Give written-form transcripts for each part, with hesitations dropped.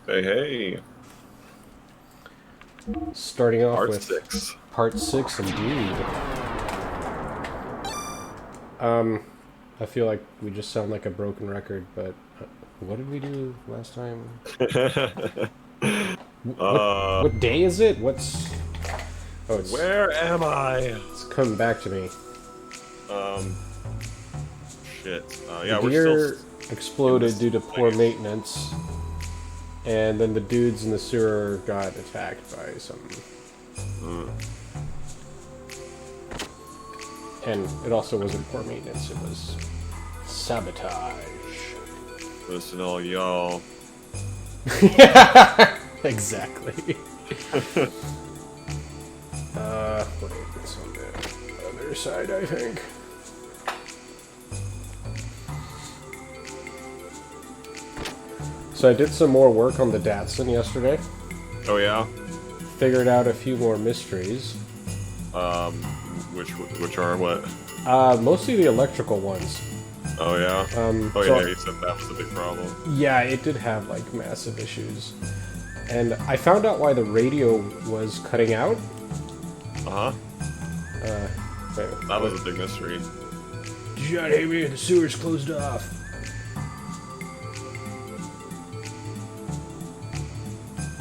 Hey, hey. Starting off Part with 6. part 6 indeed. I feel like we just sound like a broken record, but what did we do last time? What uh, what day is it? Oh, where am I? it's coming back to me. Um, shit. The Yeah, we're still gear in exploded this due to poor place. maintenance, and then the dudes in the sewer got attacked by some. Mm. And it also wasn't poor maintenance; it was sabotage. Listen, all y'all. Exactly. Wait, it's on the other side, I think. So I did some more work on the Datsun yesterday. Oh, yeah? Figured out a few more mysteries. Um, which are what? Mostly the electrical ones. Oh, yeah? Oh, So yeah, you said that was a big problem. yeah, it did have like massive issues. And I found out why the radio was cutting out. Uh-huh. Wait, That was a big mystery. did you not hear me? The sewer's closed off.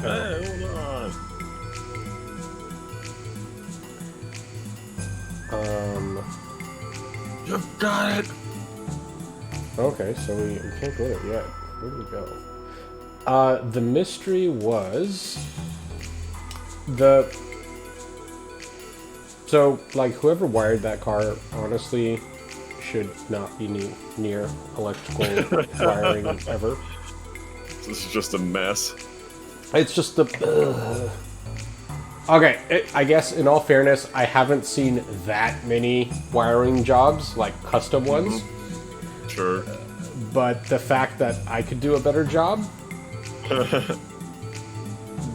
Hey, hold on. You've got it! Okay, so we can't go there yet. Where do we go? The mystery was the so like whoever wired that car honestly should not be near electrical wiring ever. This is just a mess. It's just the okay. I guess in all fairness, I haven't seen that many wiring jobs like custom ones. Sure. But the fact that I could do a better job,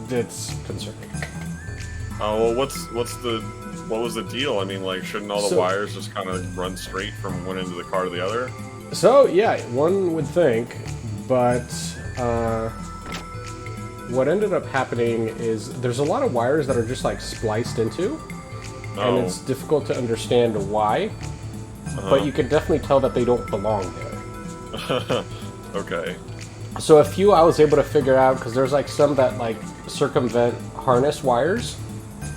that's concerning. Oh, well, what was the deal? I mean, like, shouldn't all the So- wires just kind of run straight from one end of the car to the other? So yeah, one would think, but what ended up happening is there's a lot of wires that are just like spliced into, Oh, and it's difficult to understand why. But you can definitely tell that they don't belong there. okay. So a few I was able to figure out because there's like some that like circumvent harness wires,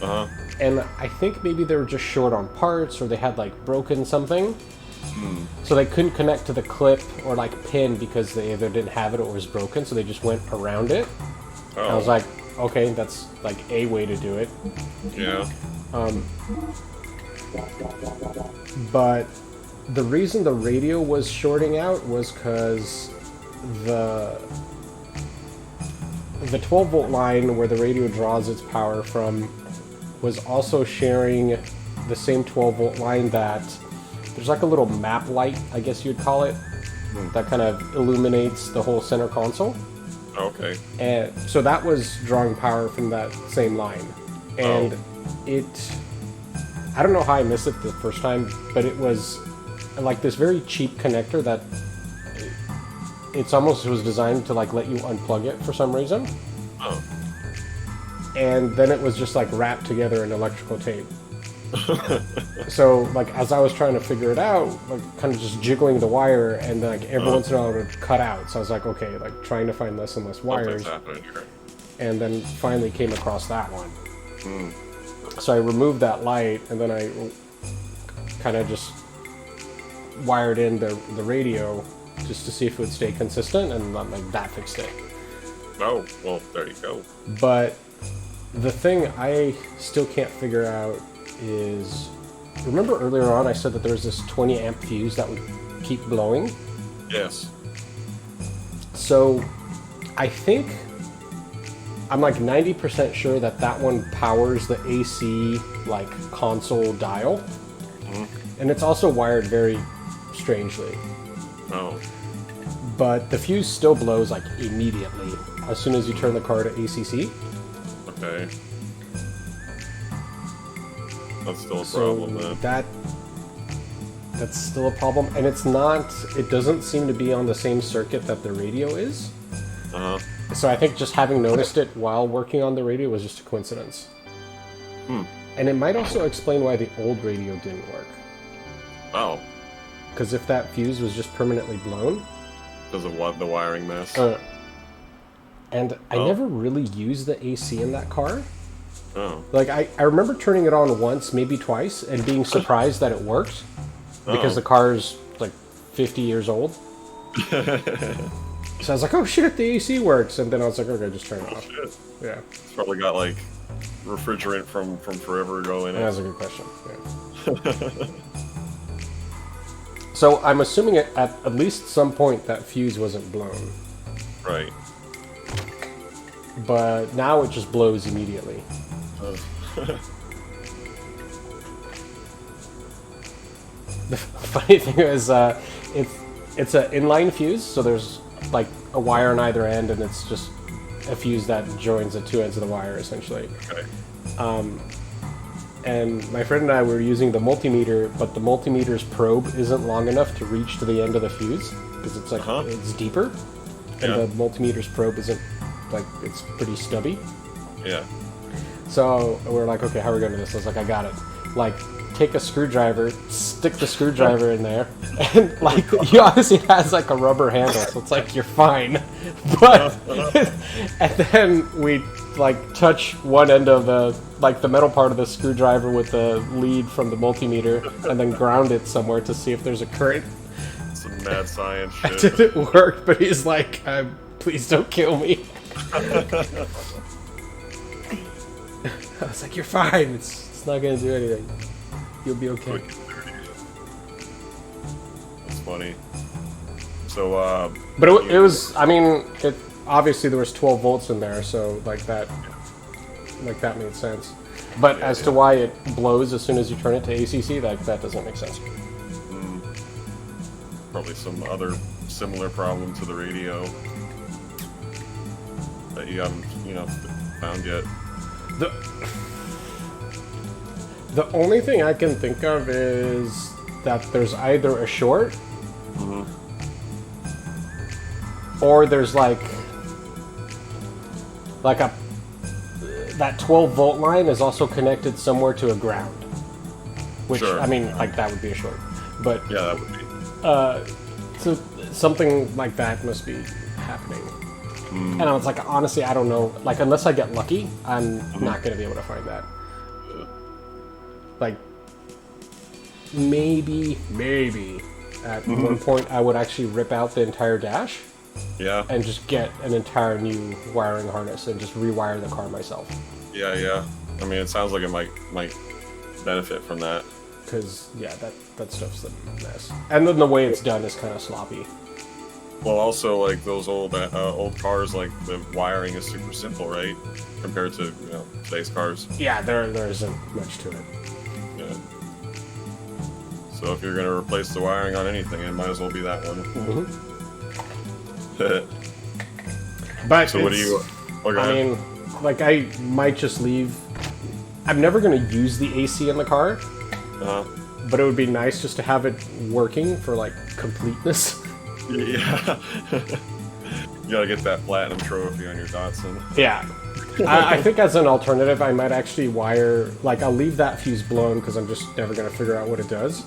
Uh-huh. and I think maybe they were just short on parts or they had like broken something. So they couldn't connect to the clip or like pin because they either didn't have it or it was broken, so they just went around it. Oh, And I was like, okay, that's like a way to do it. yeah. But the reason the radio was shorting out was because the 12 volt line where the radio draws its power from was also sharing the same 12 volt line that there's like a little map light, I guess you'd call it, that kind of illuminates the whole center console. Okay. And so that was drawing power from that same line. And I don't know how I missed it the first time, but it was like this very cheap connector that it's almost was designed to like let you unplug it for some reason. Oh. And then it was just like wrapped together in electrical tape. So like as I was trying to figure it out, like kind of just jiggling the wire, and then like every once in a while it would cut out. So I was like, okay, like trying to find less and less wires, Something's happening here. and then finally came across that one. So I removed that light, and then I kind of just wired in the radio just to see if it would stay consistent, and like that fixed it. Oh, well, there you go. But the thing I still can't figure out is, remember earlier on I said that there was this 20 amp fuse that would keep blowing? Yes. So I think I'm like 90% sure that that one powers the AC like console dial. And it's also wired very strangely. Oh. But the fuse still blows like immediately as soon as you turn the car to ACC. Okay. That's still a So problem, then. that's still a problem, and it doesn't seem to be on the same circuit that the radio is. Uh-huh. So I think just having noticed it while working on the radio was just a coincidence. And it might also explain why the old radio didn't work. Oh. Because if that fuse was just permanently blown... Because of what? The wiring mess? And I never really used the AC in that car. Oh. Like, I remember turning it on once, maybe twice, and being surprised that it worked. Because the car's, like, 50 years old. So I was like, oh shit, the AC works. And then I was like, okay, just turn it off. Shit. Yeah. It's probably got, like, refrigerant from forever ago in it. That's a good question. Yeah. So I'm assuming at least some point that fuse wasn't blown. Right. But now it just blows immediately. The funny thing is, it's an inline fuse, so there's like a wire on either end, and it's just a fuse that joins the two ends of the wire, essentially. Okay. And my friend and I were using the multimeter, but the multimeter's probe isn't long enough to reach to the end of the fuse, because it's like, it's deeper, and the multimeter's probe isn't, like, it's pretty stubby. Yeah. So we're like, okay, how are we going to do this? I was like, I got it. Like, take a screwdriver, stick the screwdriver in there, and, like, he obviously has, like, a rubber handle, so it's like, you're fine. But, and then we, like, touch one end of the, like, the metal part of the screwdriver with the lead from the multimeter, and then ground it somewhere to see if there's a current. Some mad science shit. It didn't work, but he's like, please don't kill me. I was like, you're fine. It's not going to do anything. You'll be okay. That's funny. So, but it was, I mean, obviously there was 12 volts in there, so like that made sense. But as to why it blows as soon as you turn it to ACC, that doesn't make sense. Probably some other similar problem to the radio that you haven't, found yet. The only thing I can think of is that there's either a short or there's like that 12 volt line is also connected somewhere to a ground, which I mean, like, that would be a short, but yeah, that would be. So something like that must be happening. And I was like, honestly, I don't know. Like, unless I get lucky, I'm not going to be able to find that. Like, maybe at one point I would actually rip out the entire dash. Yeah. And just get an entire new wiring harness and just rewire the car myself. Yeah. I mean, it sounds like it might benefit from that. Because, yeah, that stuff's a mess. And then the way it's done is kind of sloppy. Well, also, like, those old cars, like, the wiring is super simple, right? Compared to, today's cars. Yeah, there isn't much to it. Yeah. So if you're going to replace the wiring on anything, it might as well be that one. But so what do you... I mean, like, I might just leave... I'm never going to use the AC in the car. But it would be nice just to have it working for, like, completeness. Yeah. You gotta get that platinum trophy on your Datsun. Yeah. I think as an alternative, I might actually wire... Like, I'll leave that fuse blown because I'm just never going to figure out what it does.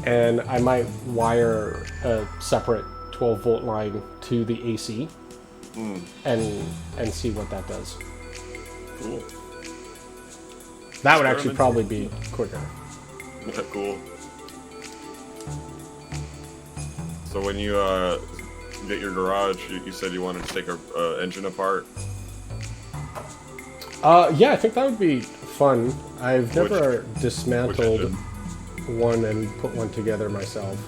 And I might wire a separate 12-volt line to the AC and see what that does. Cool. That would actually probably be quicker. Yeah, cool. So when you get your garage, you said you wanted to take a engine apart? Yeah, I think that would be fun. I've never dismantled one and put one together myself.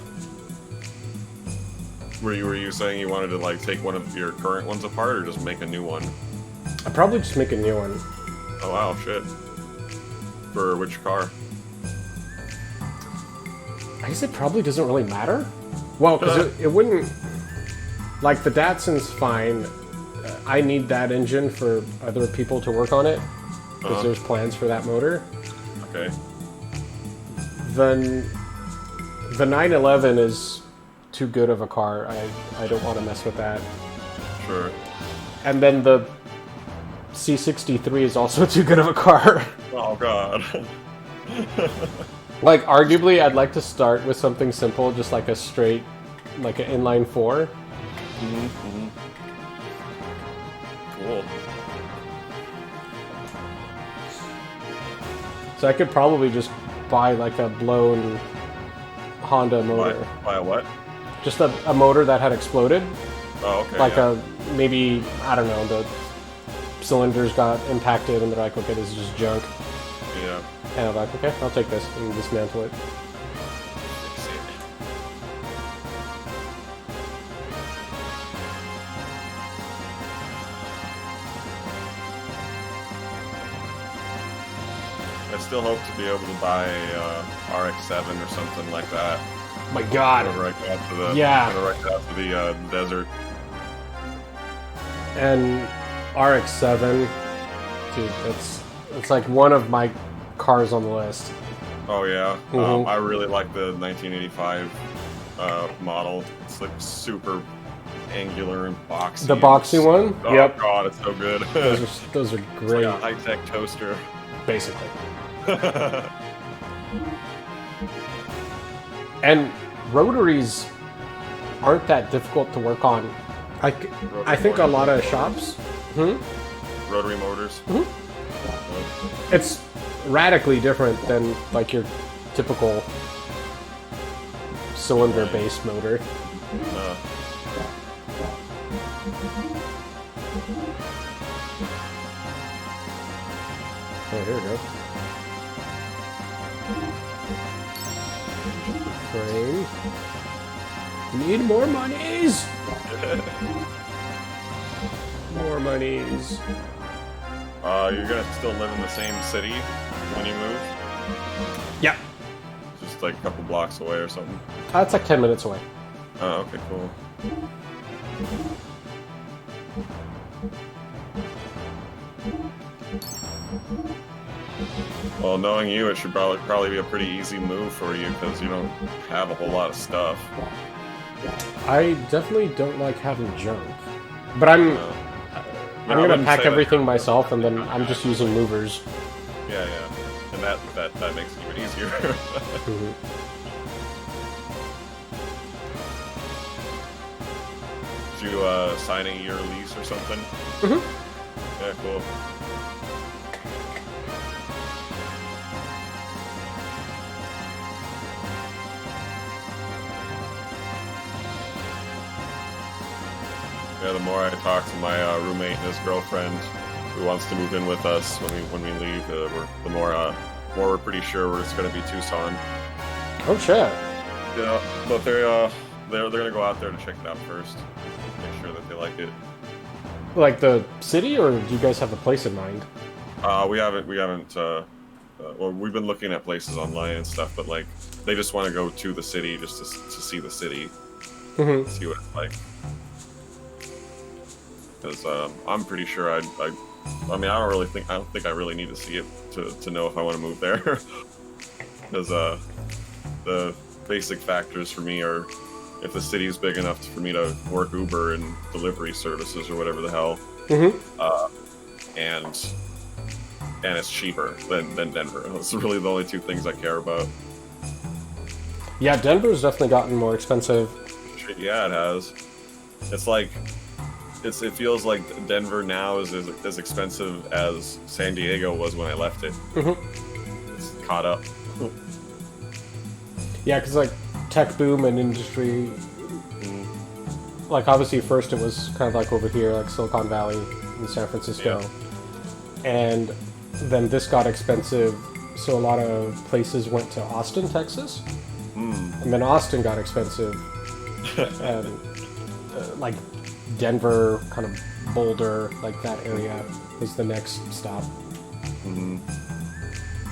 Were you saying you wanted to, like, take one of your current ones apart, or just make a new one? I'd probably just make a new one. Oh wow, shit. For which car? I guess it probably doesn't really matter. Well, because it wouldn't... Like, the Datsun's fine. I need that engine for other people to work on it, because there's plans for that motor. Okay. Then the 911 is too good of a car. I don't want to mess with that. Sure. And then the C63 is also too good of a car. Oh god. Like, arguably, I'd like to start with something simple, just like a straight, like an inline 4. Cool. So I could probably just buy like a blown Honda motor. Buy a what? Just a motor that had exploded. Oh, okay. Like maybe, I don't know, the cylinders got impacted and they're like, okay, this is just junk. Yeah. And I'm like, okay, I'll take this and dismantle it. I still hope to be able to buy RX-7 or something like that. Oh my god. Whenever I get out to the, Yeah. whenever I get out to the desert. And RX-7, dude, it's like one of my cars on the list. Oh yeah, Mhm. I really like the 1985 model. It's like super angular and boxy. The boxy one? Oh Yep. god, it's so good. Those are It's great, like a high-tech toaster. basically. And rotaries aren't that difficult to work on. I think a lot of shops. Rotary motors. It's radically different than like your typical cylinder-based motor. Uh, Oh, here we go. Frame. Need more monies! More monies. you're gonna still live in the same city when you move? Yeah. Just like a couple blocks away or something? That's like 10 minutes away. Oh, okay, cool. Well, knowing you, it should probably be a pretty easy move for you because you don't have a whole lot of stuff. I definitely don't like having junk. But I'm gonna wouldn't pack say that. everything myself and then I'm just using movers. Yeah, and that makes it even easier. Mhm. Did you sign a year lease or something? Yeah, cool. Yeah, the more I talk to my roommate and his girlfriend, who wants to move in with us when we leave, the more we're pretty sure it's going to be Tucson. Oh shit. Yeah, but they're gonna go out there to check it out first, make sure that they like it. Like the city, or do you guys have a place in mind? We haven't. Well, we've been looking at places online and stuff, but like they just want to go to the city just to see the city, see what it's like. Because I'm pretty sure I mean I don't think I really need to see it to know if I want to move there. Because the basic factors for me are if the city is big enough for me to work Uber and delivery services or whatever the hell, and it's cheaper than Denver. Those are really the only two things I care about. Yeah, Denver's definitely gotten more expensive. Yeah, it has. It's like it feels like Denver now is as expensive as San Diego was when I left it. It's caught up. Yeah, because like tech boom and industry, like obviously first it was kind of like over here, like Silicon Valley in San Francisco, and then this got expensive, so a lot of places went to Austin, Texas, and then Austin got expensive, and like Denver, kind of Boulder, like that area was the next stop.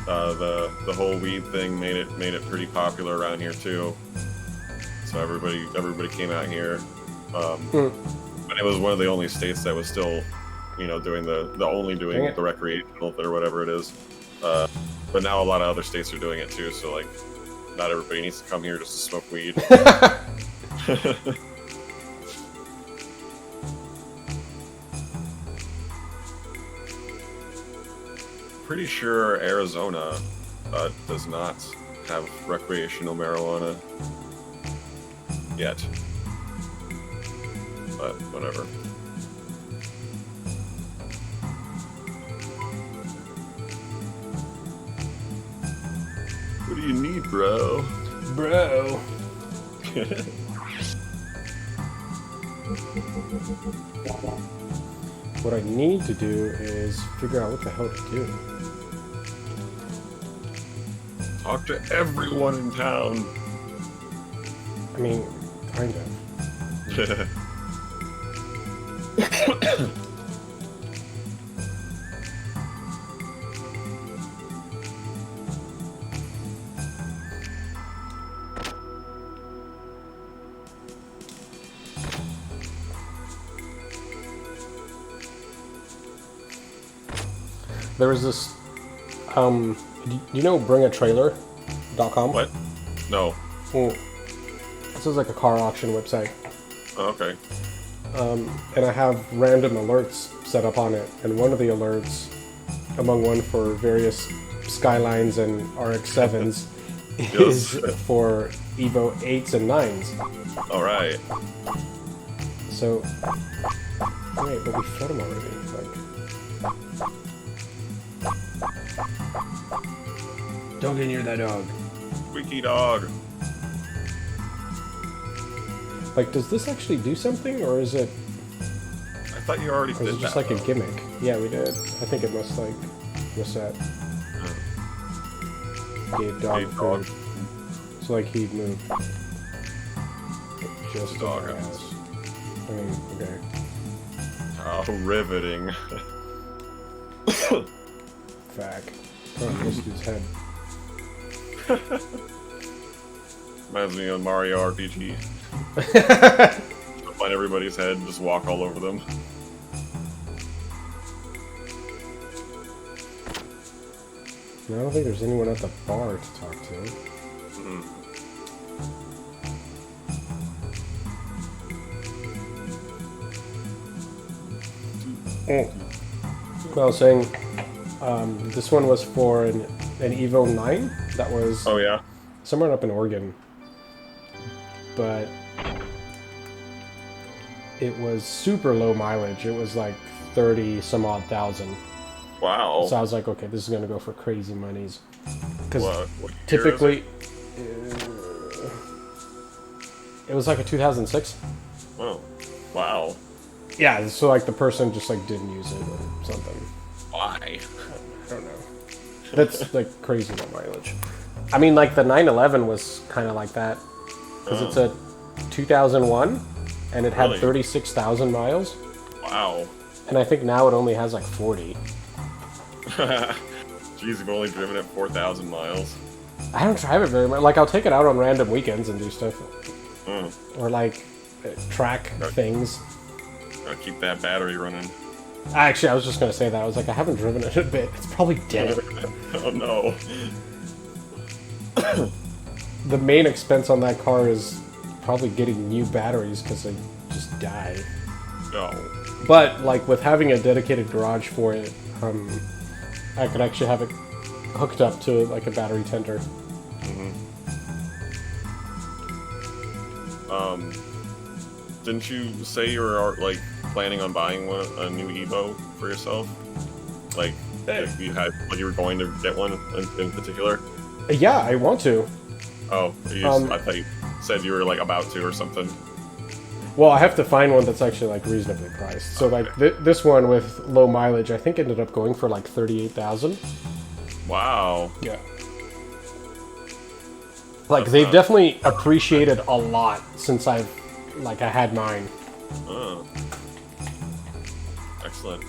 The whole weed thing made it pretty popular around here too. So everybody came out here. But it was one of the only states that was still, doing the recreational or whatever it is. But now a lot of other states are doing it too. So like, not everybody needs to come here just to smoke weed. pretty sure Arizona does not have recreational marijuana yet. But whatever. What do you need, bro? Bro. What I need to do is figure out what the hell to do. Talk to everyone in town. I mean, kind of. There was this, you know bringatrailer.com? What? No. This is like a car auction website. Oh, okay. And I have random alerts set up on it, and one of the alerts, among one for various Skylines and RX-7s, is for Evo 8s and 9s. Alright. So, wait, but we fed him already. Don't get near that dog. Squeaky dog. Like, does this actually do something, or is it? I thought you already Or did is it just that, like a gimmick? Yeah, we did. I think it must like reset. Gave dog Gave food. dog. So like he'd move. Just Dog dog house. ass. I mean, okay. How riveting. Fack. Oh, this dude's head. Reminds me of Mario RPG. Find everybody's head and just walk all over them. I don't think there's anyone at the bar to talk to. Well, I was saying, this one was for an Evo 9 that was Oh yeah? somewhere up in Oregon. But it was super low mileage. It was like 30 some odd thousand. Wow. So I was like, okay, this is going to go for crazy monies. Because What year typically, it was like a 2006. Oh. Wow. Yeah, so like the person just like didn't use it or something. Why? I don't know. That's like crazy low mileage. I mean, like the 911 was kind of like that. Because it's a 2001 and it had Really? 36,000 miles. Wow. And I think now it only has like 40. Jeez, you've only driven it 4,000 miles. I don't drive it very much. Like, I'll take it out on random weekends and do stuff. Mm. Or, like, track things. Gotta keep that battery running. Actually, I was just going to say that. I was like, I haven't driven it in a bit. It's probably dead. Oh no. The main expense on that car is probably getting new batteries because they just die. No. But, like, with having a dedicated garage for it, I could actually have it hooked up to, like, a battery tender. Didn't you say you were, like, planning on buying a new Evo for yourself? Like, if you had, like, you were going to get one in particular? Yeah, I want to. Oh, I thought you said you were, like, about to or something. Well, I have to find one that's actually, like, reasonably priced. So, like, this one with low mileage, I think ended up going for, like, 38,000. Wow. Yeah. Like, That's they've not- definitely appreciated a lot since I had mine. Oh. Excellent.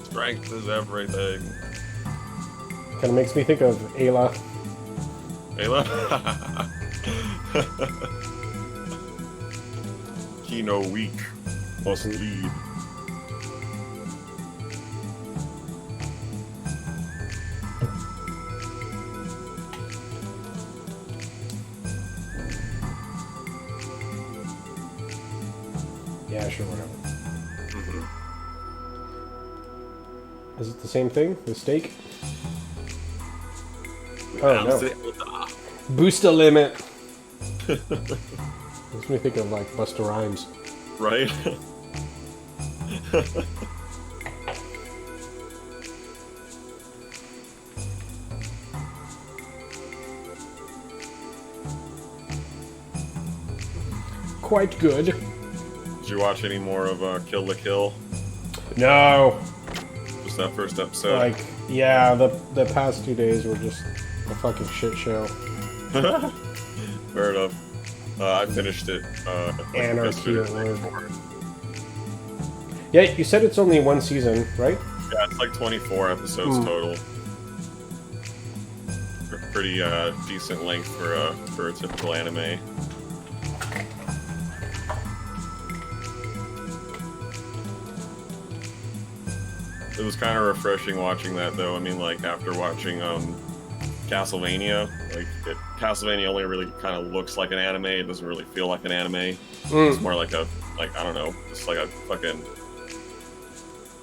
Strength is everything. Kind of makes me think of Ayla. Ayla? He no weak. Must lead. Yeah, sure, whatever. Is it the same thing? The steak? Oh, no. Booster limit. Makes me think of, like, Busta Rhymes. Right? Quite good. Did you watch any more of Kill la Kill? No! Just that first episode? Like, yeah, the past 2 days were just a fucking shit show. Fair enough. I finished it. Anarchy at work. Yeah, you said it's only one season, right? Yeah, it's like 24 episodes total. Pretty decent length for a typical anime. It was kind of refreshing watching that, though. I mean, like, after watching Castlevania, Castlevania only really kind of looks like an anime. It doesn't really feel like an anime. It's more like I don't know, just like a fucking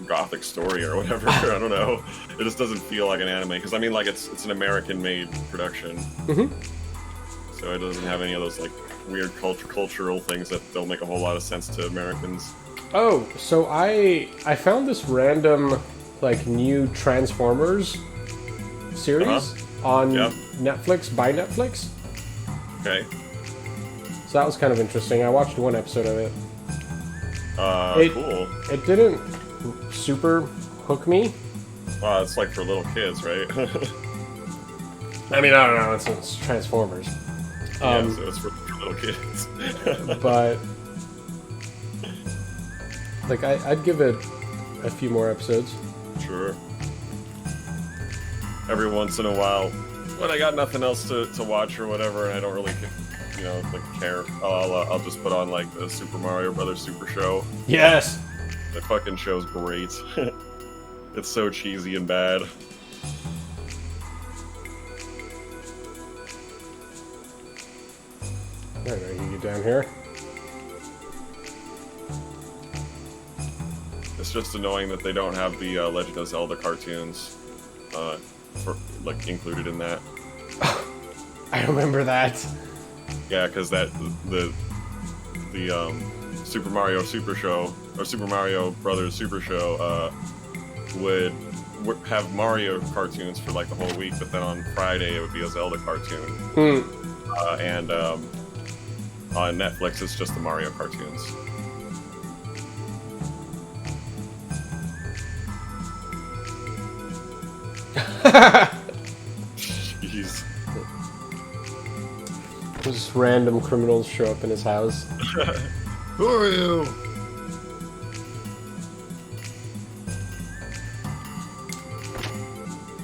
gothic story or whatever. I don't know. It just doesn't feel like an anime because I mean, like, it's an American-made production, so it doesn't have any of those like weird cultural things that don't make a whole lot of sense to Americans. Oh, so I found this random, like, new Transformers series on Netflix, by Netflix. Okay. So that was kind of interesting. I watched one episode of it. Cool. It didn't super hook me. Wow, it's like for little kids, right? I mean, I don't know, it's Transformers. Yeah, so it's for little kids. But like, I'd give it a few more episodes. Sure. Every once in a while, when I got nothing else to watch or whatever, and I don't really, care, I'll just put on like the Super Mario Brothers Super Show. Yes. The fucking show's great. It's so cheesy and bad. Alright, I can get down here. It's just annoying that they don't have the Legend of Zelda cartoons included in that. I remember that. Yeah, because the Super Mario Super Show or Super Mario Brothers Super Show would have Mario cartoons for like the whole week, but then on Friday it would be a Zelda cartoon. And on Netflix it's just the Mario cartoons. Jeez. Just random criminals show up in his house. Who are you?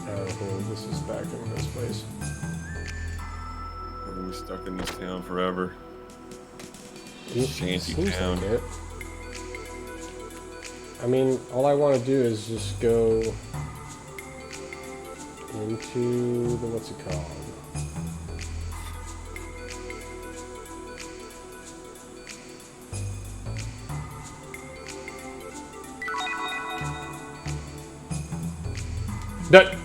Oh, this is back in this place. We're gonna be stuck in this town forever. Shanty Seems town. like it. I mean, all I want to do is just go into the, what's it called? Done.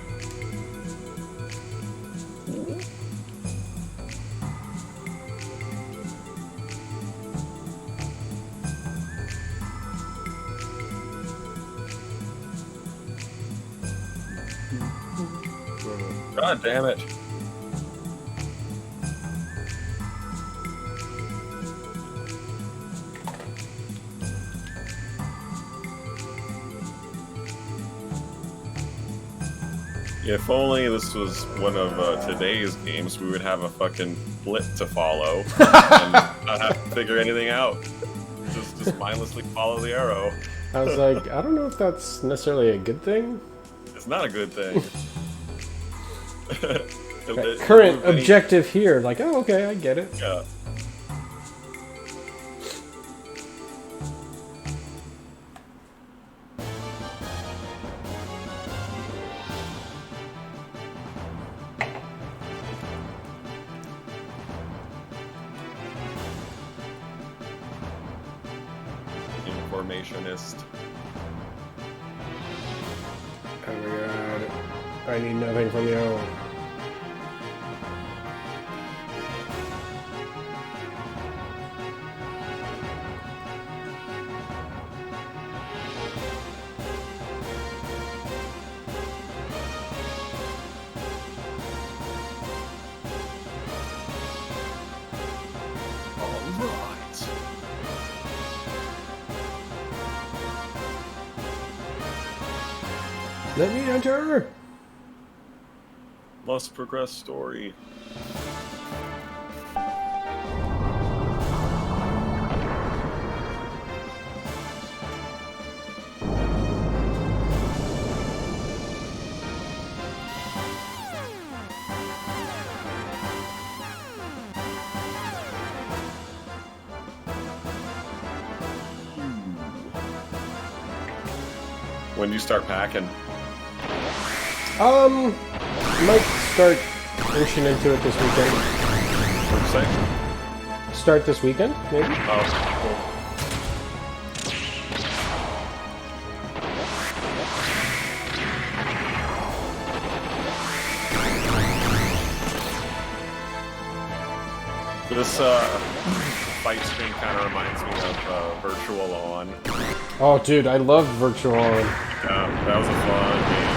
God damn it. If only this was one of today's games, we would have a fucking blip to follow and not have to figure anything out. Just mindlessly follow the arrow. I was like, I don't know if that's necessarily a good thing. It's not a good thing. Current objective here. Like, oh, okay, I get it. Yeah. formationist. Oh my god. I need nothing from you. Alright. Let me enter! Must progress story. When do you start packing? Might start pushing into it this weekend. What'd you say? Start this weekend, maybe? Oh, cool. This fight stream kind of reminds me of Virtual On. Oh, dude, I love Virtual On. Yeah, that was a fun game.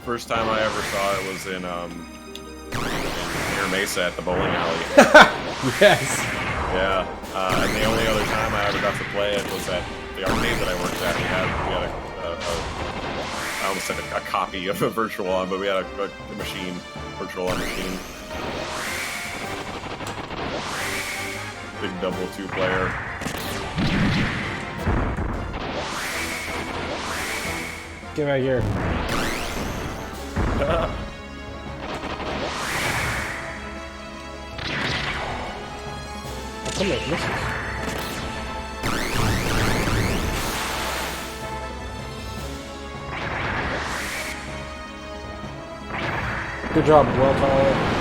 First time I ever saw it was in near Mesa at the bowling alley. Yes. Yeah, and the only other time I ever got to play it was at the arcade that I worked at. We had I almost said a copy of a Virtual On, but we had a machine, Virtual On machine. Big double 2-player. Get back here. How come it misses? Good job, well timed.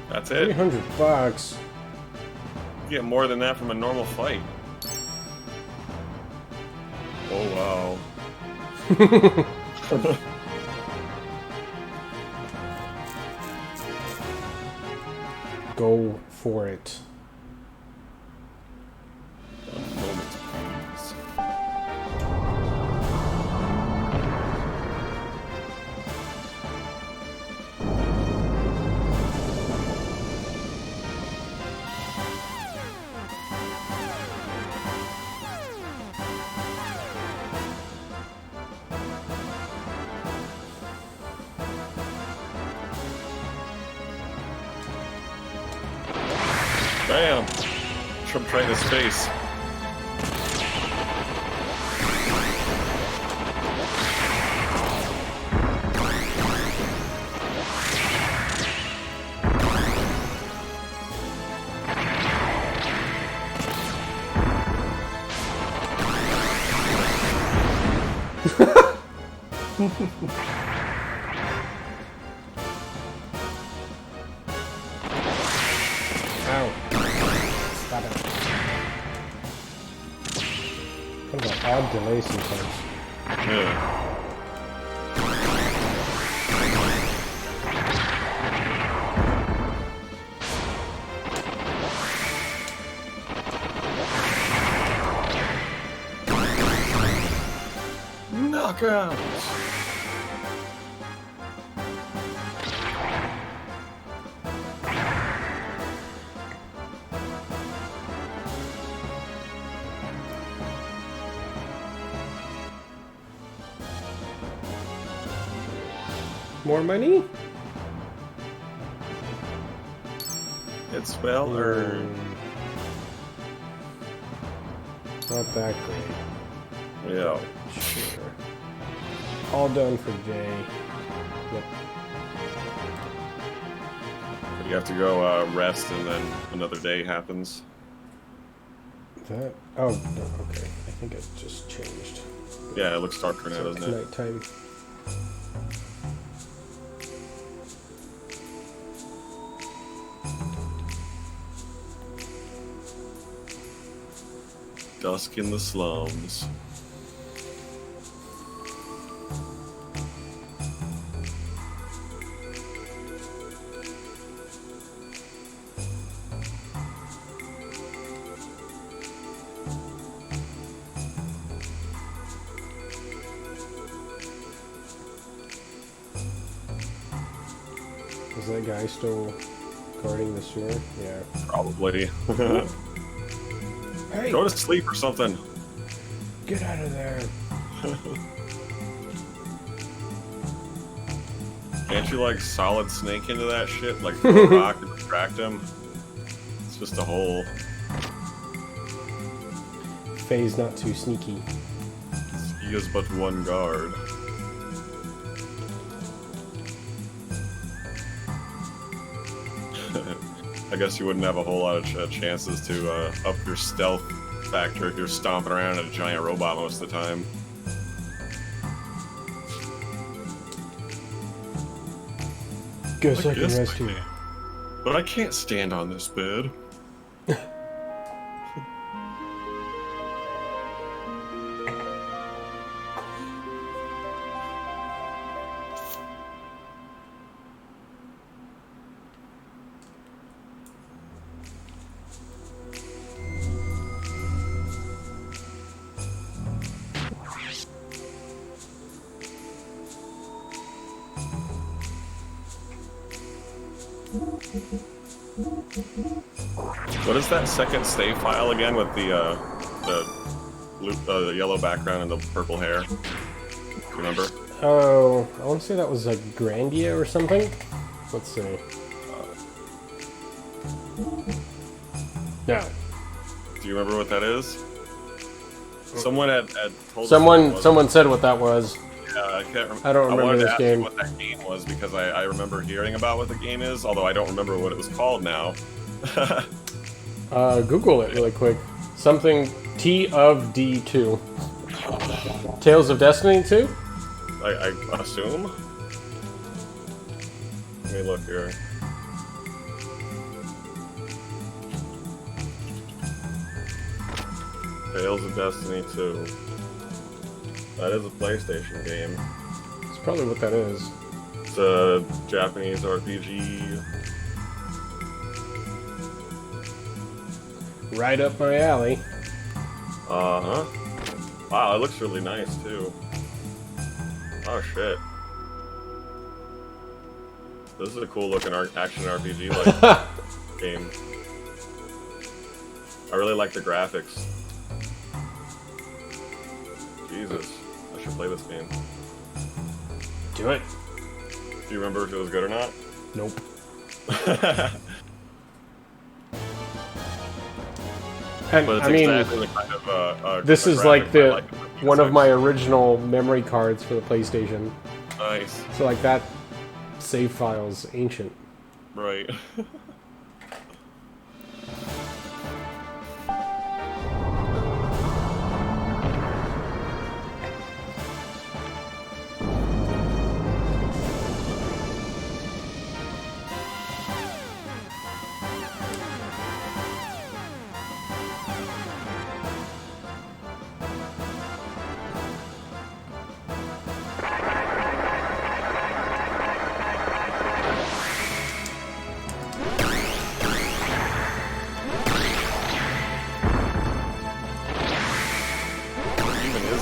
That's it. $300. You get more than that from a normal fight. Oh wow. Go for it. One moment, please. Bam! Trump right in his face. Ow. Stop it. Kind of an odd delay sometimes. Yeah. Knockout! More money? It's well earned. Not that great. Yeah. Sure. All done for Jay. Yep. You have to go rest, and then another day happens. That? Oh, no, okay. I think it just changed. Yeah, it looks darker now, doesn't it? Nighttime. Dusk in the slums. Is that guy still guarding the sewer? Yeah. Probably. Hey! Go to sleep or something. Get out of there! Can't you, like, solid snake into that shit? Like, throw a rock and distract him? It's just a hole. Faye's not too sneaky. He is but one guard. I guess you wouldn't have a whole lot of chances to up your stealth factor if you're stomping around in a giant robot most of the time. Guess I can rest here. But I can't stand on this bed. What is that second save file again with the yellow background and the purple hair? Do you remember? Oh, I want to say that was like Grandia or something. Let's see. No. Do you remember what that is? Someone had told Someone said what that was. Yeah, I can't remember. I don't remember wanted this to ask game. you what that game was because I remember hearing about what the game is, although I don't remember what it was called now. Google it really quick. Something T of D2. Tales of Destiny 2? I assume. Let me look here. Tales of Destiny 2. That is a PlayStation game. It's probably what that is. It's a Japanese RPG. Right up my alley. Uh-huh. Wow, it looks really nice, too. Oh, shit. This is a cool-looking action RPG-like game. I really like the graphics. Jesus. I should play this game. Do it. Do you remember if it was good or not? Nope. And But it's I mean, exactly the kind of, this is like graphic I the like in the one of PS6. my original memory cards for the PlayStation. Nice. So like that save file's ancient. Right.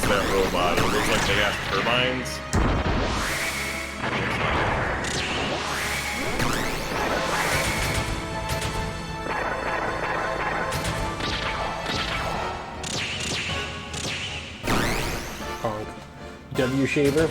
That robot. It looks like they have turbines. Honk. W shaver.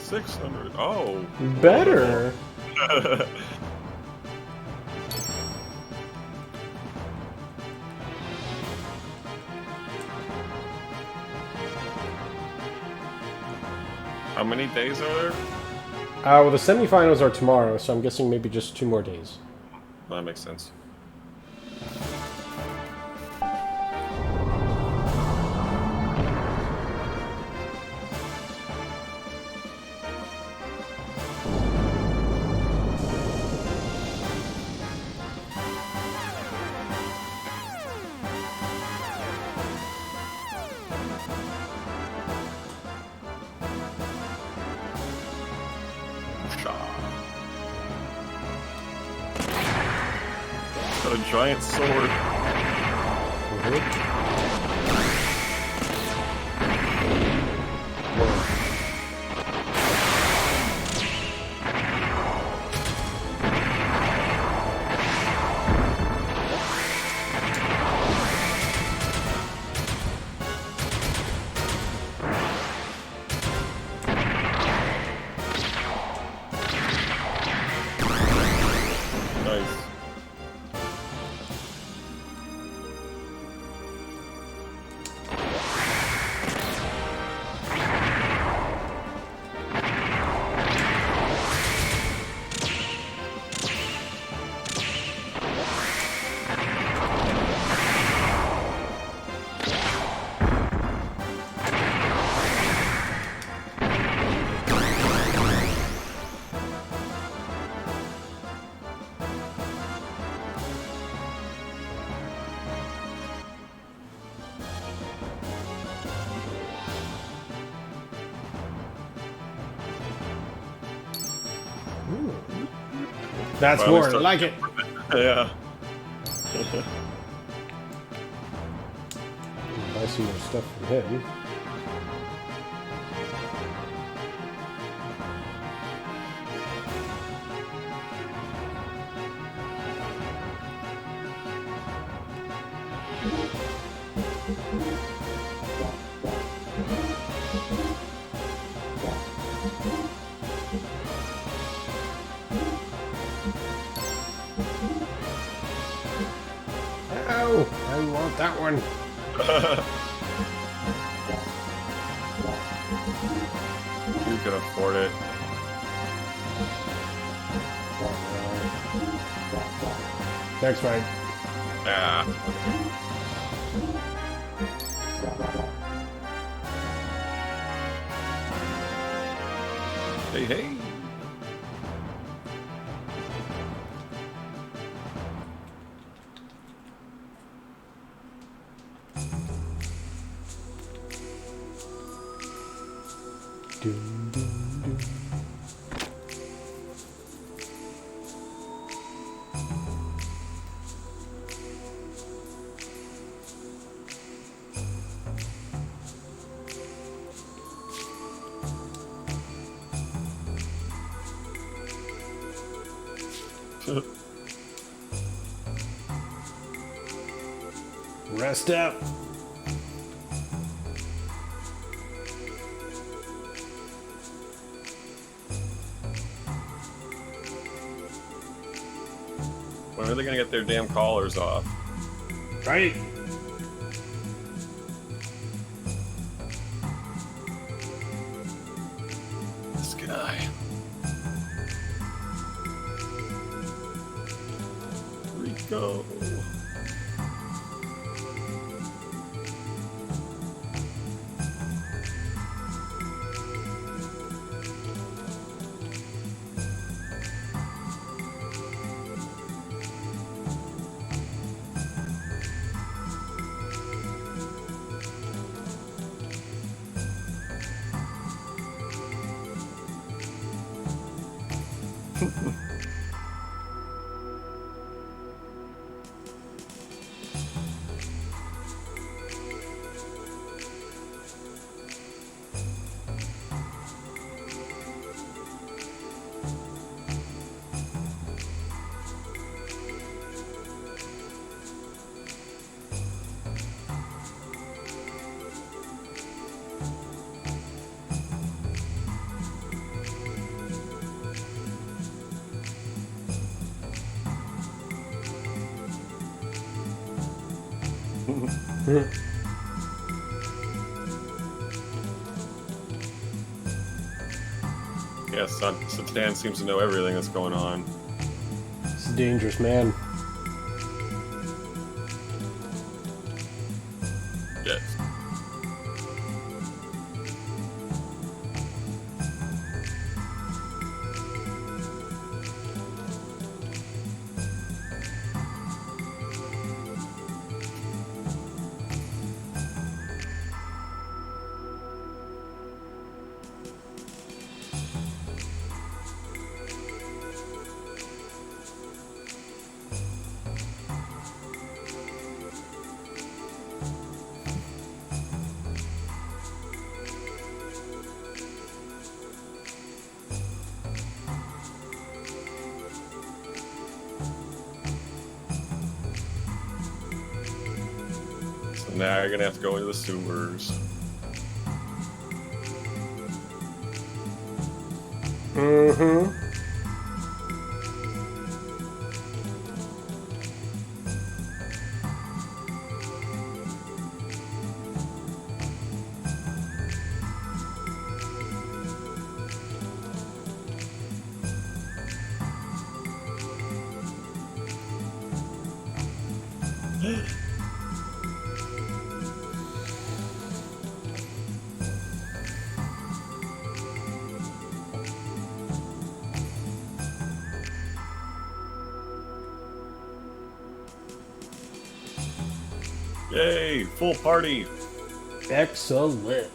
$600. Oh. Better. How many days are there? Well, the semifinals are tomorrow, so I'm guessing maybe just 2 more days. That makes sense. Got a giant sword. Nice. That's Finally more start- like it. Yeah. Buy some more stuff from him. Ow! I want that one. You can afford it. Next fight. Yeah. Hey, hey. Dun, dun, dun. Rest up. When are they gonna get their damn collars off? Right. This guy. Rico. Yes, Satan seems to know everything that's going on. He's a dangerous man. Yes. So now you're gonna have to go into the sewers. Mm-hmm. Yay! Full party! Excellent.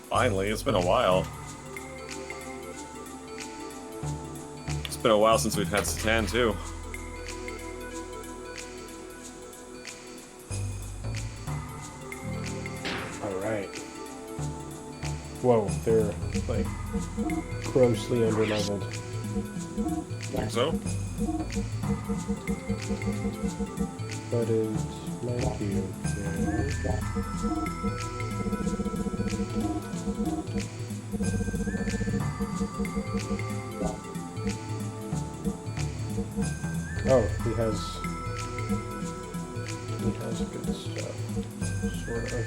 Finally, it's been a while. It's been a while since we've had Satan too. Alright. Whoa, they're like grossly underleveled. Think so? But it might be okay. Oh, he has good stuff, sort of.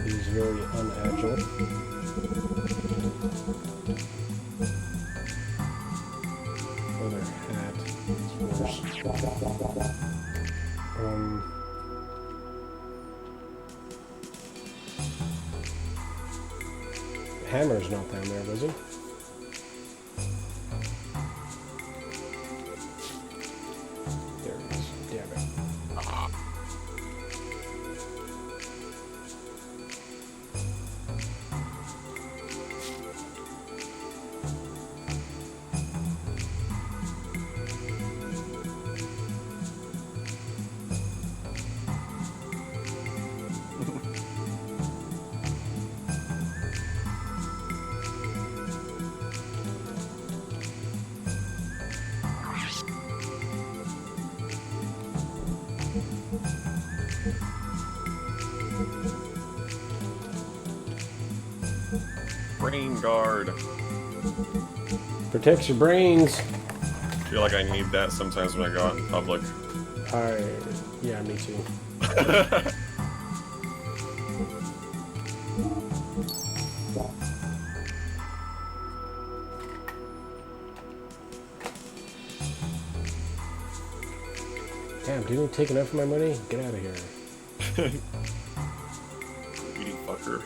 He's very unagile. Other hat is worse. Hammer's not down there, was he? There he is. Damn it. Brain guard. Protects your brains. I feel like I need that sometimes when I go out in public. Yeah, me too. Damn, didn't you take enough of my money? Get out of here. Greedy fucker.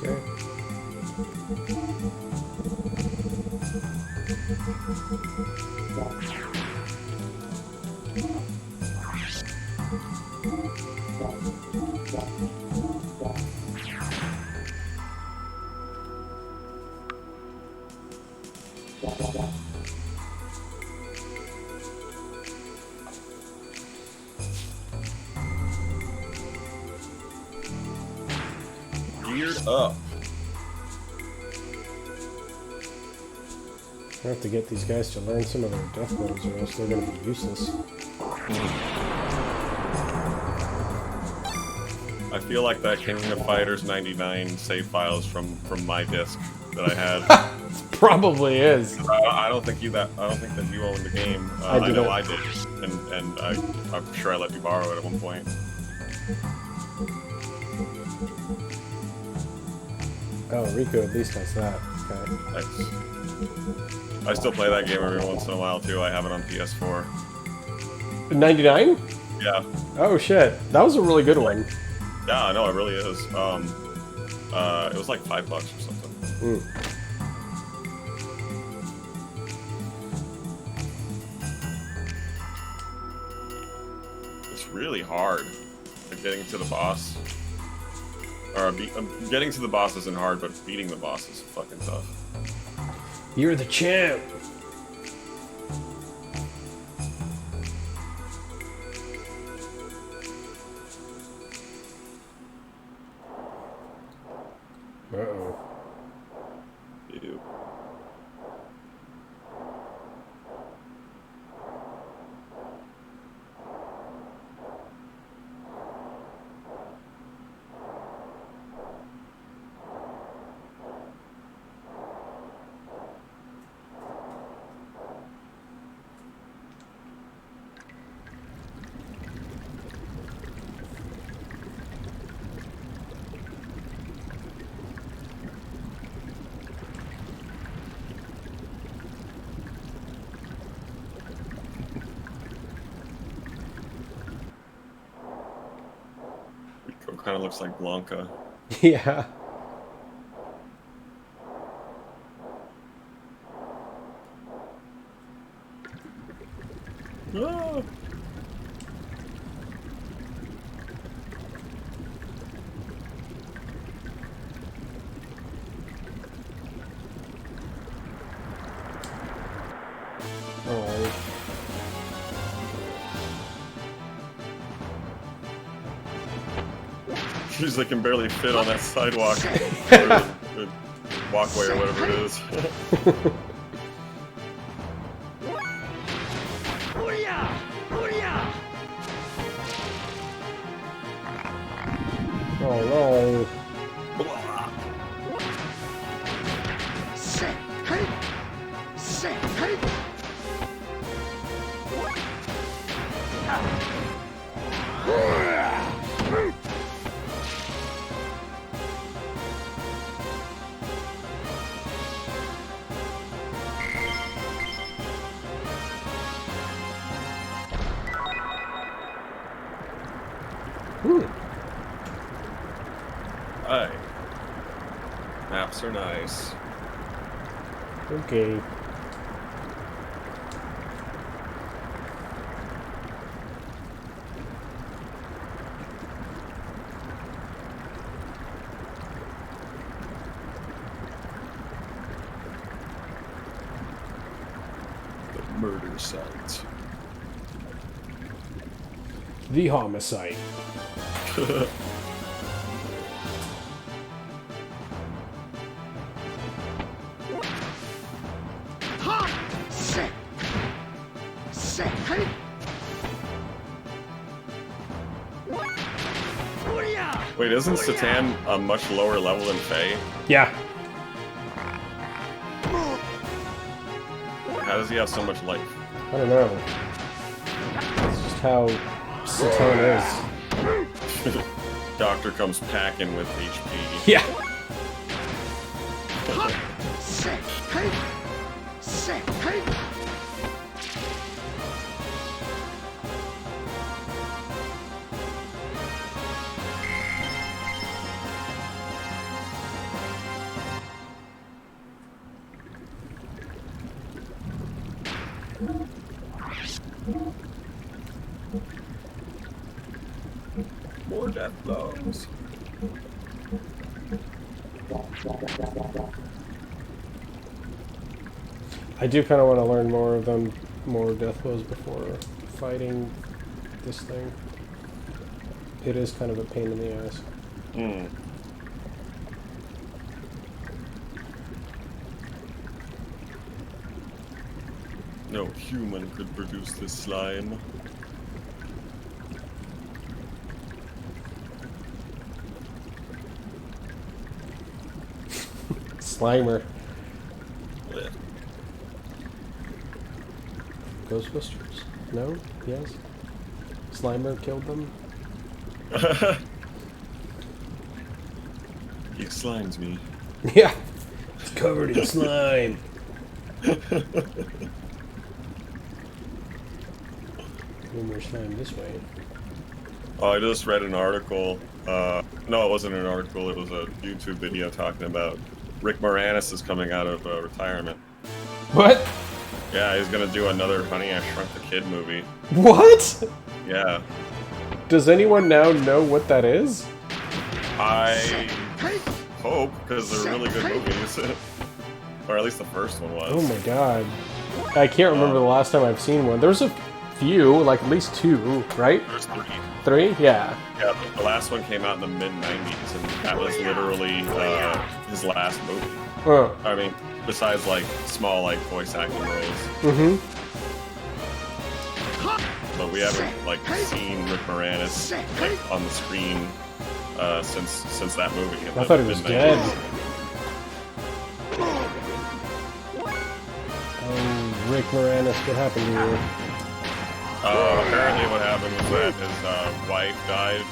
Okay. Geared up. I have to get these guys to learn some of their death moves, or else they're going to be useless. I feel like that King of Fighters 99 save files from my disc that I had. Probably is. I don't think that you owned the game. I know I did, and I'm sure I let you borrow it at one point. Oh, Rico at least has that. Okay. Nice. I still play that game every once in a while too. I have it on PS4. 99? Yeah. Oh shit, that was a really good one. Yeah, no, it really is. It was like $5 or something. It's really hard. Like getting to the boss. Or getting to the boss isn't hard, but beating the boss is fucking tough. You're the champ. Uh-oh. Ew. Kind of looks like Blanca. Yeah. Ah. Oh. Jeez, they can barely fit on that sidewalk. Or walkway or whatever it is. Oh no. Hi. Maps are nice. Okay. The murder site. The homicide. Wait, isn't Satan a much lower level than Faye? Yeah. How does he have so much life? I don't know. That's just how Satan is. Doctor comes packing with HP. Yeah. More death blows. I do kind of want to learn more of them, more death blows before fighting this thing. It is kind of a pain in the ass. Hmm. No human could produce this slime. Slimer. Blech. Ghostbusters? No? Yes? Slimer killed them? He slimes me. Yeah! It's covered in slime! No more slime this way. Oh, I just read an article. No, it wasn't an article. It was a YouTube video talking about Rick Moranis is coming out of retirement. What? Yeah, he's gonna do another Honey, I Shrunk the Kid movie. What? Yeah. Does anyone now know what that is? I hope, because they're really good movies. Or at least the first one was. Oh my god. I can't remember the last time I've seen one. There's a few, like at least two, right? There's three. Three? Yeah. Yeah, the last one came out in the mid-90s, and that was literally his last movie. Oh. I mean, besides, like, small, like, voice acting roles. Mm-hmm. But we haven't, like, seen Rick Moranis, like, on the screen since that movie. I thought he was dead. Oh, Rick Moranis, what happened to you? Apparently what happened was that his wife died,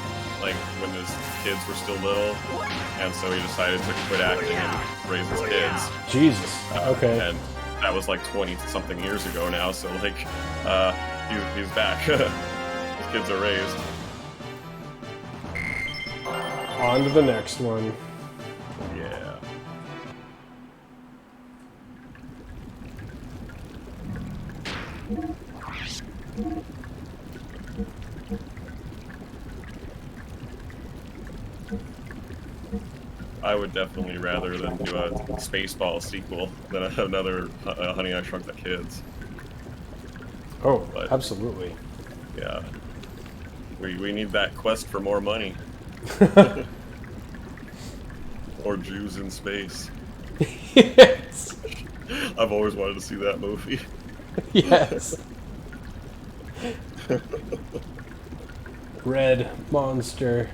like, when his kids were still little, and so he decided to quit acting and raise his kids. Jesus. Okay. And that was like 20-something years ago now, so, like, he's back. His kids are raised. On to the next one. Yeah. I would definitely rather than do a Spaceball sequel than another Honey, I Shrunk the Kids. Oh, But, absolutely. yeah. We need that quest for more money. Or Jews in space. Yes. I've always wanted to see that movie. Yes. Red monster.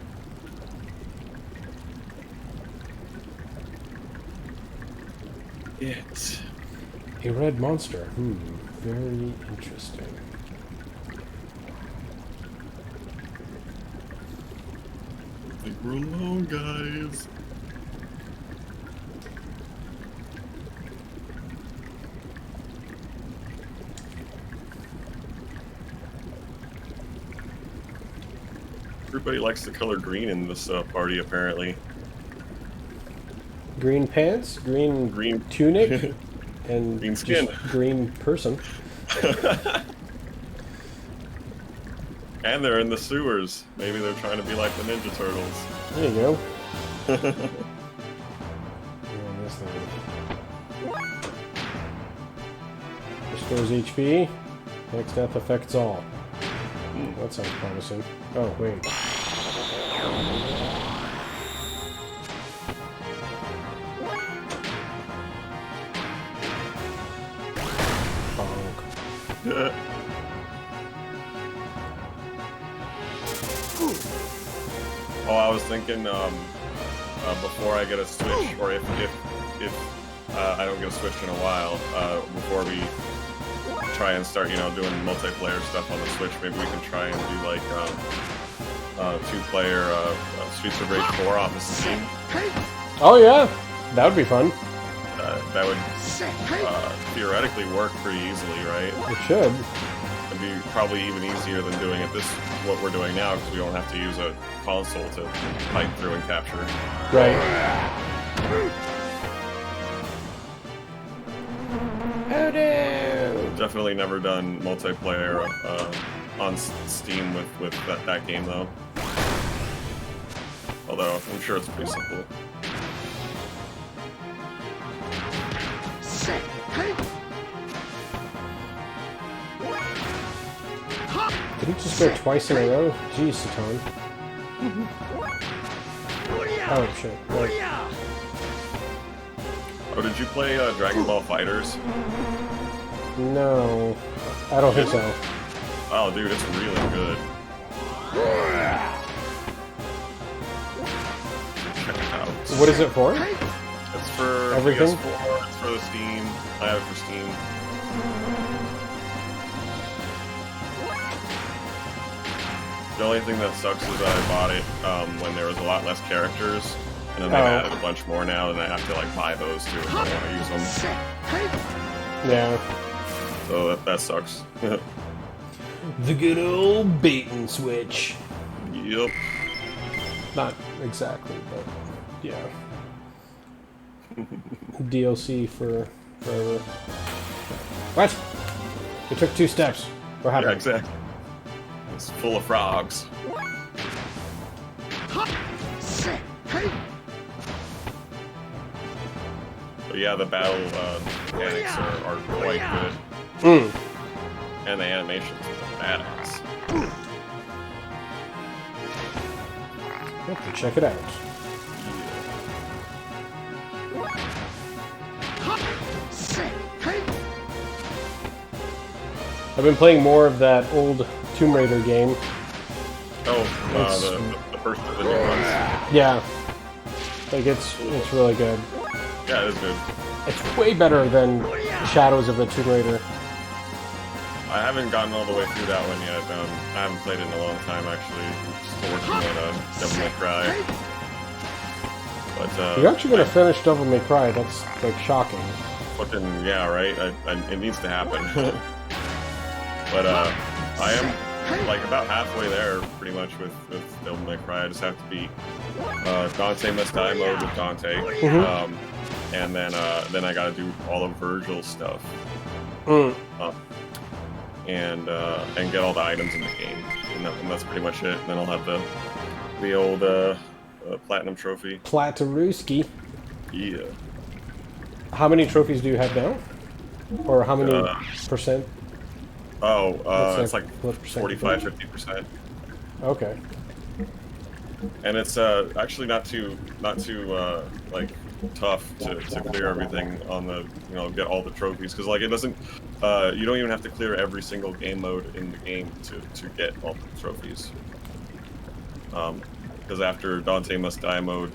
It. A red monster. Very interesting. I think we're alone, guys. Everybody likes the color green in this party, apparently. Green pants, green tunic, and Green skin. just green person. And they're in the sewers. Maybe they're trying to be like the Ninja Turtles. There you go. This thing. Restores HP. Next death affects all. That sounds promising. Oh, wait. Bonk. Oh, I was thinking before I get a Switch, or if I don't get a Switch in a while, before we try and start, doing multiplayer stuff on the Switch, maybe we can try and do like two-player Streets of Rage 4 on the Steam. Oh yeah, that would be fun. That would theoretically work pretty easily, right? It should. It'd be probably even easier than doing it what we're doing now, because we don't have to use a console to pipe through and capture. Right. Oh no! Definitely never done multiplayer on Steam with that game though. Although I'm sure it's pretty simple. Did he just go twice in a row? Jeez, Satan. Oh shit. Right. Oh, did you play Dragon Ball Fighters? No, I don't think so. Oh, dude, it's really good. Check it out. What is it for? It's for Everything? PS4, it's for the Steam. I have it for Steam. The only thing that sucks is that I bought it when there was a lot less characters, and then they've added a bunch more now, and I have to like buy those too if I want to use them. Yeah. So that sucks. The good old bait and switch. Yep. Not exactly, but yeah. DLC for forever. What? It took 2 steps. What happened? Yeah, exactly. It's full of frogs. But yeah, the battle mechanics are quite good. And the animation's badass. I'll have to check it out. I've been playing more of that old Tomb Raider game. Oh, the first of the new ones. Yeah. Like, it's really good. Yeah, it is good. It's way better than Shadows of the Tomb Raider. I haven't gotten all the way through that one yet. I haven't played it in a long time, actually. I'm still working on Devil May Cry. But, You're actually going to finish Devil May Cry. That's, like, shocking. Fucking, yeah, right? It needs to happen. But, I am, like, about halfway there, pretty much, with Devil May Cry. I just have to beat Dante Must Die mode with Dante. And then I gotta do all of Virgil's stuff. And get all the items in the game. And that's pretty much it. And then I'll have the old platinum trophy. Plataruski. Yeah. How many trophies do you have now? Or how many percent? It's like 45-50%. Okay. And it's actually not too like tough to clear everything on the get all the trophies, because like it doesn't you don't even have to clear every single game mode in the game to get all the trophies. Because after Dante Must Die mode,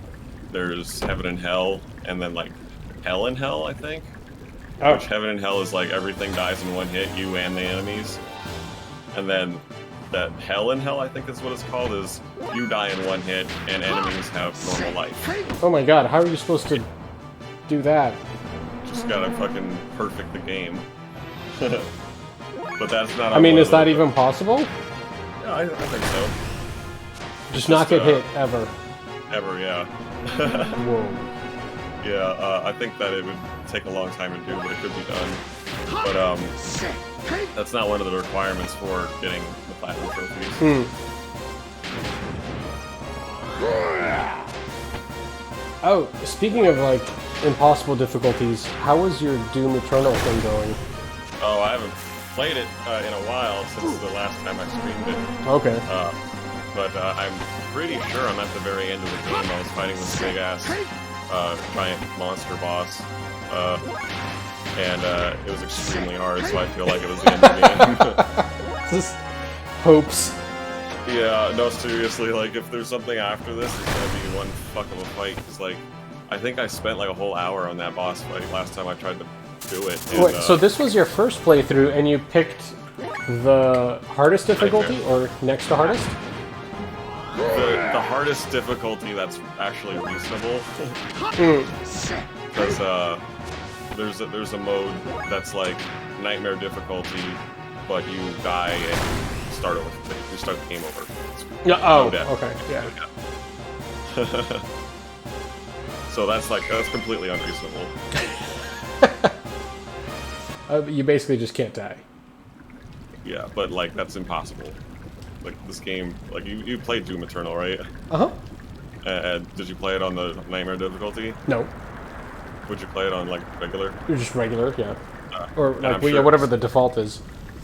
there's Heaven and Hell, and then like Hell and Hell, I think. Oh. Which Heaven and Hell is like everything dies in one hit, you and the enemies. And then that Hell and Hell, I think is what it's called, is you die in one hit and enemies have normal life. Oh my god, how are you supposed to do that? Just gotta fucking perfect the game. But that's not. I mean, is that even possible? Yeah, I think so. Just not get hit, ever. Ever, yeah. Whoa. Yeah, I think that it would take a long time to do, but it could be done. But, that's not one of the requirements for getting the platinum trophies. Oh, speaking of, like, impossible difficulties, how was your Doom Eternal thing going? Oh, I haven't played it in a while since the last time I streamed it. Okay. But I'm pretty sure I'm at the very end of the game. I was fighting this big-ass giant monster boss. And it was extremely hard, so I feel like it was the end of the game. Just hopes. Yeah, no, seriously, like, if there's something after this, it's gonna be one fuck of a fight, because, like, I think I spent, like, a whole hour on that boss fight last time I tried to do it. And, wait, so this was your first playthrough, and you picked the hardest difficulty, or next to hardest? The hardest difficulty that's actually reasonable. Because, there's a mode that's like nightmare difficulty, but you die and start over. You start the game over. Yeah. Oh. Okay. Yeah. So that's completely unreasonable. You basically just can't die. Yeah, but like that's impossible. Like this game, like you played Doom Eternal, right? Uh huh. Did you play it on the Nightmare difficulty? No, Would you play it on like regular? you're just regular, yeah. Or And like I'm sure whatever the default is.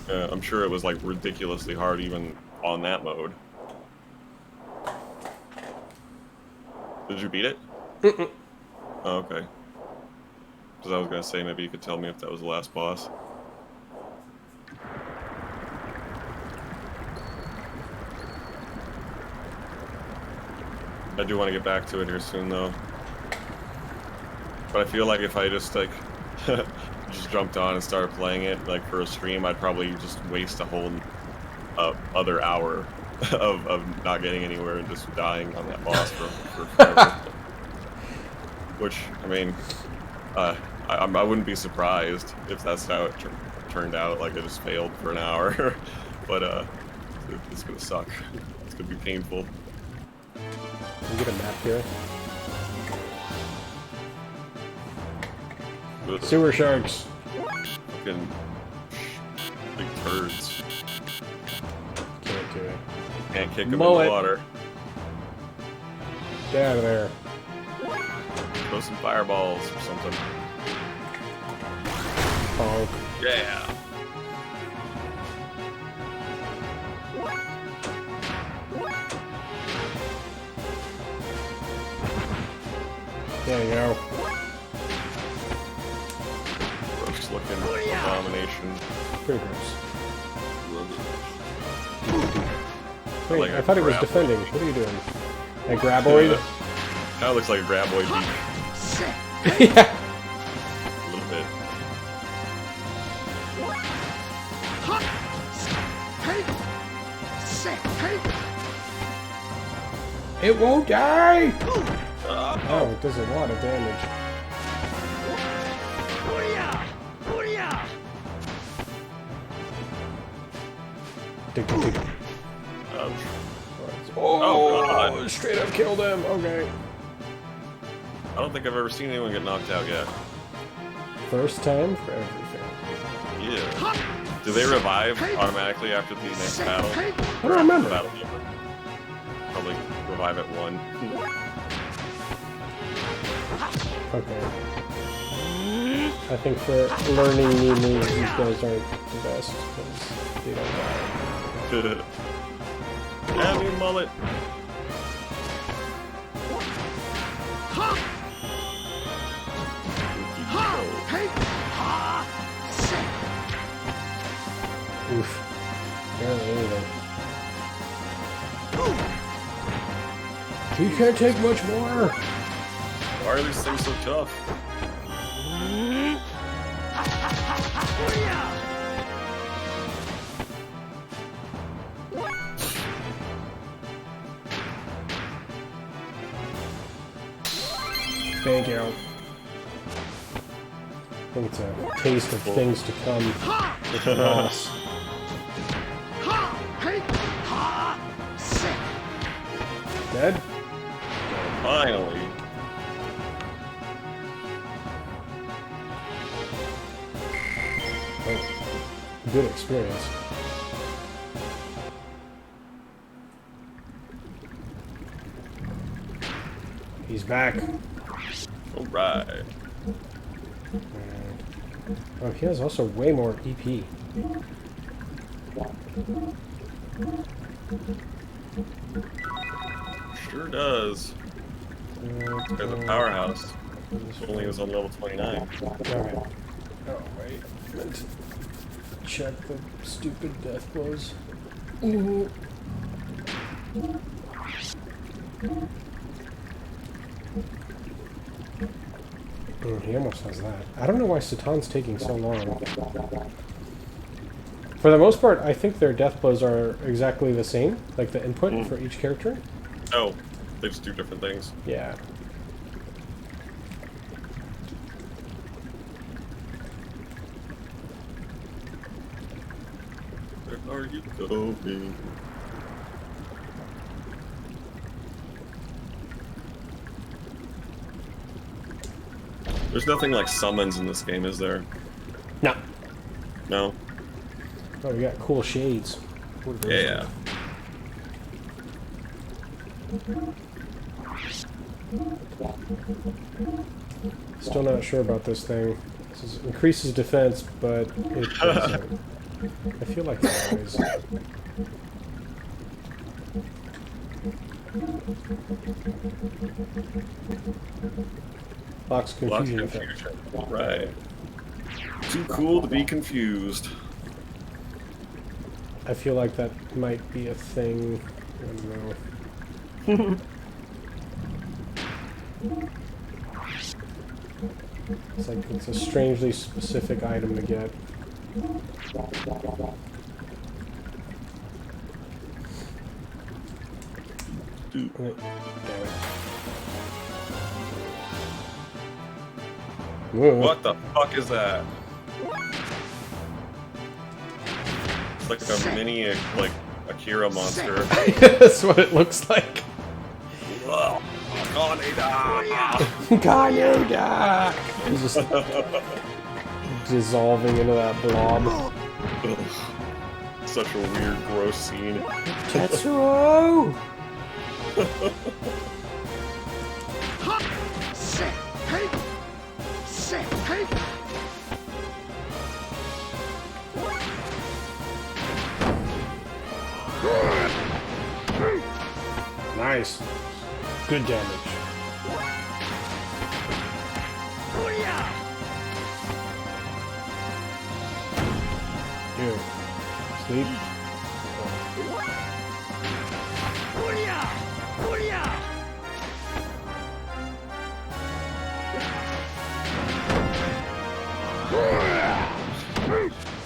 I'm sure it was like ridiculously hard even on that mode. Did you beat it? Mm-mm. Oh, okay. Because I was gonna say maybe you could tell me if that was the last boss. I do want to get back to it here soon, though. But I feel like if I just like just jumped on and started playing it like for a stream, I'd probably just waste a whole other hour of not getting anywhere and just dying on that boss for forever. Which, I mean, I wouldn't be surprised if that's how it turned out. Like I just failed for an hour, but it's gonna suck. It's gonna be painful. Can you get a map here? Ugh. Sewer sharks. Fucking big turds. Can't do it. Can't kick them in Mullet. the water. Get out of there. Throw some fireballs or something. Bonk. Yeah. There you go. Gross looking abomination. Pretty gross. I Wait, like I a thought he was graboid. defending. What are you doing? A graboid? Kind of looks like a graboid Yeah. a little bit. It won't die! Oh, Oh, it does a lot of damage. Dig, dig, dig. ouch. Oh, God. straight up killed him. Okay. I don't think I've ever seen anyone get knocked out yet. First time for everything. Yeah. Do they revive automatically after the next battle? I don't remember. Battle probably revive at 1. Okay. I think for learning new moves, these guys aren't the best because they don't die. Have you, mullet? Oof. Barely anything. You can't take much more. Why are these things so tough? Thank you. I think it's a taste of things to come with the boss. Dead? Finally. Oh, good experience. He's back. Alright. Oh, he has also way more EP. Sure does. There's a powerhouse. This only is on level 29. Okay. Oh, wait. I meant to check the stupid death blows. Ooh. He almost has that. I don't know why Satan's taking so long. For the most part, I think their death blows are exactly the same, like the input for each character. Oh, they just do different things. Yeah. Where are you going? There's nothing like summons in this game, is there? No. No? Oh, we got cool shades. What are those? Yeah. Still not sure about this thing. This increases defense, but it doesn't. I feel like it always. Blocks confusion effect. Right. Too cool to be confused. I feel like that might be a thing. I don't know. It's like it's a strangely specific item to get. Dude. Damn it. Whoa. What the fuck is that? It's like a mini, like, Akira monster. That's what it looks like. Kanuda! He's just dissolving into that blob. Such a weird, gross scene. Tetsuo! Nice. Good damage. Here. Sleep.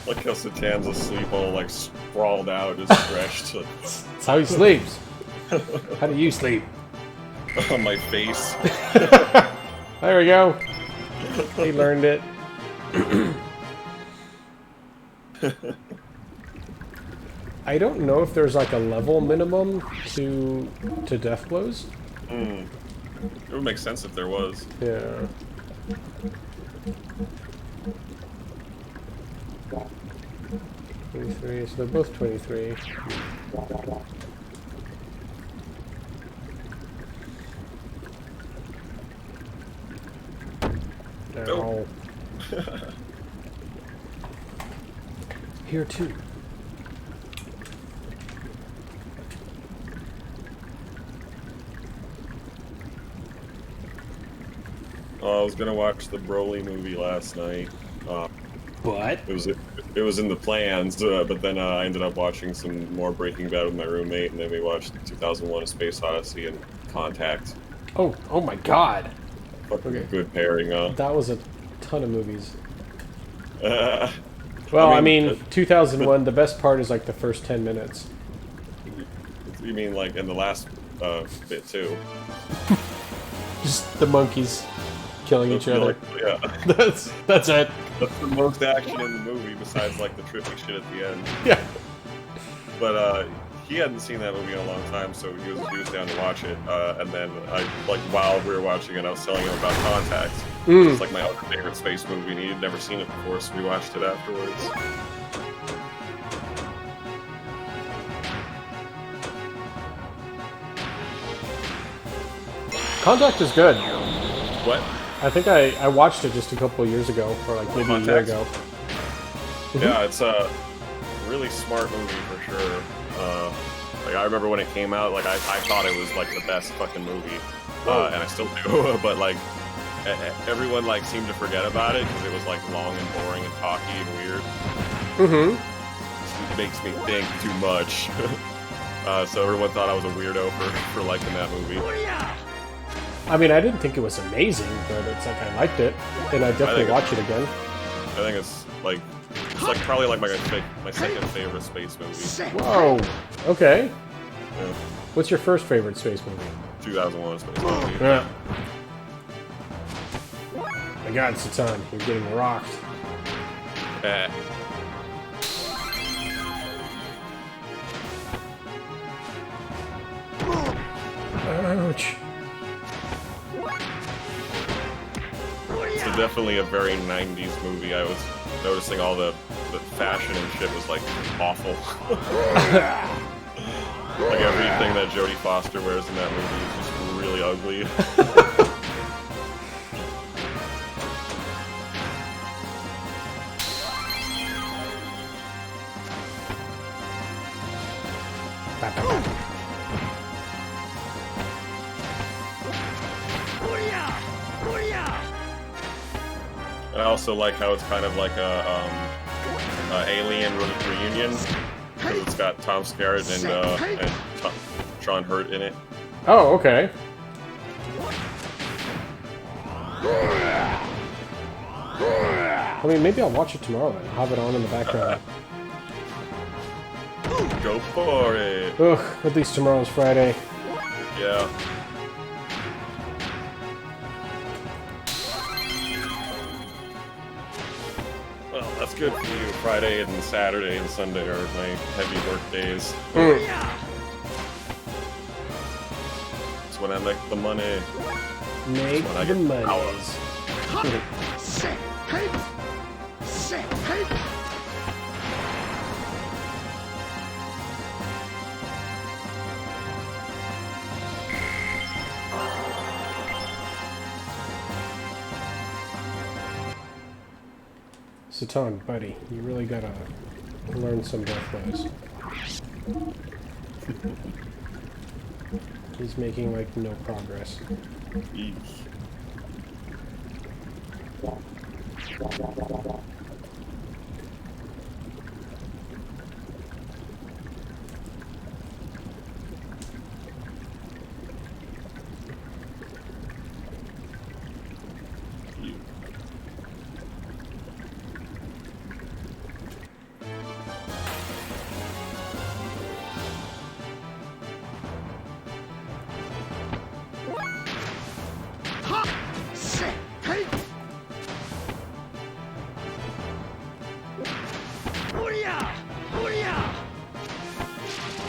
Like how Satan's asleep, all like sprawled out, just stretched That's how he sleeps. How do you sleep? on my face. There we go. He learned it. I don't know if there's like a level minimum to death blows. It would make sense if there was. Yeah. So they're both 23. Ow. Here too. I was gonna watch the Broly movie last night. But It was in the plans, but then I ended up watching some more Breaking Bad with my roommate, and then we watched 2001: A Space Odyssey and Contact. oh my God, Fucking Okay. good pairing, huh? that was a ton of movies. Uh, Well, I mean 2001. The best part is like the first 10 minutes. you mean like in the last bit too? Just the monkeys killing each other. Yeah. That's it. That's the most action in the movie, besides like the trippy shit at the end. Yeah. But he hadn't seen that movie in a long time, so he was down to watch it. And then while we were watching it, I was telling him about Contact. It's like my other favorite space movie, and he had never seen it before, so we watched it afterwards. Contact is good. What? I think I watched it just a couple of years ago, or like maybe a year Contact? ago. Yeah, it's a really smart movie for sure. Like I remember when it came out, like I thought it was like the best fucking movie, and I still do. But like everyone like seemed to forget about it because it was like long and boring and talky and weird. It makes me think too much. So everyone thought I was a weirdo for liking that movie. I mean, I didn't think it was amazing, but it's like I liked it, and I definitely watch it again. I think it's like probably like my second favorite space movie. Whoa. Okay. Yeah. What's your first favorite space movie? 2001: Space Odyssey. Yeah. My God, Satan, you're getting rocked. Eh. Ouch. It's definitely a very 90s movie. I was noticing all the fashion and shit was like awful. Like everything that Jodie Foster wears in that movie is just really ugly. ugly. I also like how it's kind of like a alien reunion. Because it's got Tom Skerritt and Sean Hurt in it. Oh, okay. I mean, maybe I'll watch it tomorrow then. I'll have it on in the background. Go for it. Ugh, at least tomorrow's Friday. Yeah. Well, that's good for you. Friday and Saturday and Sunday are my heavy work days. That's when I make the money. Make when I the get money. hours. Satan, buddy, you really gotta learn some death blows. He's making, like, no progress. Eek.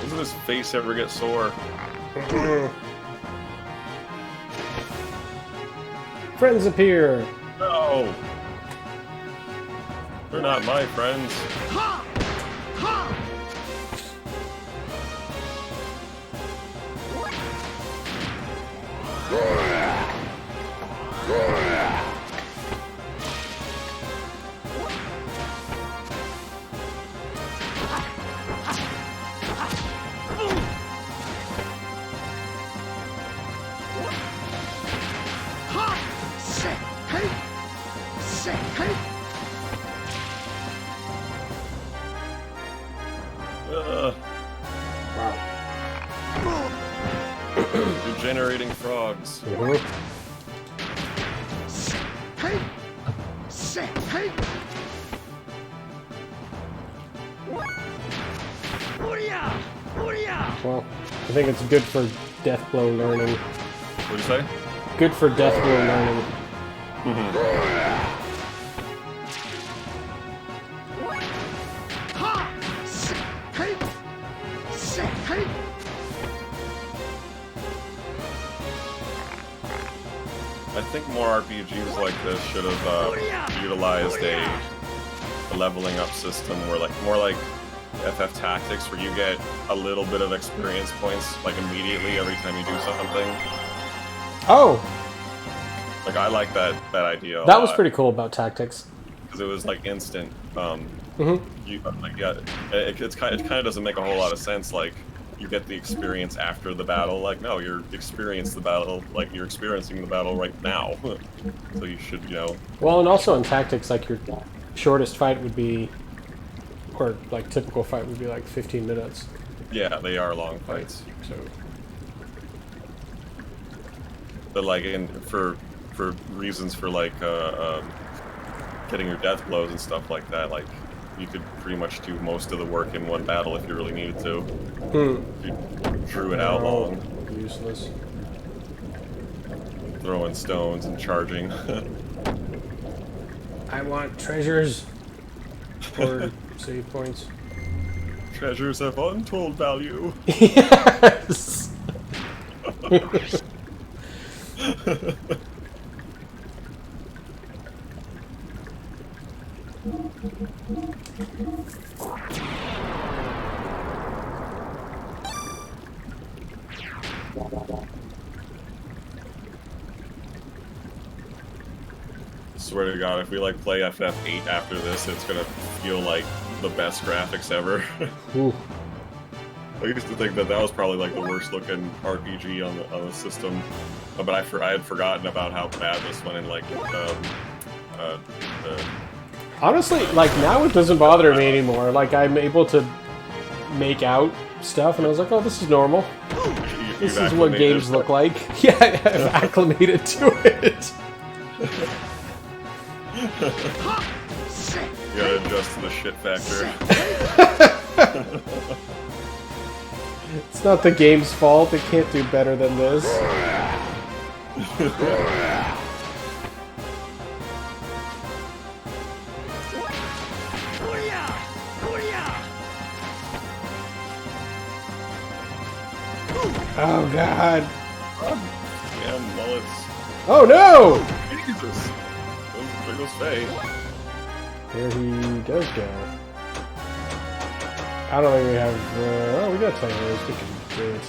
Doesn't his face ever get sore? Friends appear! No! They're not my friends. Generating frogs. Well, I think it's good for death blow learning. What'd you say? Good for death blow learning. I think more RPGs like this should have utilized a leveling up system where, like, more like FF Tactics, where you get a little bit of experience points, like, immediately every time you do something. Oh! Like, I like that idea a That lot, was pretty cool about Tactics. because it was, like, instant. You, like, yeah, it kind of doesn't make a whole lot of sense, like, you get the experience after the battle. Like, no, you're experiencing the battle, like, you're experiencing the battle right now. So you should, you know... Well, and also in Tactics, like, your shortest fight would be, or, like, typical fight would be, like, 15 minutes. Yeah, they are long fights. So... But, like, for reasons for, like, getting your death blows and stuff like that, like, you could pretty much do most of the work in one battle if you really needed to. If you drew it out long. Useless. Throwing stones and charging. I want treasures. Or save points. Treasures of untold value. Yes! swear to God, if we like play FF8 after this, it's gonna feel like the best graphics ever. Ooh. I used to think that that was probably like the worst looking RPG on the system, but I had forgotten about how bad this one in like Honestly, like now it doesn't bother me anymore. Like I'm able to make out stuff, and I was like, oh, this is normal. This is what games look like. Yeah, I've acclimated to it. You gotta adjust to the shit factor. It's not the game's fault. It can't do better than this. Oh god. Yeah, mullets. Oh no! Jesus. There goes Faye. Here he does go. I don't think we have. Oh, we got 10 hours. We can do it.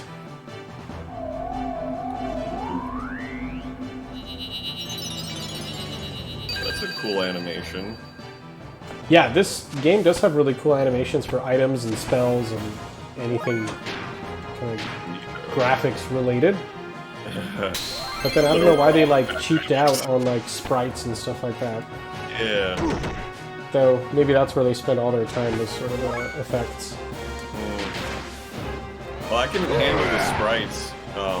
That's a cool animation. Yeah, this game does have really cool animations for items and spells and anything kind of graphics related. But then I don't know why they like cheaped out on like sprites and stuff like that. Yeah. Though maybe that's where they spend all their time, those sort of effects. Well, I can handle the sprites a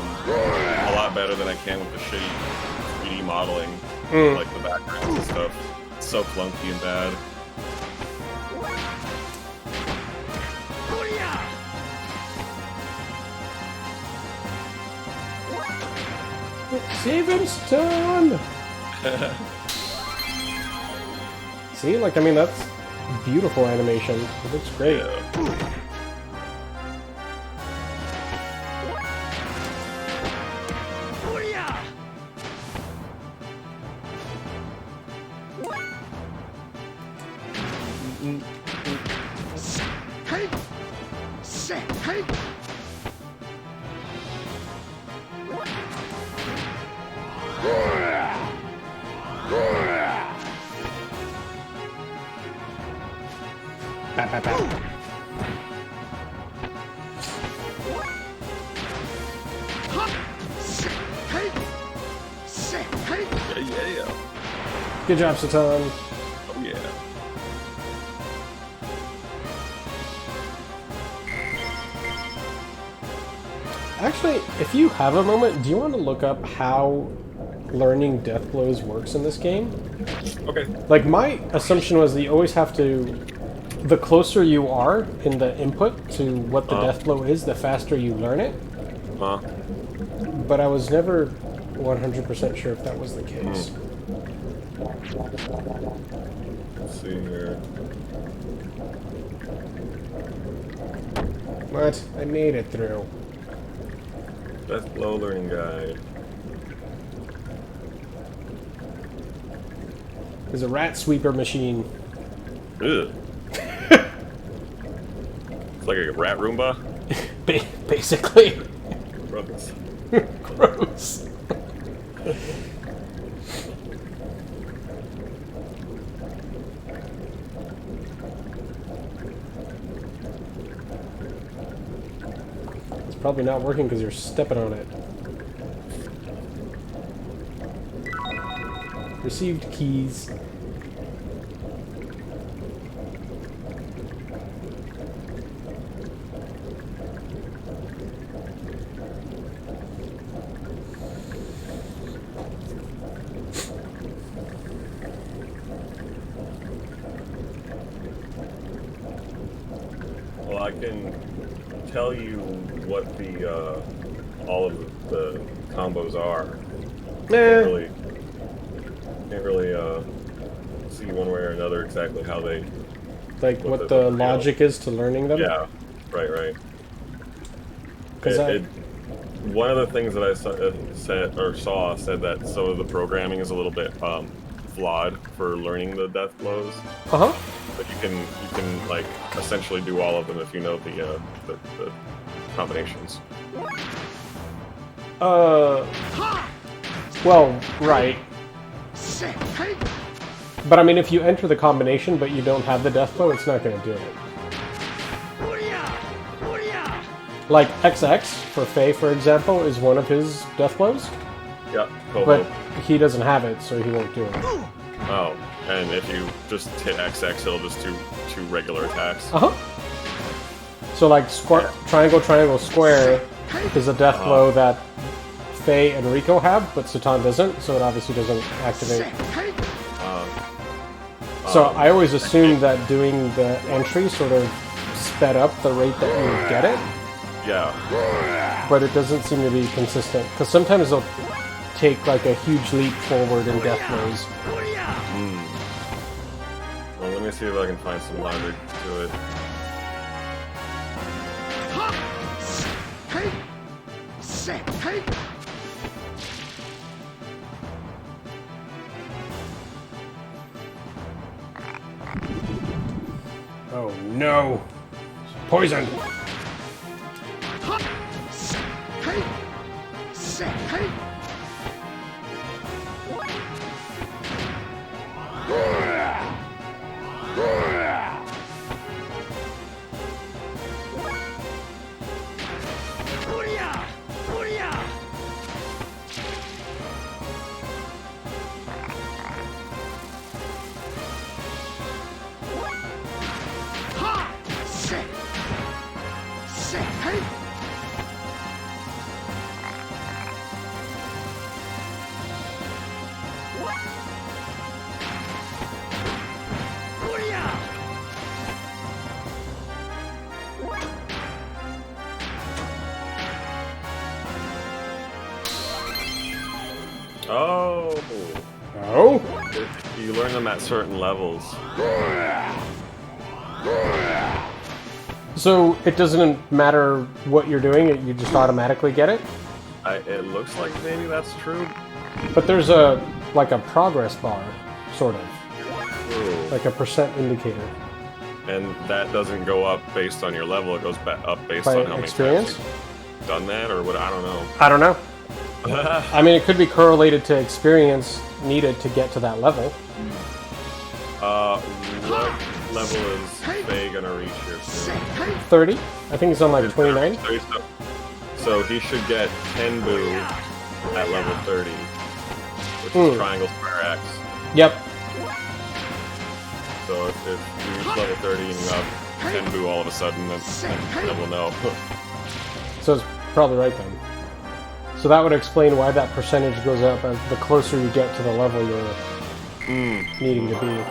lot better than I can with the shitty 3D modeling, like the backgrounds and stuff. It's so clunky and bad. Save him, stun! See, like, I mean, that's beautiful animation. It looks great. Yeah. Good job, Satan. Oh yeah. Actually, if you have a moment, do you want to look up how learning death blows works in this game? Okay. Like, my assumption was that you always have to... The closer you are in the input to what the death blow is, the faster you learn it. But I was never 100% sure if that was the case. Let's see here. What? I made it through. Death blow learning guide. There's a rat sweeper machine. Ugh. It's like a rat Roomba. Basically. Gross. Gross. It's probably not working because you're stepping on it. Received keys. Well, I can tell you what the all of the combos are. Can't really see one way or another exactly how they. Like what the logic is to learning them? Yeah, right. Because one of the things that I saw said that some of the programming is a little bit flawed for learning the death blows. Uh-huh. But you can like essentially do all of them if you know the combinations. Well, right. But I mean, if you enter the combination but you don't have the death blow, it's not going to do it. Like XX for Faye, for example, is one of his death blows. Yeah, but he doesn't have it, so he won't do it. Oh, and if you just hit XX, he'll just do 2 regular attacks. So like triangle, triangle, square is a death blow that Faye and Rico have, but Satan doesn't, so it obviously doesn't activate. So I always assumed that doing the entry sort of sped up the rate that you get it. Yeah. But it doesn't seem to be consistent, because sometimes they'll take like a huge leap forward in death blows. Well, let me see if I can find some logic to it. Oh no! Poisoned! Oh. Oh? You learn them at certain levels. So it doesn't matter what you're doing, you just automatically get it? It looks like maybe that's true. But there's like a progress bar, sort of. Ooh. Like a percent indicator. And that doesn't go up based on your level, it goes up based By on how many experience? times you've done that, or what? I don't know. I don't know. I mean, it could be correlated to experience needed to get to that level. What level is Faye gonna reach here soon? 30? I think he's on like 29. So he should get Tenbu at level 30, which is triangle square X. Yep. So if you reach level 30 and you have Tenbu all of a sudden, then we'll know. So it's probably right then. So that would explain why that percentage goes up as the closer you get to the level you're needing to be.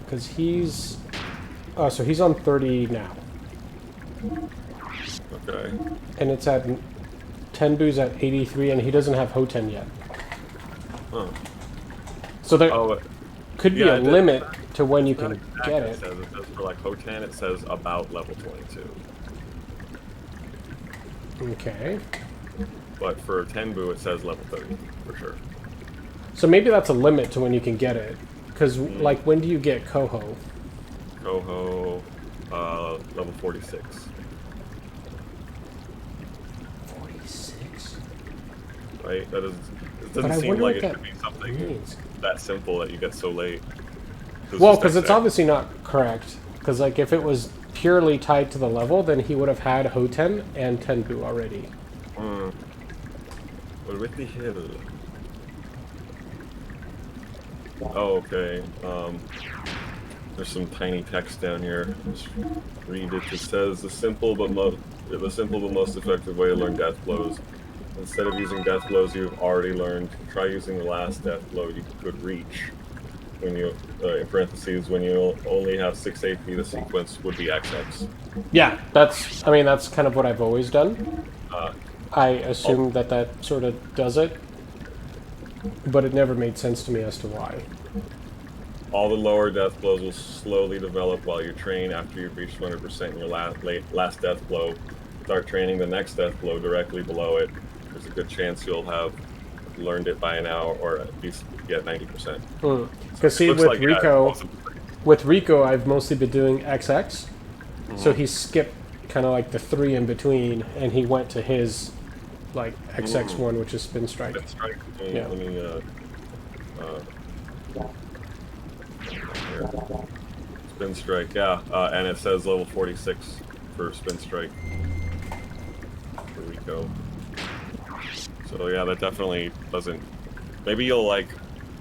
Because he's... Oh, so he's on 30 now. Okay. And it's at... Tenbu's at 83, and he doesn't have Hoten yet. Huh. So there could be a limit to when you can exactly get it. It says for like Hotan, it says about level 22. Okay. But for Tenbu, it says level 30, for sure. So maybe that's a limit to when you can get it. Because, like, when do you get Koho? Koho, level 46. 46? Right? That is, it doesn't seem like it should be something that simple that you get so late. Well, because it's obviously not correct. Because, like, if it was purely tied to the level, then he would have had Hoten and Tenbu already. But with the hill. Oh, okay. There's some tiny text down here. Just read it. It says the simple but most effective way to learn death blows. Instead of using death blows you've already learned, try using the last death blow you could reach. When you, in parentheses, when you only have 6 AP, the sequence would be XX. Yeah, that's kind of what I've always done. I assumed that sort of does it, but it never made sense to me as to why. All the lower death blows will slowly develop while you train. After you've reached 100% in your last death blow, start training the next death blow directly below it. There's a good chance you'll have learned it by now, or at least get 90%. Because see, with Rico, I've mostly been doing XX, so he skipped kind of like the 3 in between, and he went to his like XX1, which is Spin Strike. Spin Strike. Yeah. Let me here. Spin Strike, yeah. And it says level 46 for Spin Strike. Here we go. So yeah, that definitely doesn't... Maybe you'll, like,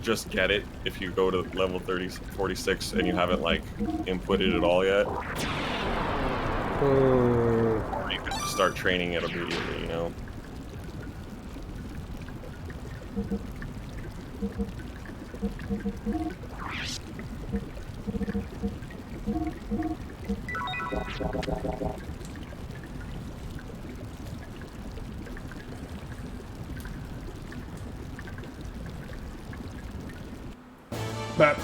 just get it if you go to level 46 and you haven't, like, inputted it all yet. Or you can just start training it immediately, you know? But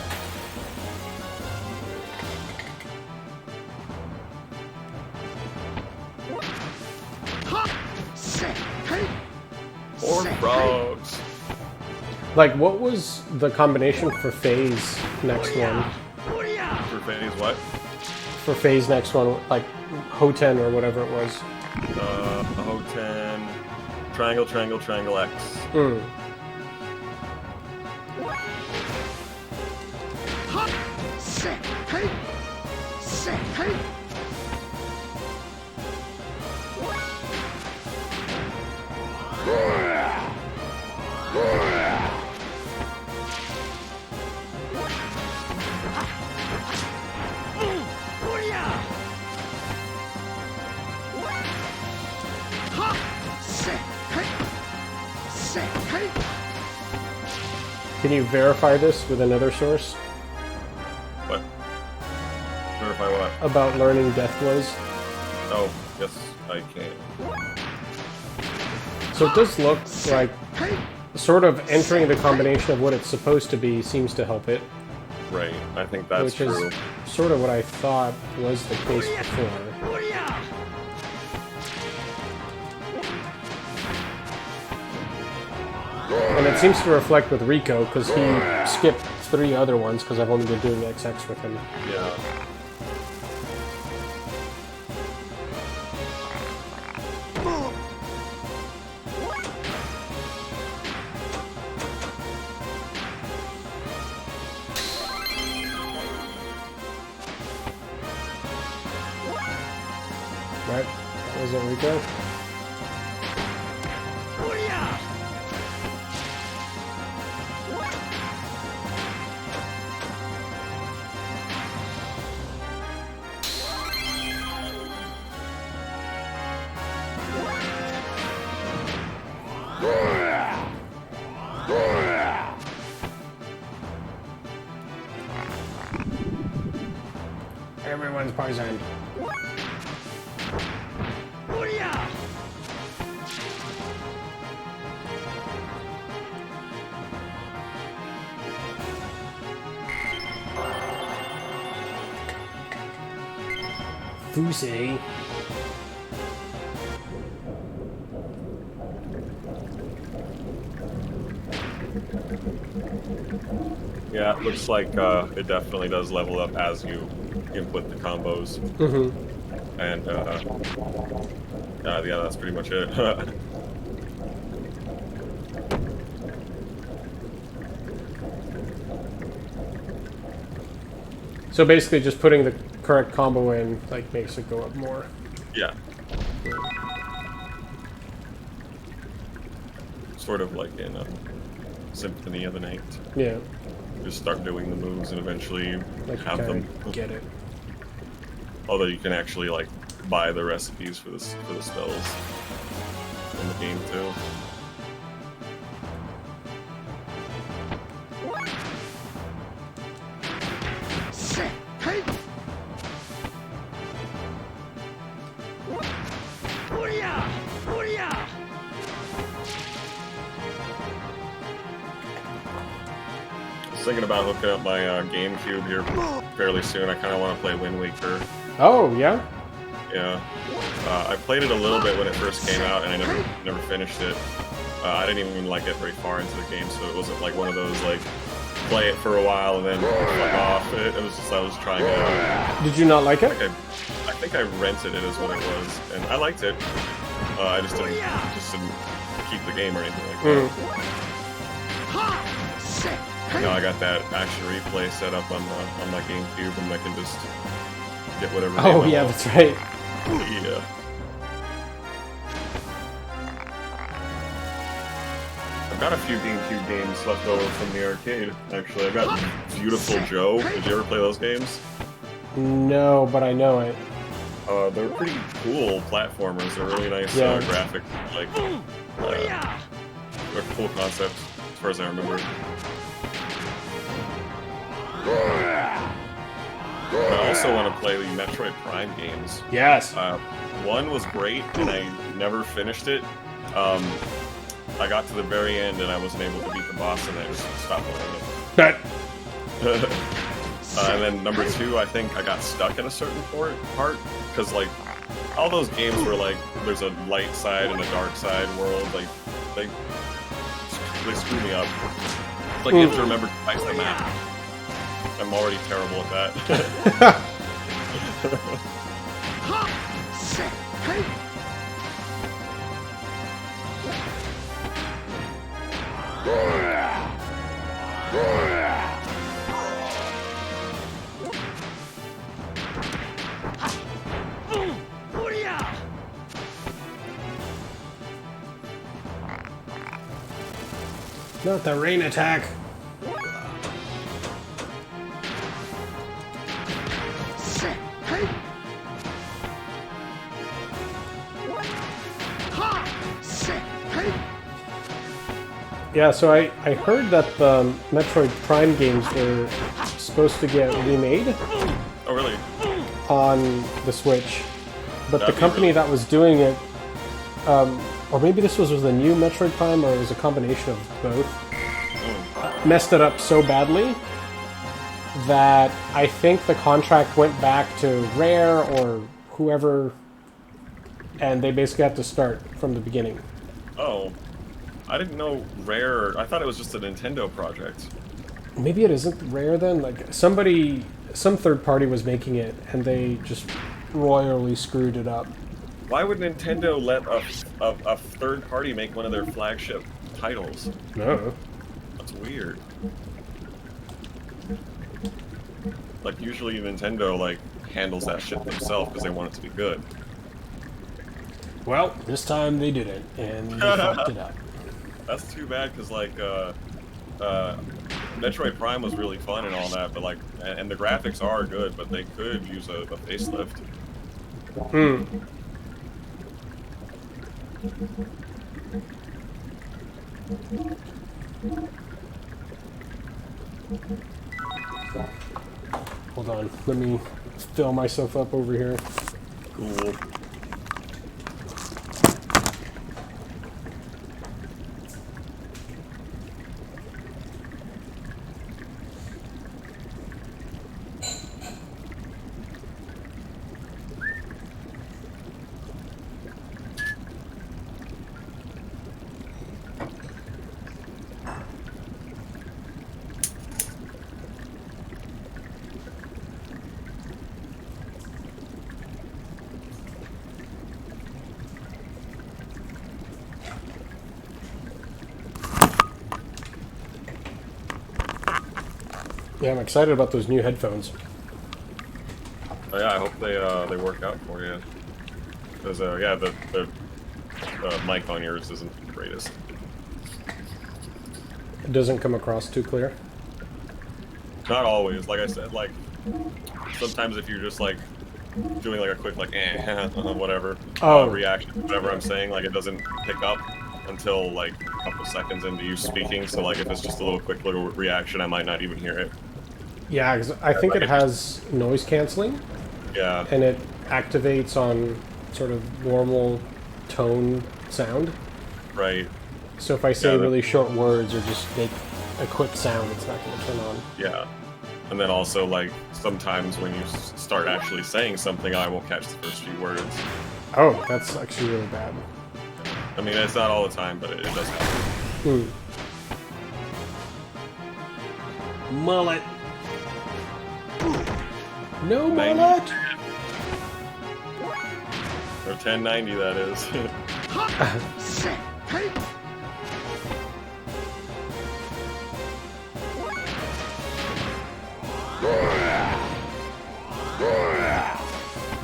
Or frogs. like, what was the combination for Phase next one? For phase what? For Phase next one, like Hoten or whatever it was. Hoten. Triangle, triangle, triangle X. Mm. Can you verify this with another source What? Verify what? about learning Death Blows? Oh, yes, I can. So it does look like sort of entering the combination of what it's supposed to be seems to help it, Right, I think that's which true. is sort of what I thought was the case before. And it seems to reflect with Rico, because he skipped 3 other ones, because I've only been doing XX with him. Yeah. Right? Was it Rico? Everyone's poisoned. Fusey. Yeah, it looks like it definitely does level up as you input the combos. Mm-hmm. And, yeah, that's pretty much it. So basically just putting the correct combo in, like, makes it go up more. Yeah. Sort of like in Symphony of the Night. Yeah. Just start doing the moves and eventually Like, have them. get it. Although you can actually like buy the recipes for the spells in the game too. Thinking about hooking up my GameCube here fairly soon. I kind of want to play Wind Waker. Oh, yeah? Yeah. I played it a little bit when it first came out, and I never finished it. I didn't even like get very far into the game, so it wasn't like one of those like play it for a while and then fuck off. It was just I was trying it out. Did you not like it? I think I rented it is what it was, and I liked it. I just didn't keep the game or anything like that. Now I got that action replay set up on my GameCube, and I can just get whatever. Oh yeah, that's right. Yeah. I've got a few GameCube games left over from the arcade. Actually, I got Beautiful Joe. Did you ever play those games? No, but I know it. They're pretty cool platformers. They're really nice graphic, they're cool concept as far as I remember. But I also want to play the Metroid Prime games. Yes. One was great, and I never finished it. I got to the very end, and I wasn't able to beat the boss, and I just stopped playing it. And then number 2, I think I got stuck in a certain part, because like all those games were like there's a light side and a dark side world, like they screw me up. It's like you have to remember to spice the map. I'm already terrible at that. Not the rain attack. Yeah, so I heard that the Metroid Prime games were supposed to get remade. Oh, really? On the Switch. But the company that was doing it, or maybe this was the new Metroid Prime, or it was a combination of both, messed it up so badly that I think the contract went back to Rare or whoever, and they basically had to start from the beginning. Oh. I didn't know Rare. I thought it was just a Nintendo project. Maybe it isn't Rare then? Like, some third party was making it, and they just royally screwed it up. Why would Nintendo let a third party make one of their flagship titles? No. That's weird. Like, usually Nintendo, like, handles that shit themselves because they want it to be good. Well, this time they didn't, and they fucked it up. That's too bad, because, like, Metroid Prime was really fun and all that, but, like, and the graphics are good, but they could use a facelift. Hold on, let me fill myself up over here. Cool. Yeah, I'm excited about those new headphones. Oh, yeah, I hope they work out for you. Because yeah, the mic on yours isn't the greatest. It doesn't come across too clear. Not always. Like I said, like sometimes if you're just like doing like a quick like whatever reaction to whatever I'm saying, like it doesn't pick up until like a couple seconds into you speaking. So like if it's just a quick little reaction, I might not even hear it. Yeah, 'cause I think it has noise canceling. Yeah. And it activates on sort of normal tone sound. Right. So if I say really short words or just make a quick sound, it's not going to turn on. Yeah. And then also, like, sometimes when you start actually saying something, I won't catch the first few words. Oh, that's actually really bad. I mean, it's not all the time, but it does happen. Mullet. No mullet! Or 1090, that is.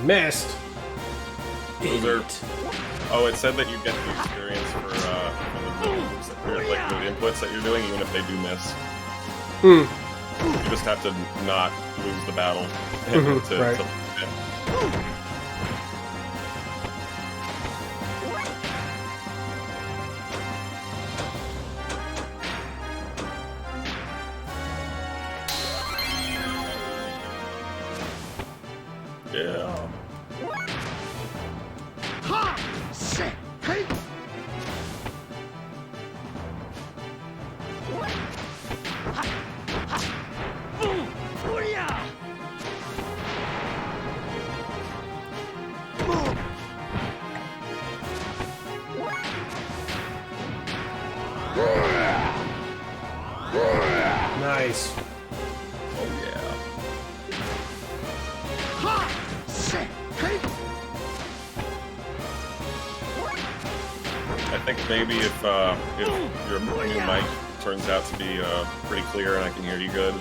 Missed. Oh, it said that you get the experience for the moves that like the inputs that you're doing, even if they do miss. You just have to not lose the battle. Right. Yeah. Nice. Oh yeah. I think maybe if your new mic turns out to be pretty clear and I can hear you good,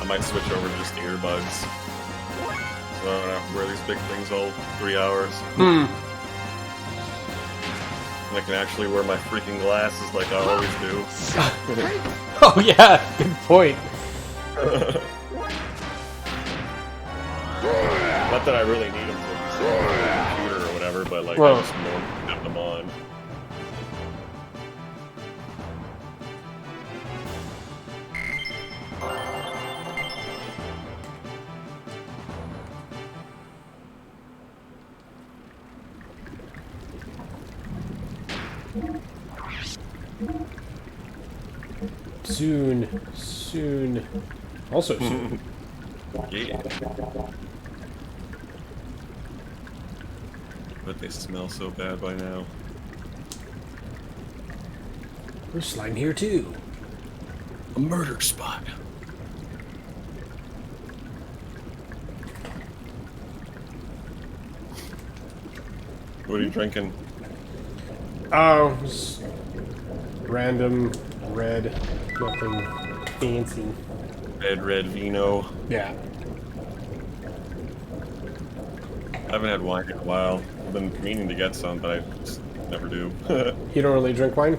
I might switch over to just the earbuds. So I don't have to wear these big things all 3 hours. And I can actually wear my freaking glasses like I always do. Oh yeah, good point. Not that I really need them to sit on the computer or whatever, but like Well, I just normally have them on. Soon. Also soon. Yeah. But they smell so bad by now. There's slime here too. A murder spot. What are you drinking? Oh, just random red, nothing fancy. Red vino. Yeah. I haven't had wine in a while. I've been meaning to get some, but I just never do. You don't really drink wine?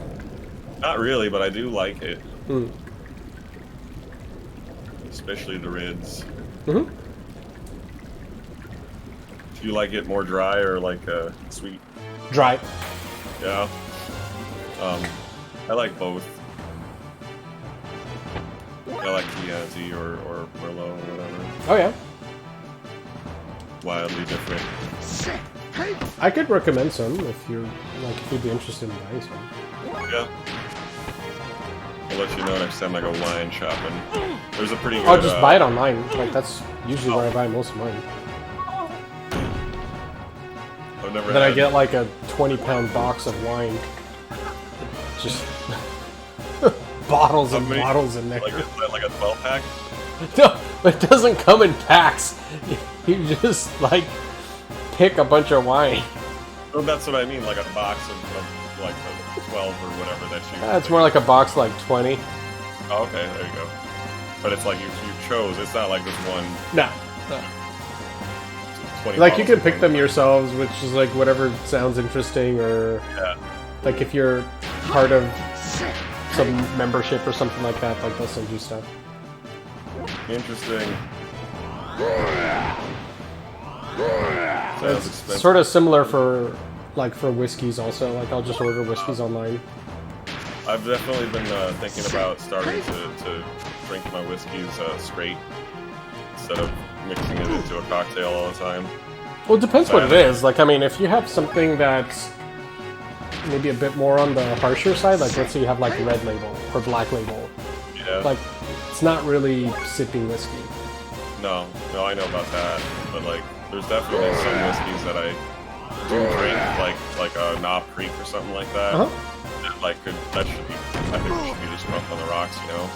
Not really, but I do like it. Especially the reds. Mm-hmm. Do you like it more dry or like sweet? Dry. Yeah. I like both. I like Chianti or Merlot or whatever. Oh yeah. Wildly different. I could recommend some if you're like if you'd be interested in buying some. Yeah. I'll let you know next time I go wine shopping. There's a pretty good... I'll just buy it online. Like that's usually where I buy most of mine. I've never Then I had... get like a 20-pound box of wine. Just bottles and bottles in there. Like a 12-pack? No, it doesn't come in packs. You just like pick a bunch of wine. Well, that's what I mean, like a box of like the 12 or whatever that you... It's more like a box like 20. Oh, okay, there you go. But it's like you chose, it's not like this one... No. 20 Like you bottles can pick of them wine. yourselves, which is like whatever sounds interesting, or Yeah. like if you're part of some membership or something like that, like they'll send you stuff. Interesting. So Sounds it's expensive. sort of similar for like for whiskeys also. Like I'll just order whiskeys online. I've definitely been thinking about starting to drink my whiskeys straight instead of mixing it into a cocktail all the time. Well, it depends what it is. Like I mean, if you have something that's maybe a bit more on the harsher side, like let's say you have like red label or black label, Yeah. like it's not really sipping whiskey. No, I know about that, but like, there's definitely some whiskeys that I do drink, like a Knob Creek or something like that. That like that should be, I think it should be just drunk on the rocks, you know.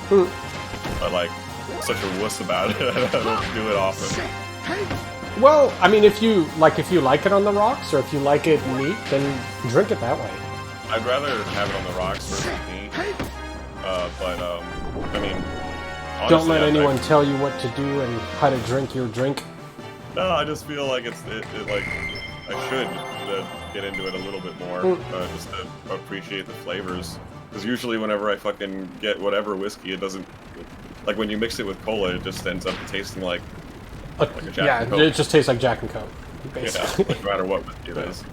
But like, I'm such a wuss about it. I don't do it often. Well, I mean, if you like it on the rocks, or if you like it neat, then drink it that way. I'd rather have it on the rocks versus neat. I mean, honestly, Don't let anyone tell you what to do and how to drink your drink. No, I just feel like like I should get into it a little bit more, just to appreciate the flavors. Because usually whenever I fucking get whatever whiskey, it doesn't, like when you mix it with cola, it just ends up tasting like a Jack and Coke. It just tastes like Jack and Coke, basically. Yeah, like no matter what whiskey it is.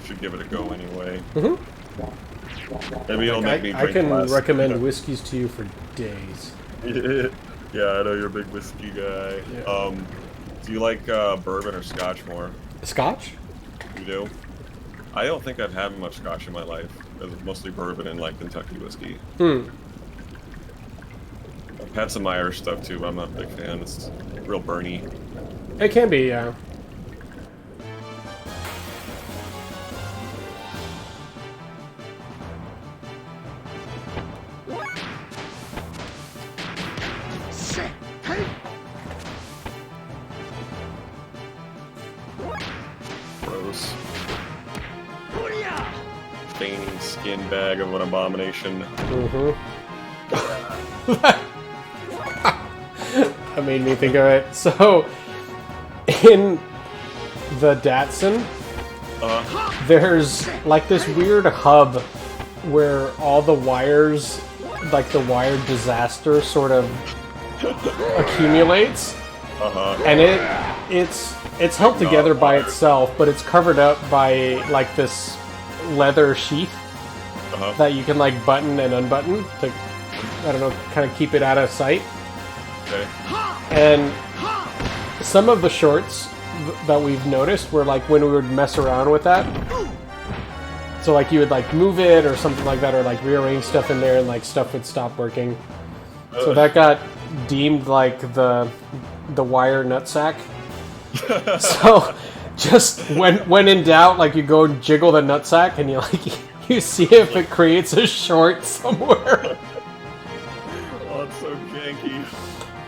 Should give it a go anyway. Maybe it'll make me drink I can less. recommend whiskeys to you for days. Yeah, I know you're a big whiskey guy. Yeah. Do you like bourbon or scotch more? Scotch? You do? I don't think I've had much scotch in my life. It's mostly bourbon and like Kentucky whiskey. I've had some Irish stuff too, but I'm not a big fan. It's real burny. It can be, yeah. Gross. Staining skin bag of an abomination. That made me think of it. So, in the Datsun, there's like this weird hub where all the wires, like the wired disaster, sort of accumulates, and it's held together by itself, but it's covered up by like this leather sheath that you can like button and unbutton to, I don't know, kind of keep it out of sight. Okay. And some of the shorts that we've noticed were like when we would mess around with that. So like you would like move it or something like that, or like rearrange stuff in there, and like stuff would stop working. So that got deemed like the wire nutsack. So just when in doubt, like you go and jiggle the nutsack and you see if it creates a short somewhere. Oh, it's so janky.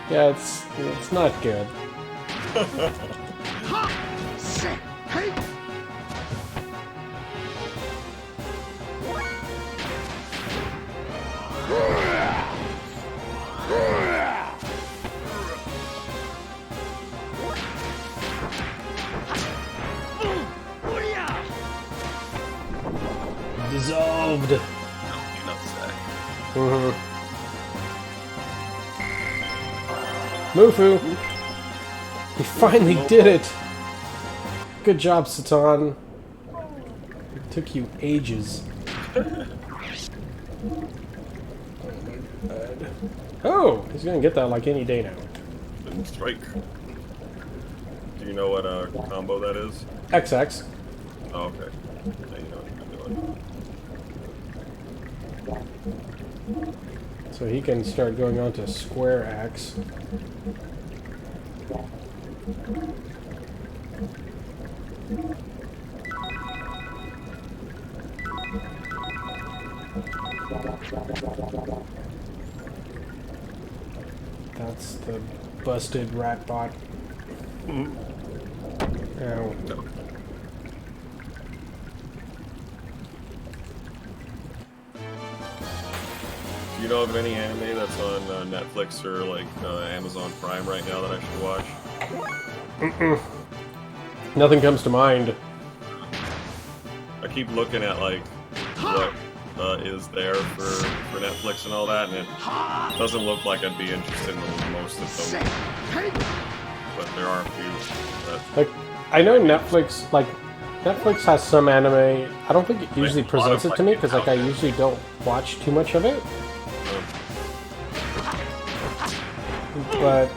Yeah, it's not good. Dissolved. Mufu! He finally did it! Good job, Satan. It took you ages. Oh! He's gonna get that like any day now. Strike. Do you know what combo that is? XX. Oh, okay. Now you know what you're doing. So he can start going on to square axe. That's the busted rat bot. Ow. Do you know of any anime that's on Netflix or like Amazon Prime right now that I should watch? Nothing comes to mind. I keep looking at like what is there for Netflix and all that, and it doesn't look like I'd be interested in most of them. But there are a few. Like, I know Netflix has some anime. I don't think it usually presents it to me because like I usually don't watch too much of it. But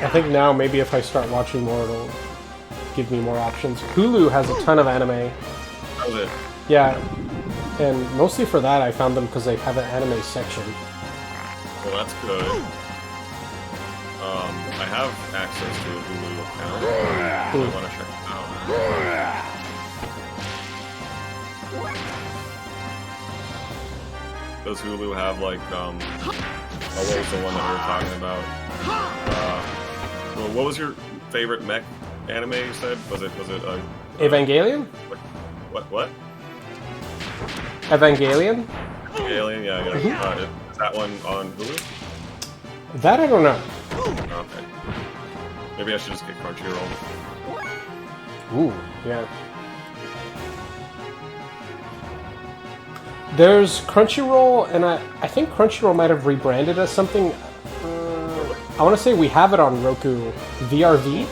I think now maybe if I start watching more, it'll give me more options. Hulu has a ton of anime. How's it? Yeah, and mostly for that I found them because they have an anime section. Well, that's good. I have access to a Hulu account. I want to check it out. does Hulu have like oh, what was the one that we were talking about? Well, what was your favorite mech anime? You said was it Evangelion? What? Evangelion? Alien? Yeah. Is that one on Hulu? That I don't know. Okay. Maybe I should just get Crunchyroll. Ooh, yeah. There's Crunchyroll, and I think Crunchyroll might have rebranded as something. I want to say we have it on Roku. VRV?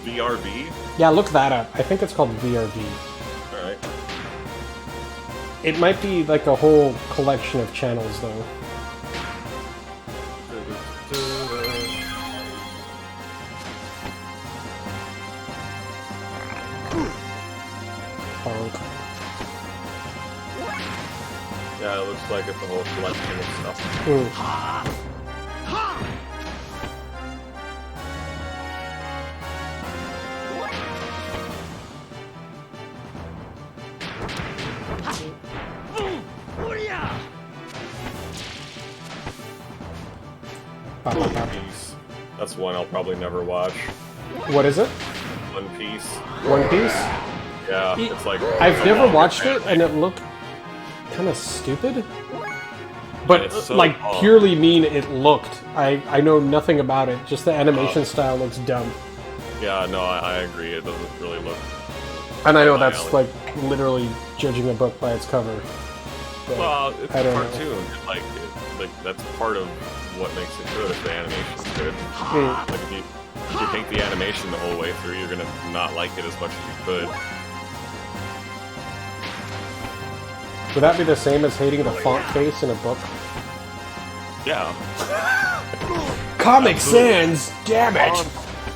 VRV? Yeah, look that up. I think it's called VRV. Alright. It might be like a whole collection of channels, though. Bonk. Yeah, it looks like it's a whole collection of stuff. One Piece. That's one I'll probably never watch. What is it? One Piece. One Piece? Yeah, it's like... I've never watched it, and it looked kind of stupid. But, it's so like, long. purely mean it looked. I know nothing about it, just the animation style looks dumb. Yeah, no, I agree. It doesn't really look... And I know my that's, alley. like, literally judging a book by its cover. But Well, it's I a don't know. cartoon. Like that's part of what makes it good if the animation's good. Like if you hate the animation the whole way through, you're gonna not like it as much as you could. Would that be the same as hating the font face in a book? Yeah. Comic Absolutely. Sans, damn it!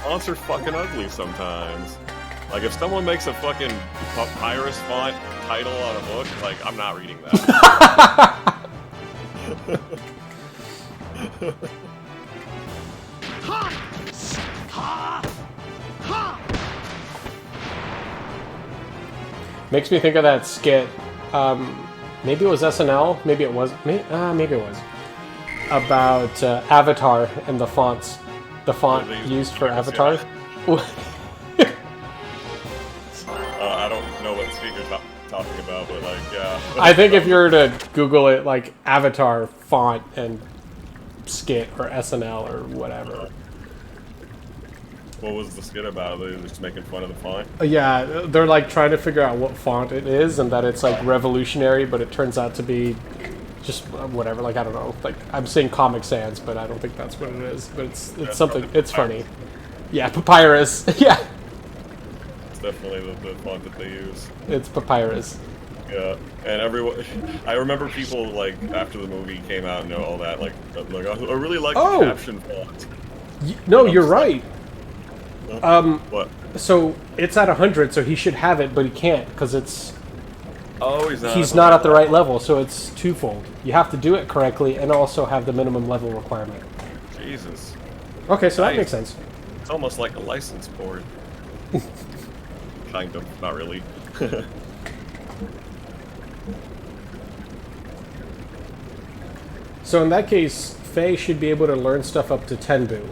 Fonts are fucking ugly sometimes. Like if someone makes a fucking papyrus font title on a book, like I'm not reading that. Makes me think of that skit. Maybe it was SNL. Maybe it was. Maybe it was about Avatar and the fonts. The font used for Avatar. I don't know what speaker talking about, but like, yeah. I think if you were to Google it, like Avatar font and skit or SNL or whatever. What was the skit about? They were just making fun of the font? Yeah, they're like trying to figure out what font it is and that it's like revolutionary, but it turns out to be just whatever. Like I don't know. Like I'm saying Comic Sans, but I don't think that's what it is. But it's something. It's funny. Yeah, Papyrus. Yeah, It's definitely the font that they use. it's Papyrus. Yeah, and everyone, I remember people like after the movie came out and all that, like I really like Oh! the caption font. No, you're right. What? So it's at 100, so he should have it, but he can't because it's Oh, he's not at the right level. So it's twofold. You have to do it correctly and also have the minimum level requirement. Jesus, Okay, so that Nice. makes sense. it's almost like a license board. Kind of, not really. So in that case, Faye should be able to learn stuff up to 10 boo.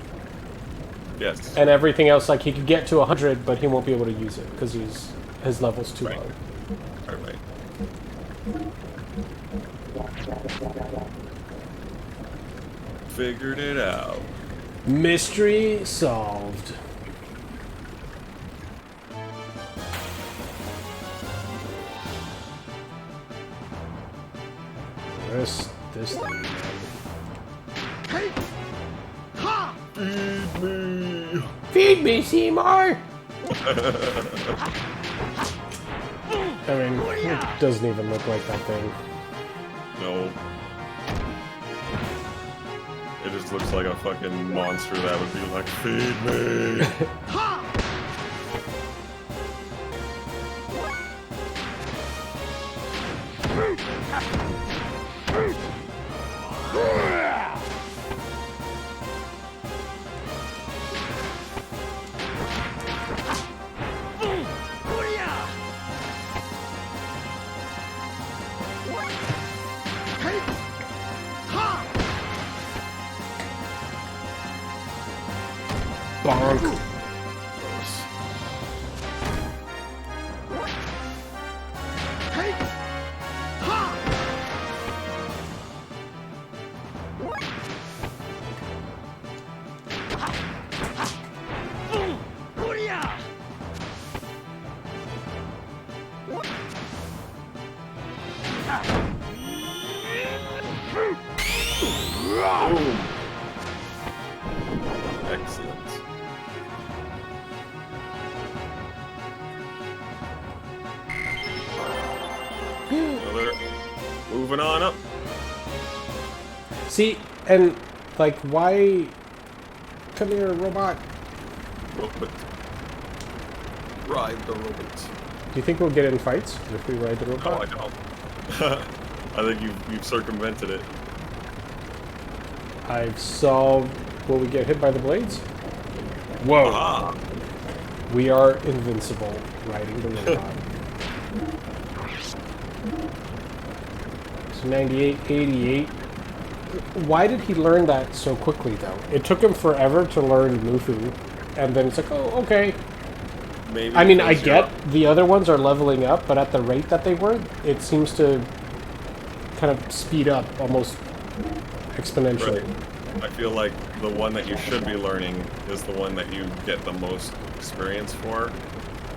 Yes. And everything else, like he could get to 100, but he won't be able to use it because his level's too Right. low. Alright. Figured it out. Mystery solved. This thing, man. Feed me. Feed me, Seymour! I mean, it doesn't even look like that thing. No. It just looks like a fucking monster that would be like, feed me. Bonk. Gross. Boom. Excellent. Another. Moving on up. See, and like, why? Come here, robot. Robot. Ride the robot. Do you think we'll get in fights if we ride the No, I robot? don't. I think you've circumvented it. I've solved. Will we get hit by the blades? Whoa! Ah. We are invincible riding the robot. So 98, 88. Why did he learn that so quickly, though? It took him forever to learn Mufu, and then it's like, oh, okay. Maybe. I mean, I because you're- get the other ones are leveling up, but at the rate that they were, it seems to kind of speed up almost exponentially. Right. I feel like the one that you should be learning is the one that you get the most experience for,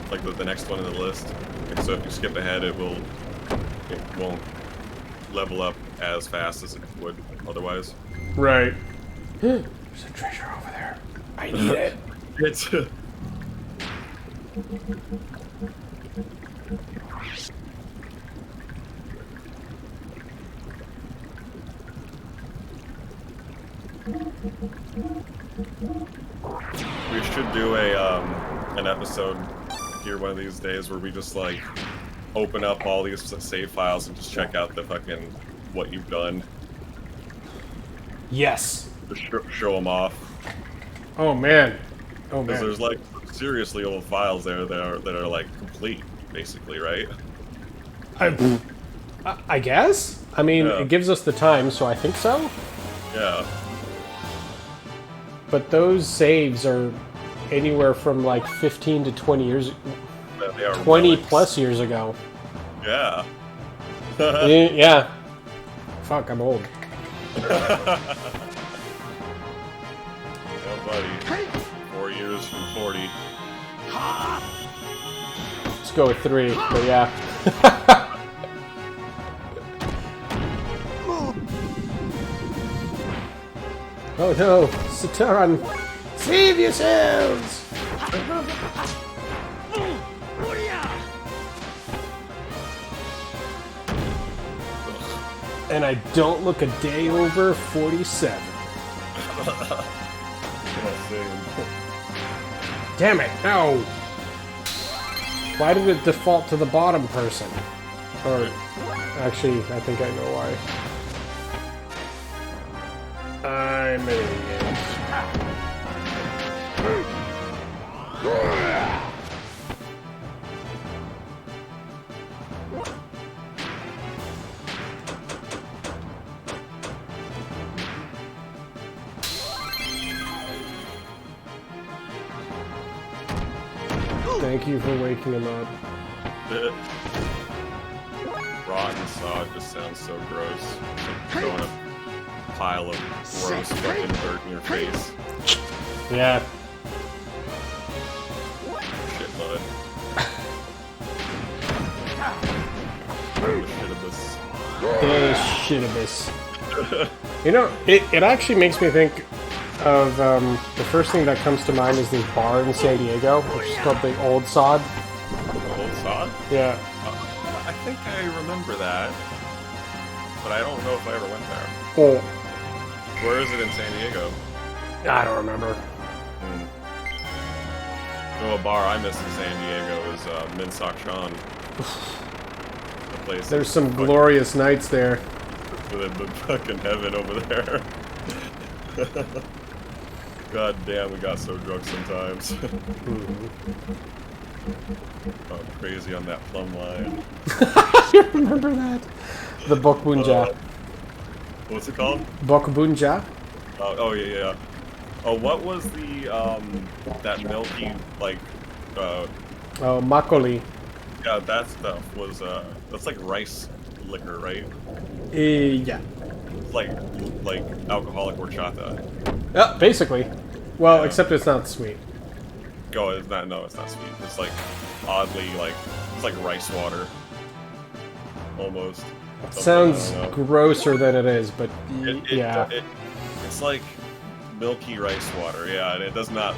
like the next one in the list. And so if you skip ahead, it won't level up as fast as it would otherwise. Right. There's a treasure over there. I need it. It's we should do an episode here one of these days where we just like open up all these save files and just check out the fucking what you've done. Yes. Just show them off. Oh man. Oh Because man. there's like seriously old files there that are like complete, basically, right? I guess. I mean, Yeah. it gives us the time, so I think so. Yeah. But those saves are anywhere from like 15 to 20 years, They are 20 relics. plus years ago. Yeah. Yeah. Fuck, I'm old. Yeah, buddy. 4 years from 40. Let's go with 3, but yeah. Oh no, Satan! Save yourselves! And I don't look a day over 47. Damn it, no! Why did it default to the bottom person? Or, actually, I think I know why. I'm an idiot. Thank you for waking him up. Rotten sod just sounds so gross. Like throwing a pile of gross fucking dirt in your face. Yeah. Shit mud. Shitabus. Shitabus. You know, it actually makes me think of the first thing that comes to mind is this bar in San Diego, which is called the Old Sod. Old sod? Yeah. I think I remember that, but I don't know if I ever went there. Oh, Where is it in San Diego? I don't remember. No, a bar I miss in San Diego is Minsock Sean. The place There's that's some fucking- glorious nights there. the fucking heaven over there. God damn, we got so drunk sometimes. Oh, crazy on that plumb line. You remember that? The Bokbunja. What's it called? Bokbunja? Oh yeah, yeah. Oh, what was the that milky like Oh, makgeolli. yeah, that stuff was that's like rice liquor, right? Yeah. It's like alcoholic horchata. Yeah, basically. Well, Yeah. except it's not sweet. Oh, it's not. No, it's not sweet. It's like oddly like it's like rice water, almost. Sounds I don't know. grosser than it is, but yeah, It's like milky rice water. Yeah, and it does not.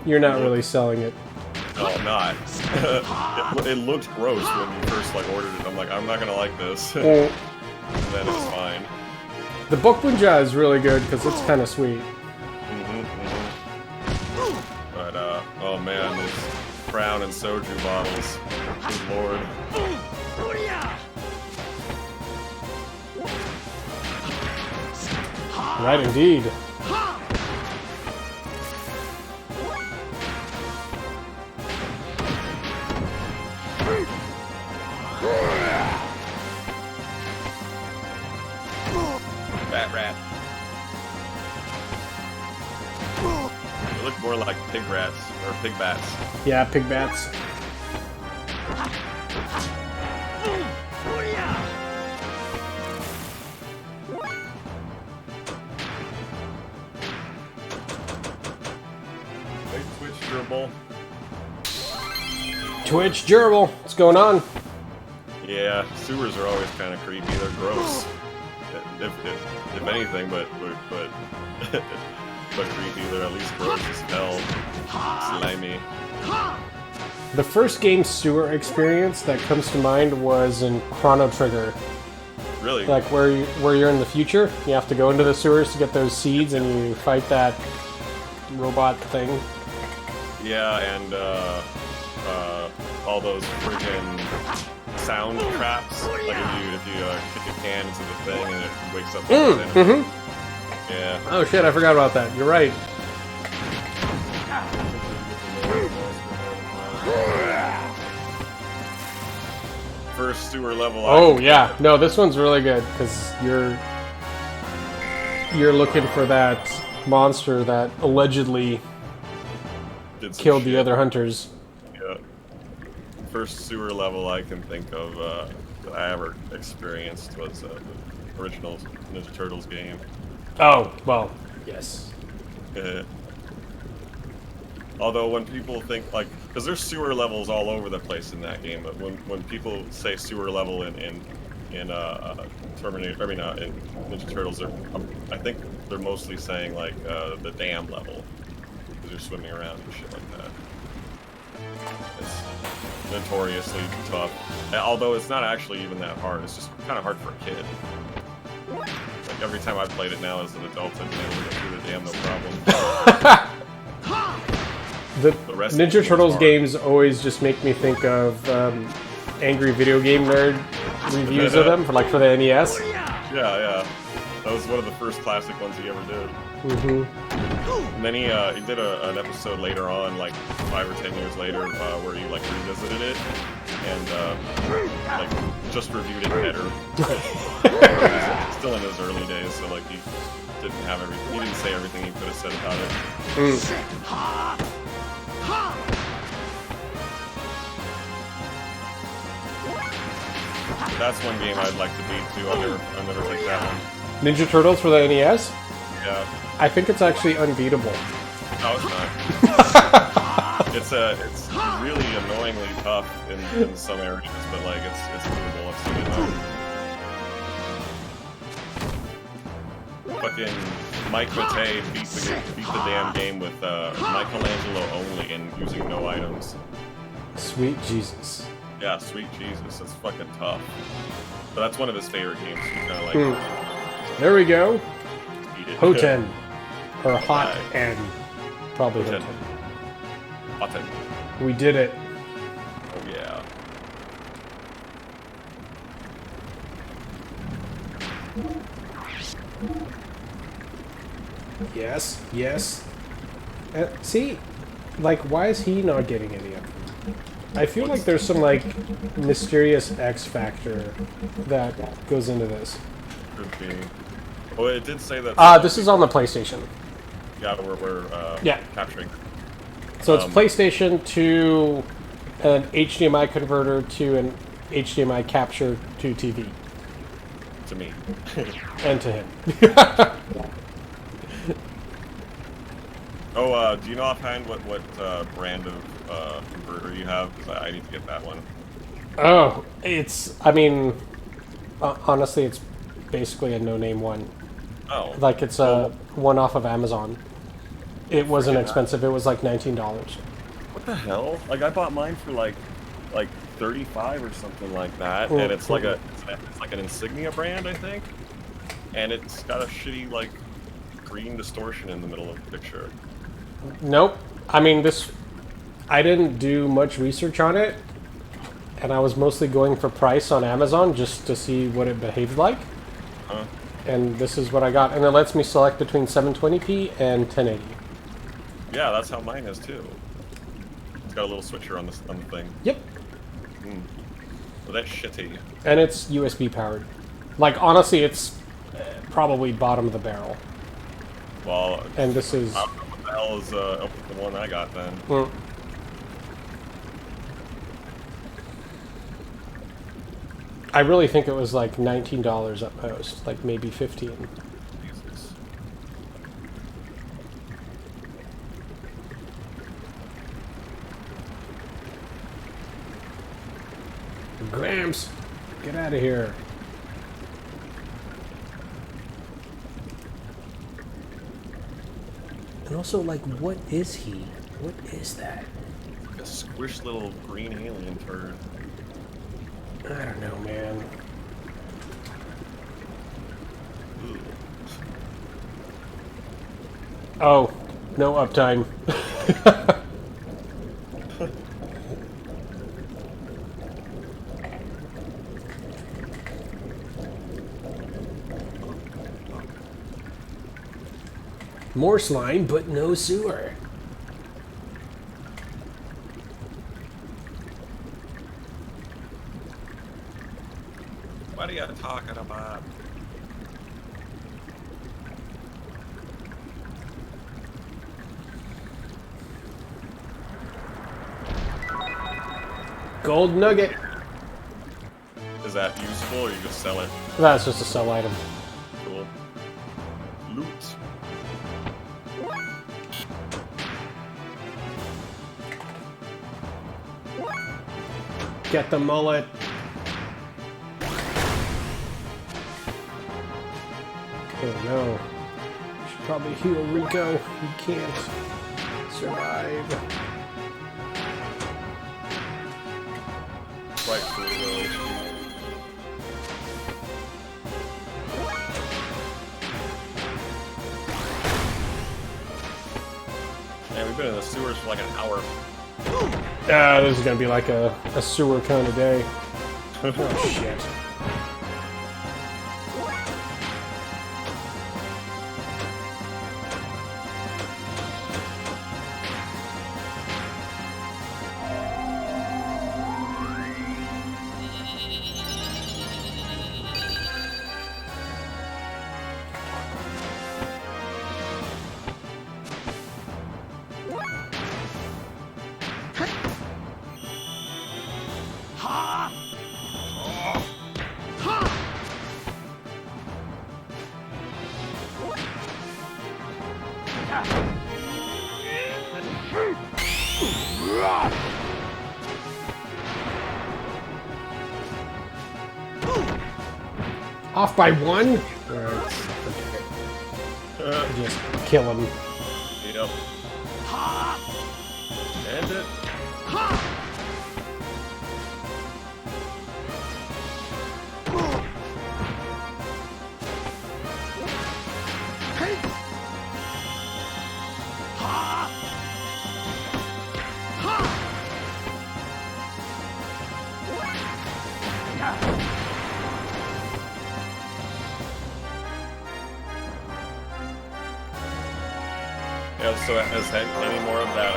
you're not really selling it. No, I'm not. It looked gross when you first like ordered it. I'm like, I'm not gonna like this. And Well, then it's fine. the bokbunja is really good because it's kind of sweet. But oh man, these crown and soju bottles. Good lord. Right, indeed. Bat rat. They look more like pig rats or pig bats. Yeah, pig bats. Hey, Twitch gerbil. Twitch gerbil, what's going on? Yeah, sewers are always kind of creepy. They're gross. If anything, but but creepy. They're at least gross as hell. Slimy. The first game sewer experience that comes to mind was in Chrono Trigger. Really? Like where you're in the future, you have to go into the sewers to get those seeds, and you fight that robot thing. Yeah, and all those freaking sound traps. Like if you kick a can into the thing and it wakes up. Yeah. Oh shit, I forgot about that. You're right. First sewer level. Oh yeah, no, this one's really good because you're looking for that monster that allegedly Did some killed the shit. other hunters. Yeah. First sewer level I can think of that I ever experienced was the original Ninja Turtles game. Oh well, yes. Although when people think like, because there's sewer levels all over the place in that game, but when people say sewer level in Terminator, I mean in Ninja Turtles, I think they're mostly saying like the dam level, because you're swimming around and shit like that. It's notoriously tough, although it's not actually even that hard. It's just kind of hard for a kid. Like every time I've played it now as an adult, I've been able to get through the dam no problem. The rest of the Ninja game's Turtles hard. games always just make me think of angry video game nerd reviews of them for the NES. Yeah. That was one of the first classic ones he ever did. Mm-hmm. And then he did an episode later on, like 5 or 10 years later, where he like revisited it and like just reviewed it better. Still in his early days, so like he didn't have everything. He didn't say everything he could have said about it. That's one game I'd like to beat too. I'll never take that one. Ninja Turtles for the NES? Yeah. I think it's actually unbeatable. No, it's not. It's really annoyingly tough in some areas, but like it's doable. It's doable. Fucking Mike Matei beat the damn game with Michelangelo only and using no items. Sweet Jesus. Yeah, sweet Jesus, that's fucking tough. But that's one of his favorite games. He's kind of like There we go. beat it. Hoten. Or Hot Right. N. Probably Hoten. Hoten. Hoten. We did it. Oh yeah. Yes. Yes. See? Like, why is he not getting any of them? I feel like there's some, mysterious X factor that goes into this. Could be. Oh, it did say that. This is on the PlayStation. Yeah, we're Yeah. capturing. So it's PlayStation to an HDMI converter to an HDMI capture to TV. To me. And to him. Oh, do you know offhand what brand of converter you have? Because I need to get that one. Oh, it's... I mean, honestly, it's basically a no-name one. Oh. Like, it's a one off of Amazon. It wasn't expensive. It was like $19. What the hell? Like, I bought mine for like 35 or something like that, and it's like it's like an Insignia brand, I think, and it's got a shitty like green distortion in the middle of the picture. Nope. I mean, I didn't do much research on it, and I was mostly going for price on Amazon just to see what it behaved like. Huh? And this is what I got, and it lets me select between 720p and 1080. Yeah, that's how mine is too. It's got a little switcher on the thing. Yep. Well, that's shitty. And it's USB powered. Like, honestly, it's probably bottom of the barrel. Well, And this is... I don't know what the hell is up with the one I got then. I really think it was like $19 at most, like maybe $15. Jesus. Gramps, get out of here. And also, like, what is he? What is that? Like a squished little green alien turd. I don't know, man. Ooh. Oh, no uptime. More slime, but no sewer. What are you talking about? Gold nugget. Is that useful or you just sell it? That's just a sell item. Cool. Loot. Get the mullet. Oh no. Should probably heal Rico. He can't survive. Rightfully though. Man, we've been in the sewers for like an hour. Ah, this is gonna be like a sewer kind of day. Oh shit. Off by one? Alright. Just kill him. Yep. End it. Yeah, so has any more of that,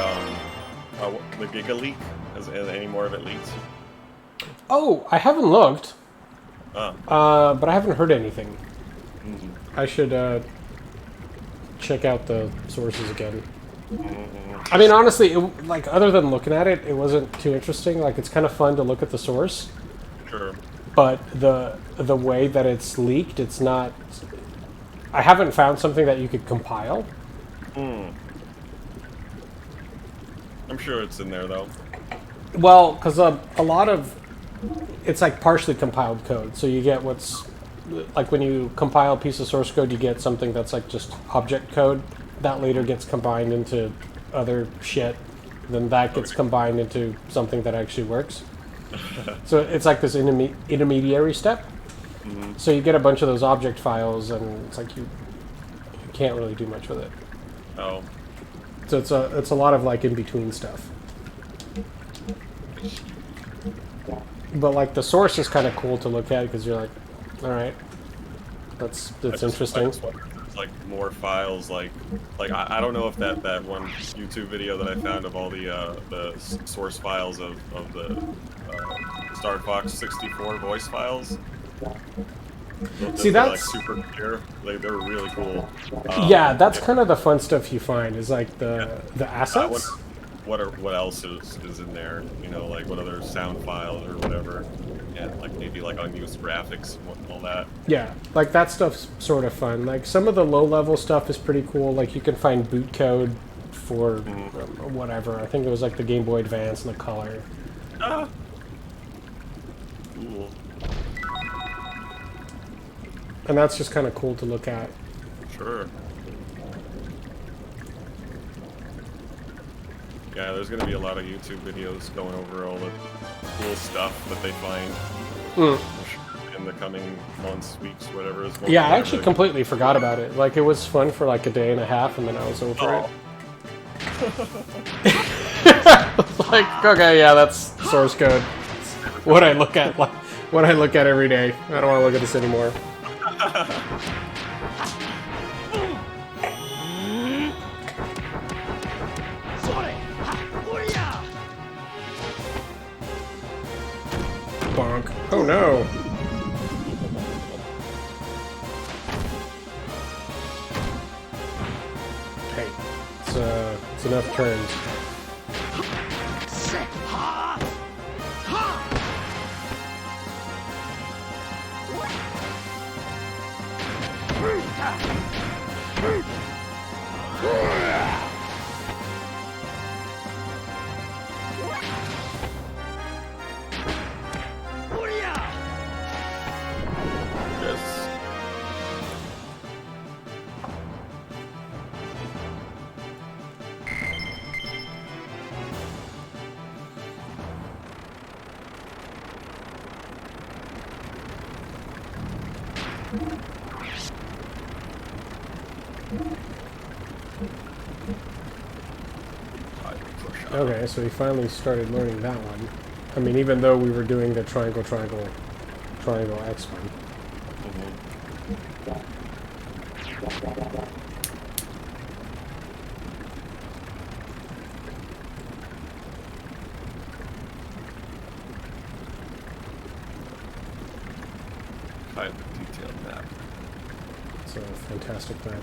the Giga leak? Has any more of it leaked? Oh, I haven't looked. Oh. But I haven't heard anything. Mm-hmm. I should check out the sources again. I mean, honestly, like other than looking at it, it wasn't too interesting. Like, it's kind of fun to look at the source, Sure. but the way that it's leaked, it's not. I haven't found something that you could compile. Hmm. I'm sure it's in there though. Well, because a lot of it's like partially compiled code, so you get what's like when you compile a piece of source code, you get something that's like just object code that later gets combined into other shit. Then that gets combined into something that actually works. So it's like this intermediary step. So you get a bunch of those object files, and it's like you can't really do much with it. Oh. So it's a lot of like in between stuff. But like the source is kind of cool to look at because you're like, all right, that's interesting. I just wonder if there's like more files like I don't know if that one YouTube video that I found of all the source files of the Star Fox 64 voice files. See, they're that's like super clear. They're really cool. yeah, that's kind of the fun stuff you find is like the assets. What else is in there? You know, like what other sound files or whatever, and like maybe like unused graphics and all that. Yeah, like that stuff's sort of fun. Like some of the low level stuff is pretty cool. Like you can find boot code for whatever. I think it was like the Game Boy Advance and the Color. Ah. Cool. And that's just kind of cool to look at. Sure. Yeah, there's gonna be a lot of YouTube videos going over all the cool stuff that they find in the coming months, weeks, whatever is going on. Yeah, I actually completely forgot about it. Like, it was fun for like a day and a half, and then I was over it. Like, okay, yeah, that's source code. What I look at, like, what I look at every day. I don't want to look at this anymore. Bonk. Oh no. Hey, it's enough turns. Okay, so we finally started learning that one. I mean, even though we were doing the triangle X one. Kind of detailed map. It's a fantastic map.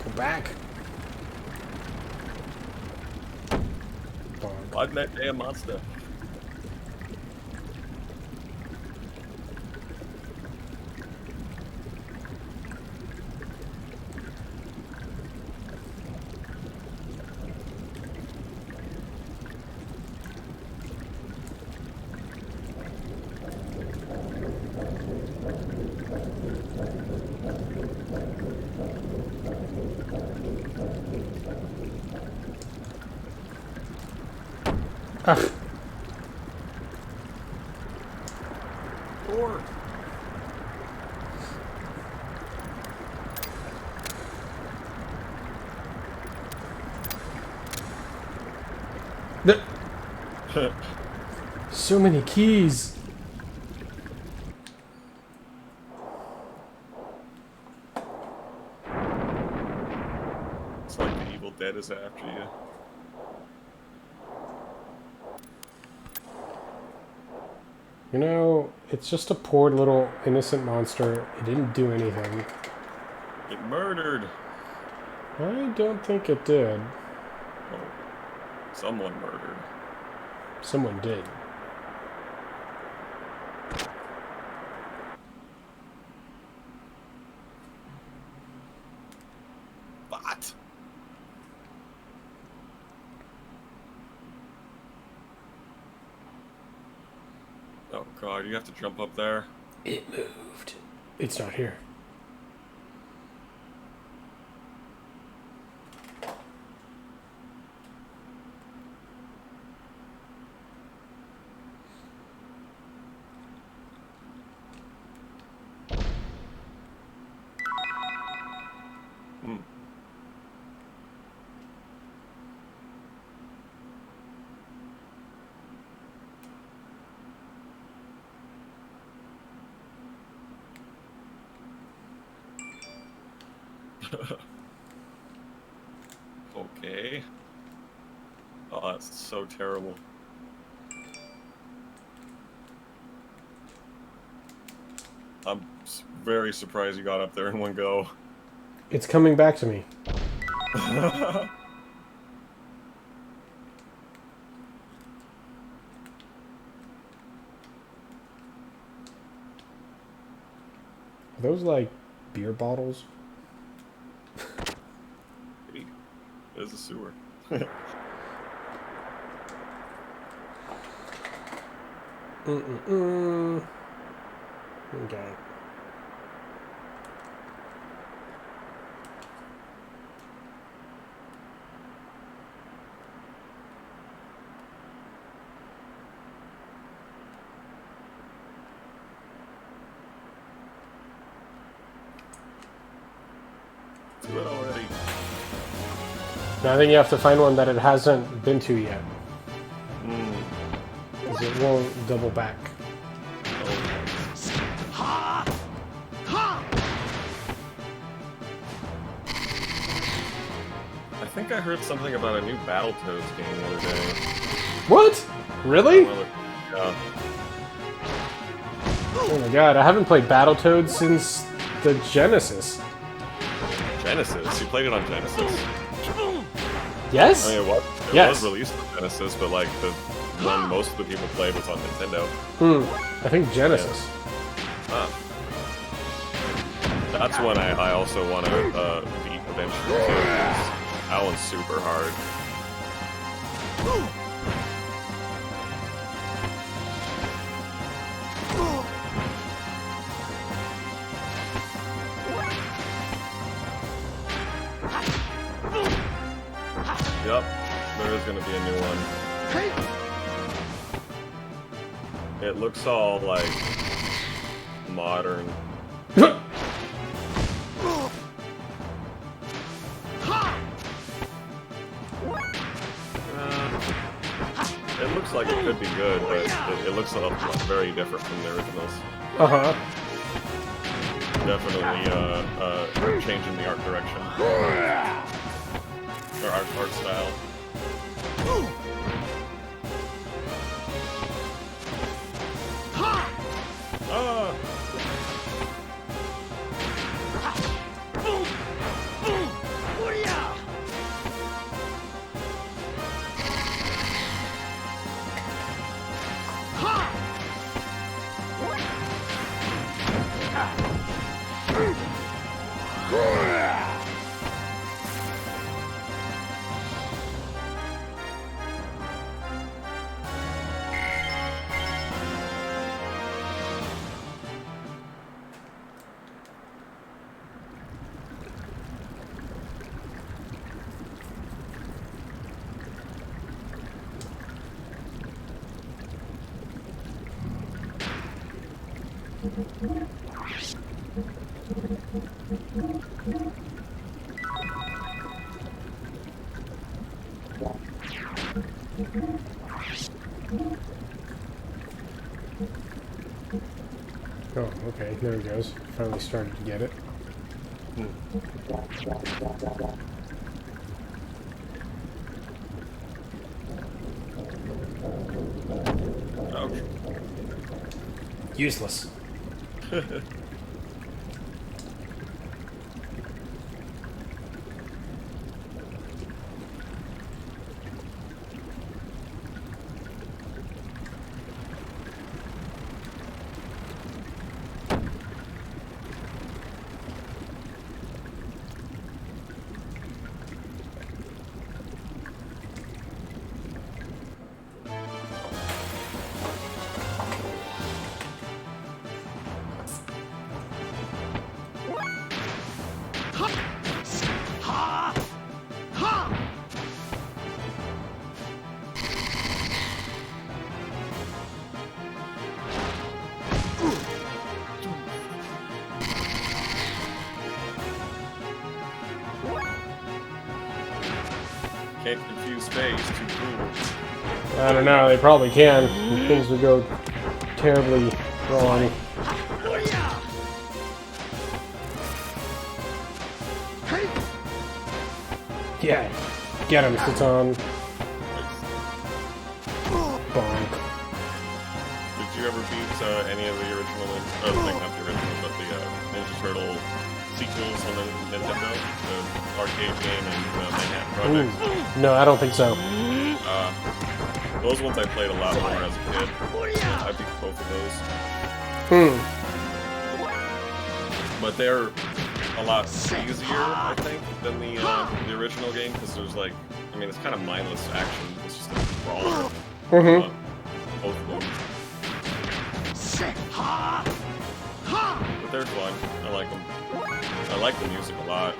Go back. Bonk. I've met damn monster. Ugh. Or So many keys. it's like the Evil Dead is after you. Oh, You know, it's just a poor little innocent monster. It didn't do anything. It murdered. I don't think it did. Oh, someone murdered. Someone did. What? Oh god, you have to jump up there? It moved. It's not here. Hmm. Okay. Oh, that's so terrible. I'm very surprised you got up there in one go. It's coming back to me. Are those like beer bottles? Hey, there's a sewer. Okay. Do it already. Now I think you have to find one that it hasn't been to yet. Mm. Because it won't double back. I think I heard something about a new Battletoads game the other day. What? Really? Yeah. Oh my god, I haven't played Battletoads since the Genesis. Genesis? You played it on Genesis? Yes? I mean, it Yes. was released on Genesis, but like the one most of the people played was on Nintendo. I think Genesis. Huh. That's one I also want to beat eventually too. 'Cause that one's super hard. Yep, there is going to be a new one. It looks all like modern. It looks like it could be good, but it looks a lot very different from the originals. Uh-huh. Definitely changing the art direction. Or art style. Ah! Oh, okay, there it goes. Finally started to get it. Ouch. Useless. Can't confuse space, too cool. I don't know, they probably can. Things would go terribly wrong. Yeah, get him, Satan. Bonk. Did you ever beat any of the original, like not the original, but the Ninja Turtle sequels on the Nintendo? The arcade game and Manhattan Project? No, I don't think so. Those ones I played a lot more as a kid. I beat both of those. But they're a lot easier, I think, than the original game, because there's like, I mean, it's kind of mindless action. It's just a brawler. Both of them. But they're fun. I like them. I like the music a lot.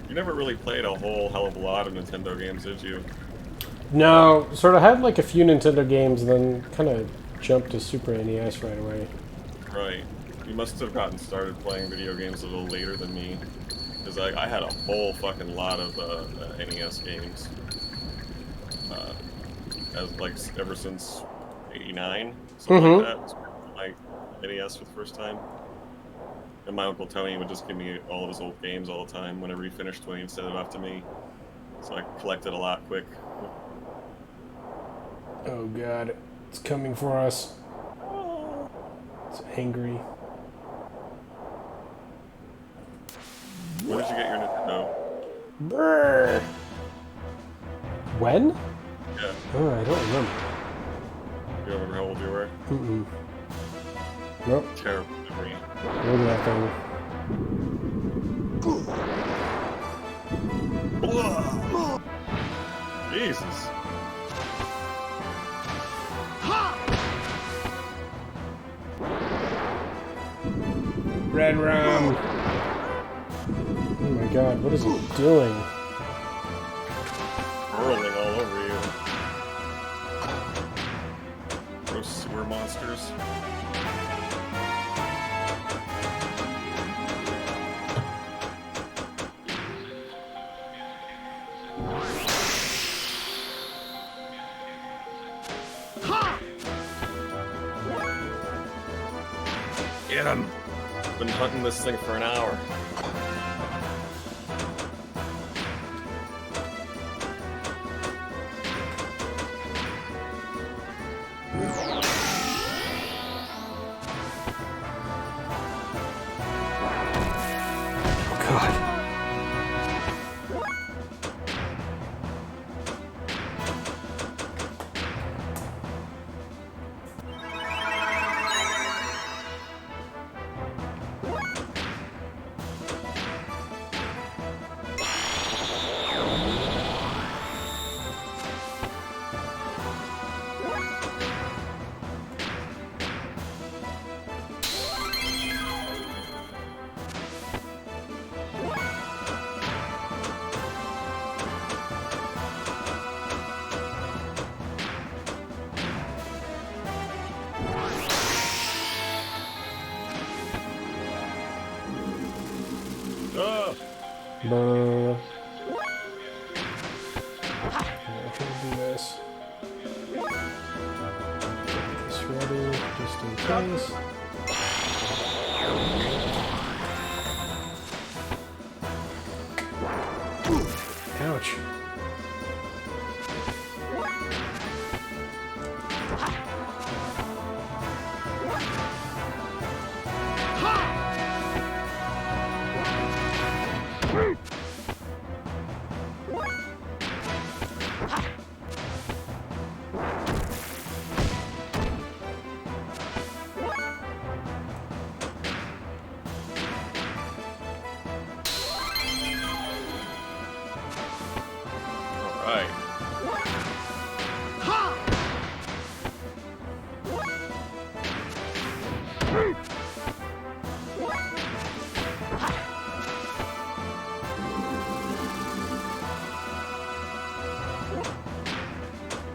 You never really played a whole hell of a lot of Nintendo games, did you? No, sort of had like a few Nintendo games, and then kind of jumped to Super NES right away. Right. You must have gotten started playing video games a little later than me. Because I had a whole fucking lot of NES games. As like ever since '89, something like that. My NES for the first time. And my Uncle Tony would just give me all of his old games all the time whenever he finished one, he'd send it off to me. So I collected a lot quick. Oh god, it's coming for us. It's angry. When did you get your Nintendo? Brrr. When? Yeah. Oh, I don't remember. You remember how old you were? Nope. Terrible memory. Look at that thing. Jesus. Red rum. Oh my god, what is it doing? Whirling all over you. Gross sewer monsters. Get him! Been hunting this thing for an hour. Oh god. Ah! Buh. gonna do this. Get this ready, just in case. Ouch. Alright.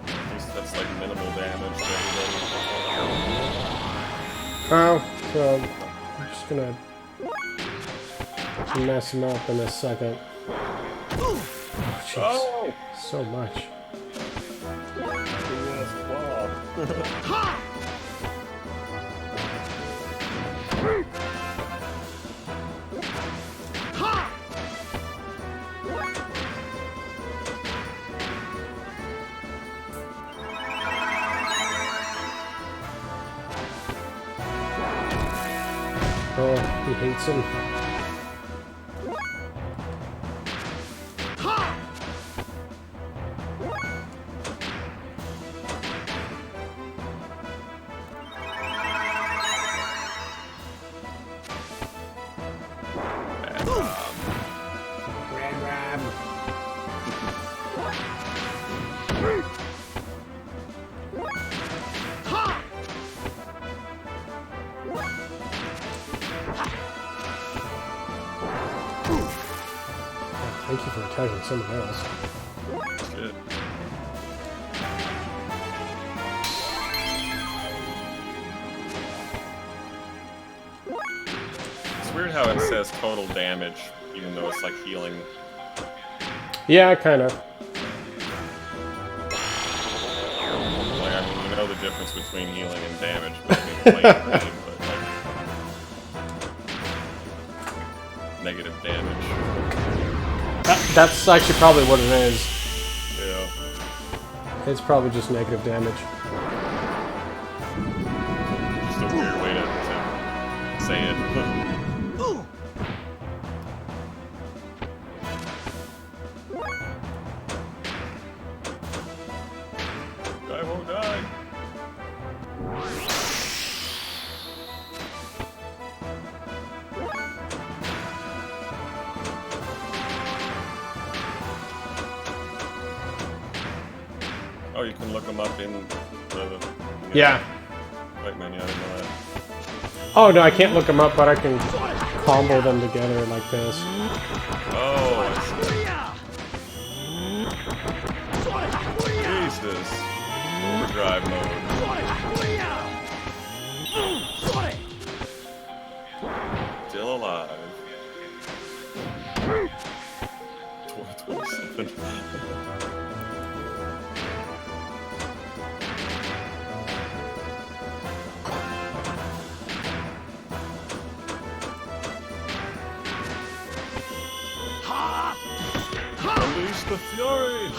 At least that's like minimal damage to everybody. Oh, so I'm just gonna mess him up in a second. Oh, jeez. Oh! So much. Oh, he hates him. Red Rab. Thank you for attacking someone else. Shit. It's weird how it says total damage, even though it's like healing. Yeah, kind of. Like, I mean, you know the difference between healing and damage, but I mean, like, green, but like, negative damage. That's actually probably what it is. Yeah. It's probably just negative damage. Just a weird way to say it. I won't die. Oh, you can look them up in the Yeah. right menu. I didn't know that. Oh no, I can't look them up, but I can combo them together like this. Oh, I see. Jesus. Overdrive mode. Still alive. 27. Unleash the fury!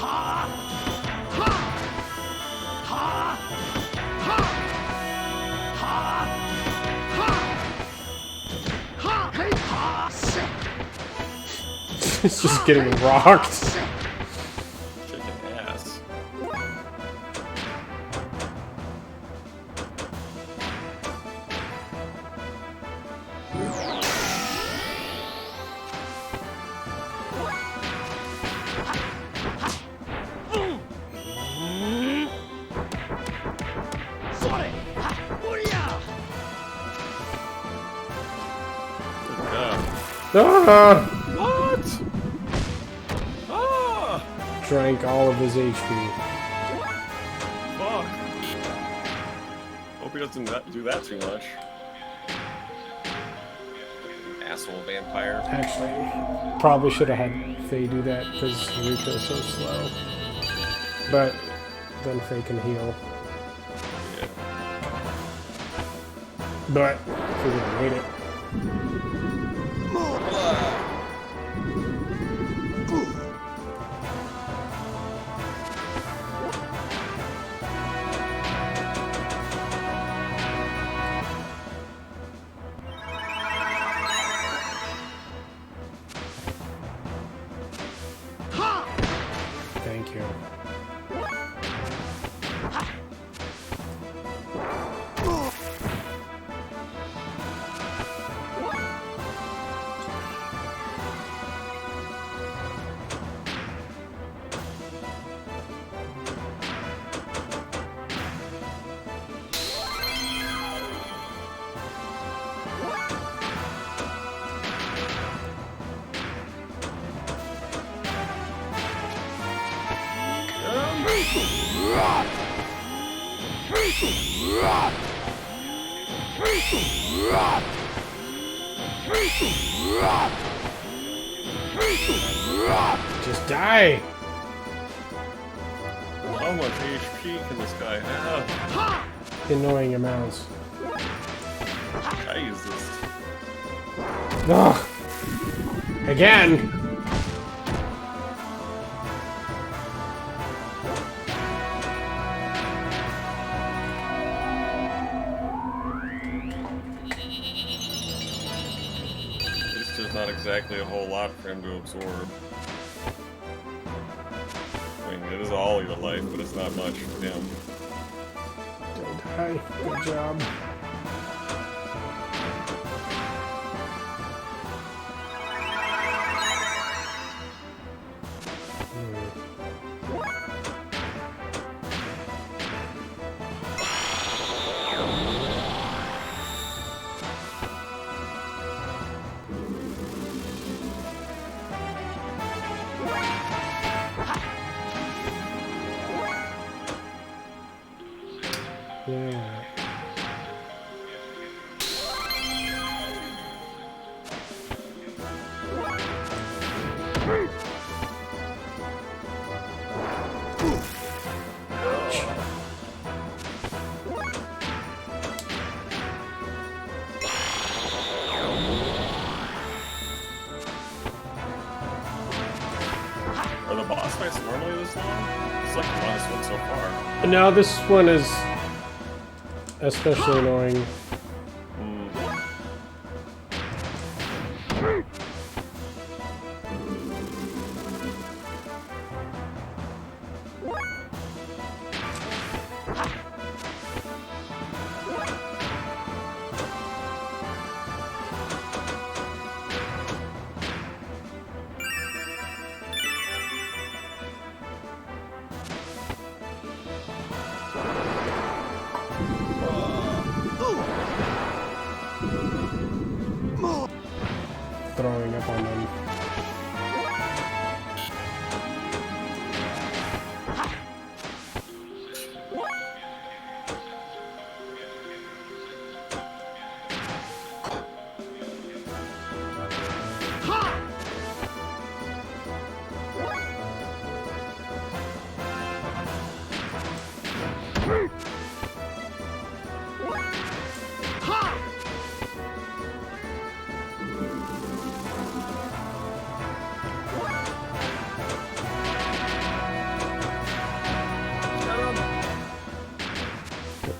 It's just getting rocked. Kicking ass. Ah! What? Ah! Drank all of his HP. Fuck. Hope he doesn't do that too much. Asshole vampire. Actually, probably should have had Faye do that because Rika's so slow. but then Faye can heal. Yeah. But if we really need it. Thank you. Just die! How much HP can this guy have? Annoying amounts. Jesus. Ugh! Again! It's just not exactly a whole lot for him to absorb. I mean, it is all your life, but it's not much for him. Don't die. Good job. Yeah. Are the boss fights normally this long? It's like the last one so far. No, this one is especially annoying. Throwing up on them.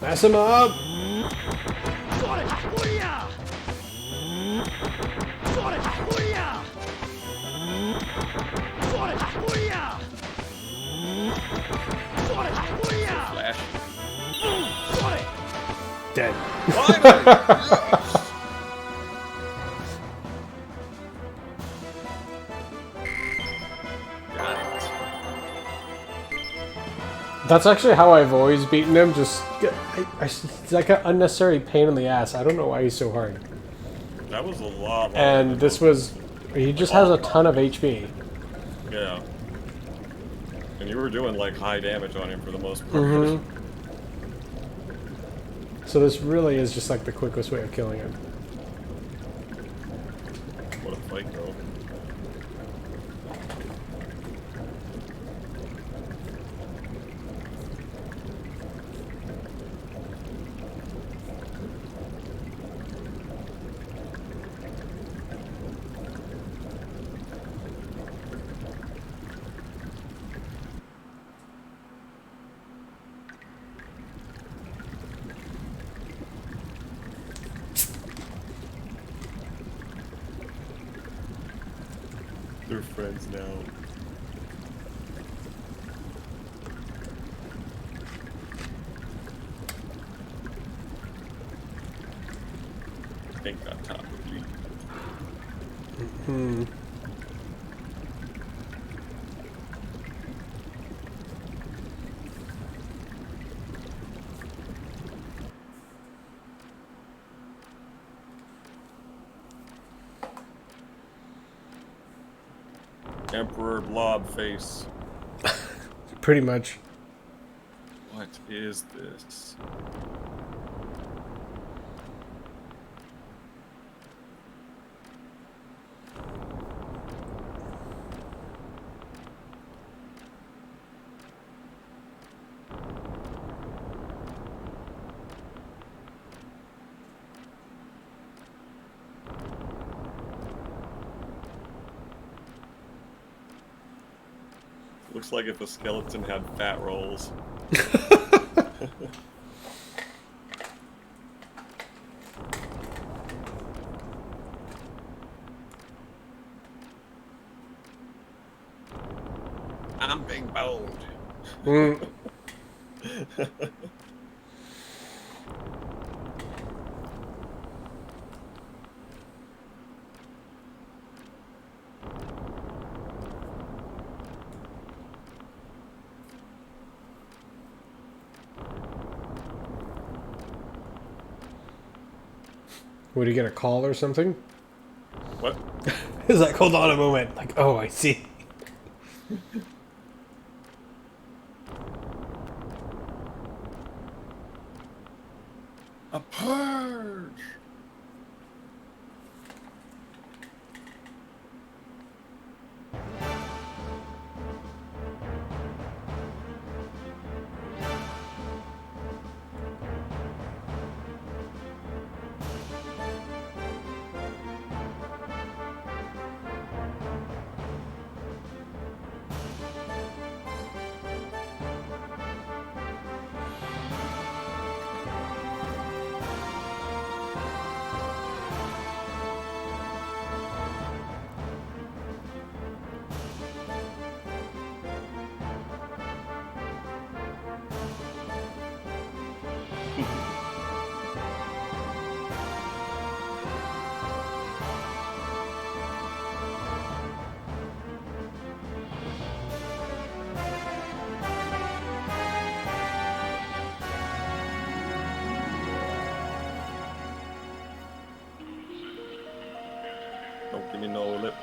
Mess him up! Dead. That's actually how I've always beaten him. Just, it's like an unnecessary pain in the ass. I don't know why he's so hard. That was a lot. And this was, he just has a ton of HP. Yeah. And you were doing like high damage on him for the most part. Mm-hmm. So this really is just like the quickest way of killing him. What a fight, though. We're friends now. Ain't got time to be. Hmm. Emperor Blob Face. Pretty much. What is this? Looks like if a skeleton had fat rolls. I'm big boned. Mm. Would he get a call or something? What? He's like, hold on a moment. Like, oh, I see. A purge! Don't give me no lip.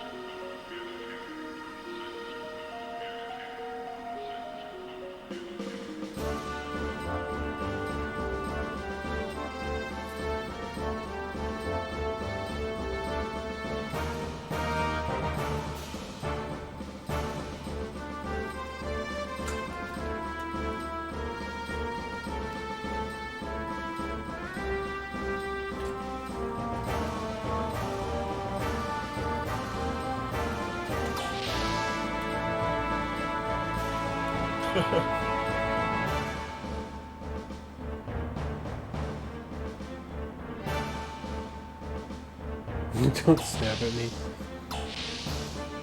Don't snap at me.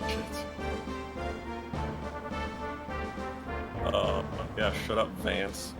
Shit. Yeah, shut up, Vance.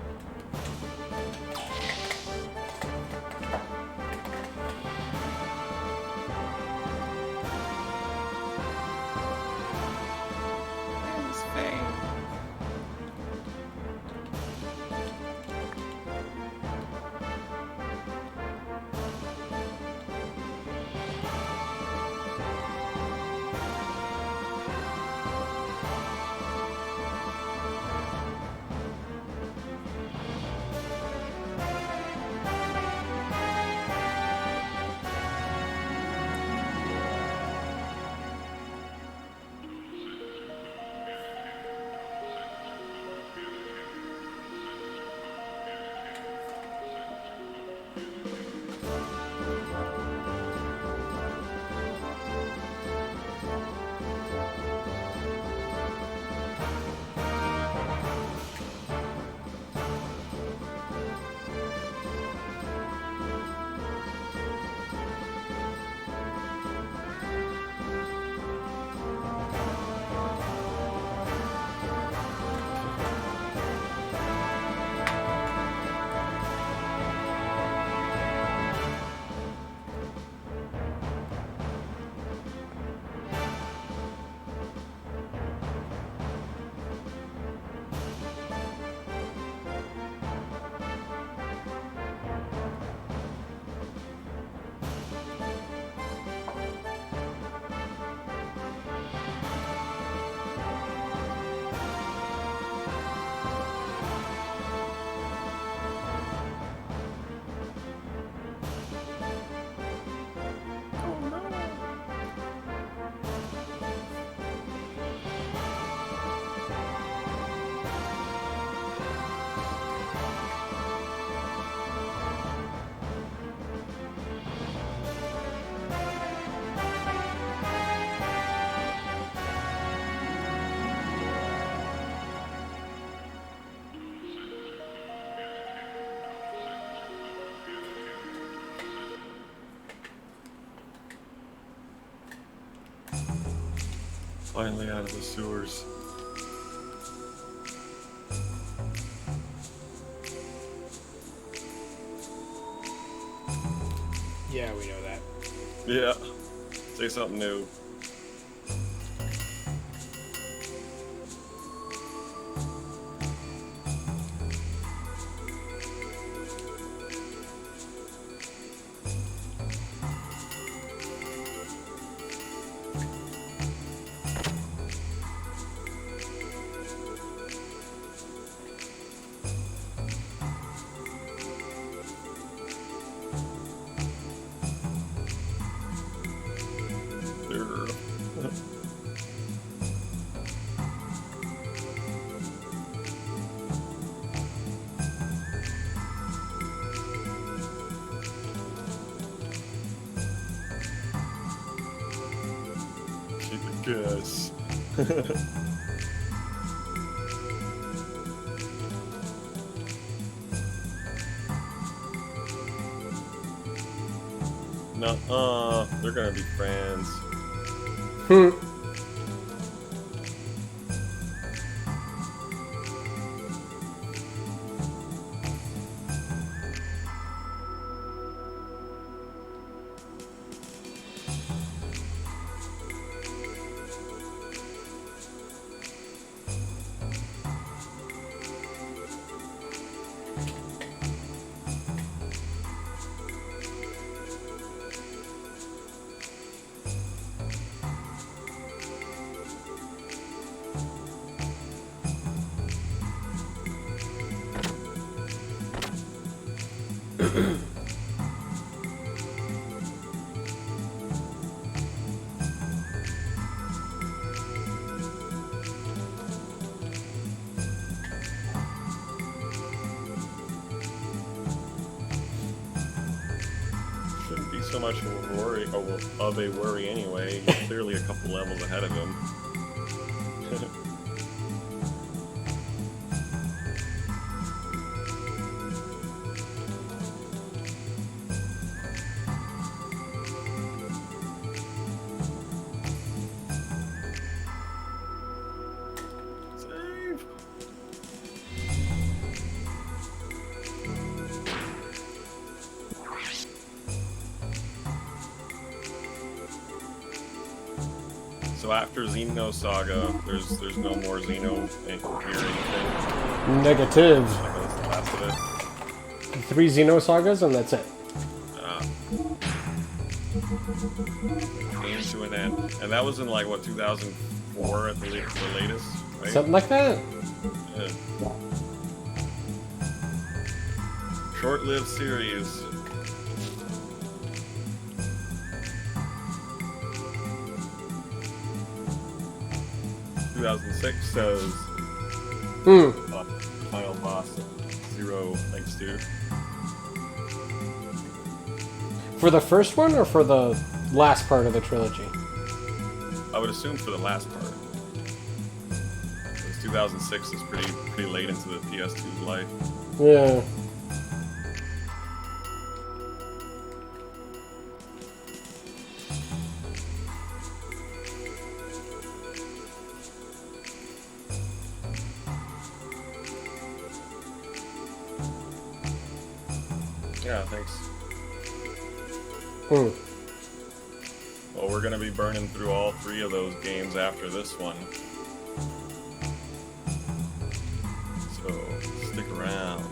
Finally out of the sewers. Yeah, we know that. Yeah. Say something new. Yes. Nuh-uh. They're gonna be friends. Shouldn't be so much of a worry anyway. You're clearly a couple levels ahead of him. Save. So after Xeno Saga, there's no more Xeno here or anything. Negative. Like that's the last of it. 3 Xenosagas and that's it. Came to an end, and that was in like what 2004 at the latest, right? Something like that. Yeah. Short-lived series. says final boss 0 thanks to. For the first one or for the last part of the trilogy? I would assume for the last part. Because 2006 is pretty late into the PS2's life. Yeah. Yeah, thanks. Hmm. Well, we're gonna be burning through all 3 of those games after this one. So, stick around.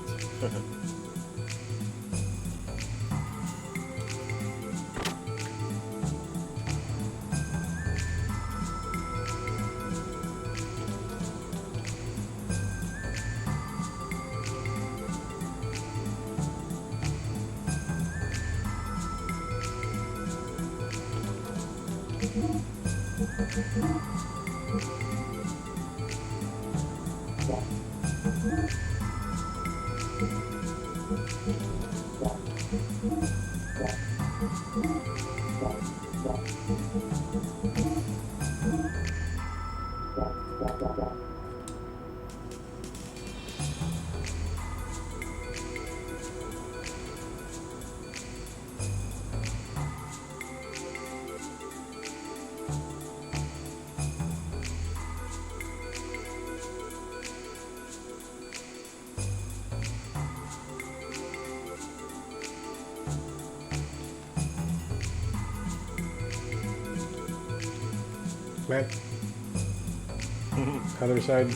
man. Other side.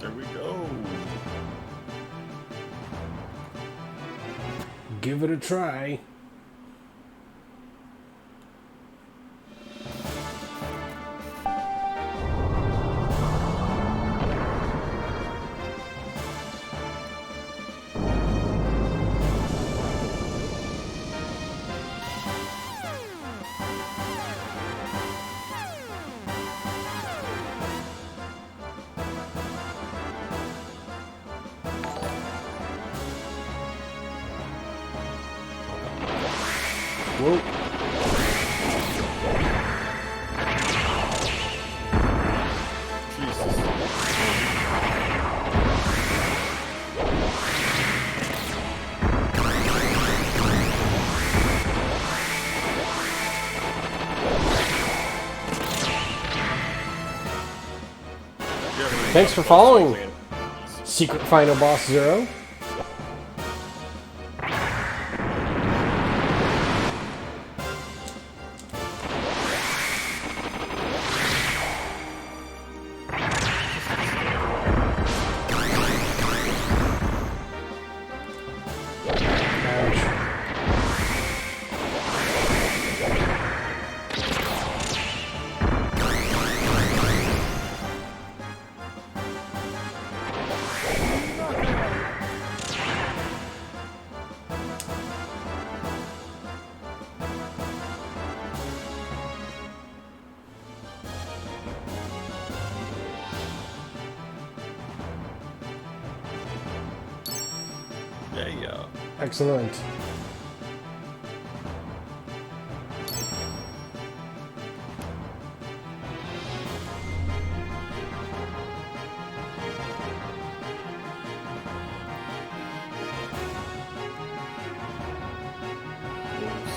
There we go. Give it a try. Whoa. Thanks for following, Secret Final Boss Zero. Yeah. Excellent.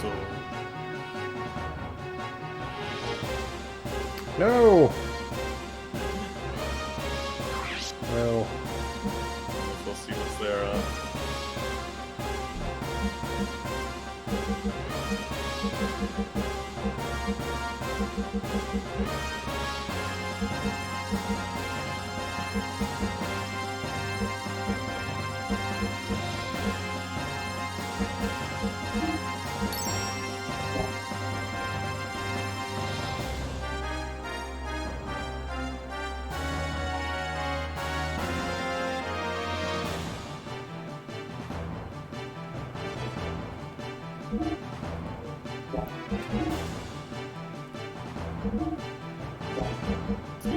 So No! Well, we'll see what's there.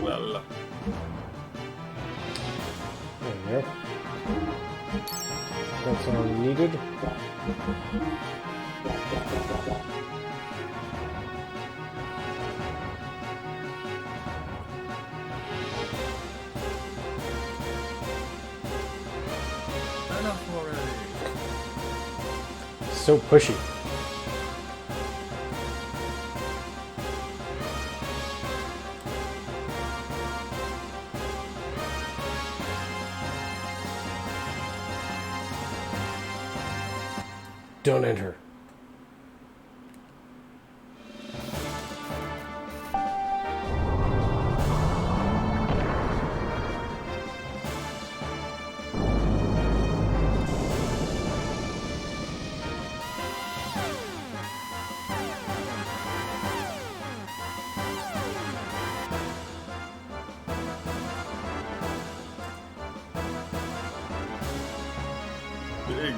Well, there we go. That's all needed. enough already. So pushy. Don't enter. Big.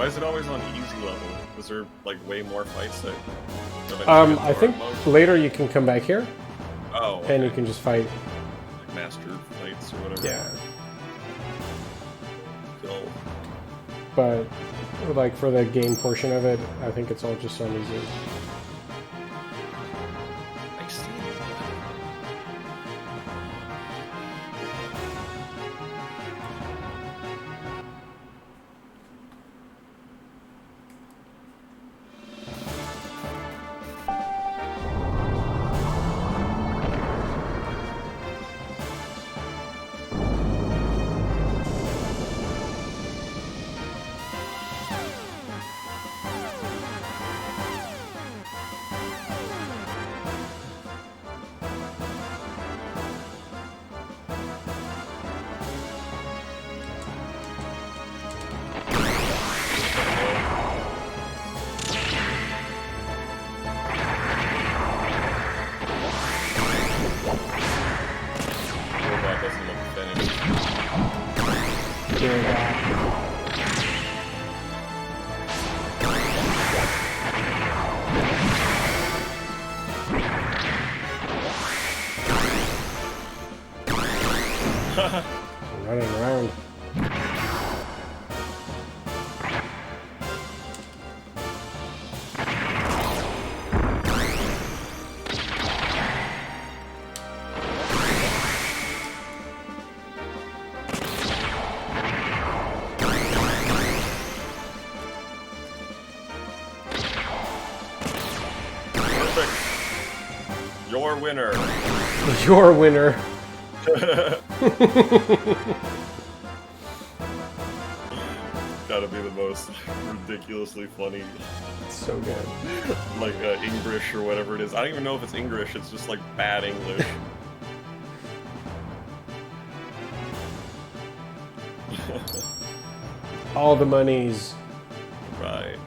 Why is it always on easy level? Was there like way more fights that? I think later you can come back here. Oh. Okay. And you can just fight. Like master fights or whatever. Yeah. Cool. But like for the game portion of it, I think it's all just on easy. I see. Running around. Perfect. Your winner. Your winner. Gotta be the most ridiculously funny. It's so good. Like English or whatever it is. I don't even know if it's English, it's just like bad English. All the monies. Right.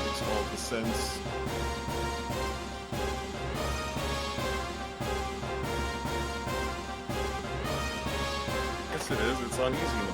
Makes all the sense. Yes, it is. It's on easy mode.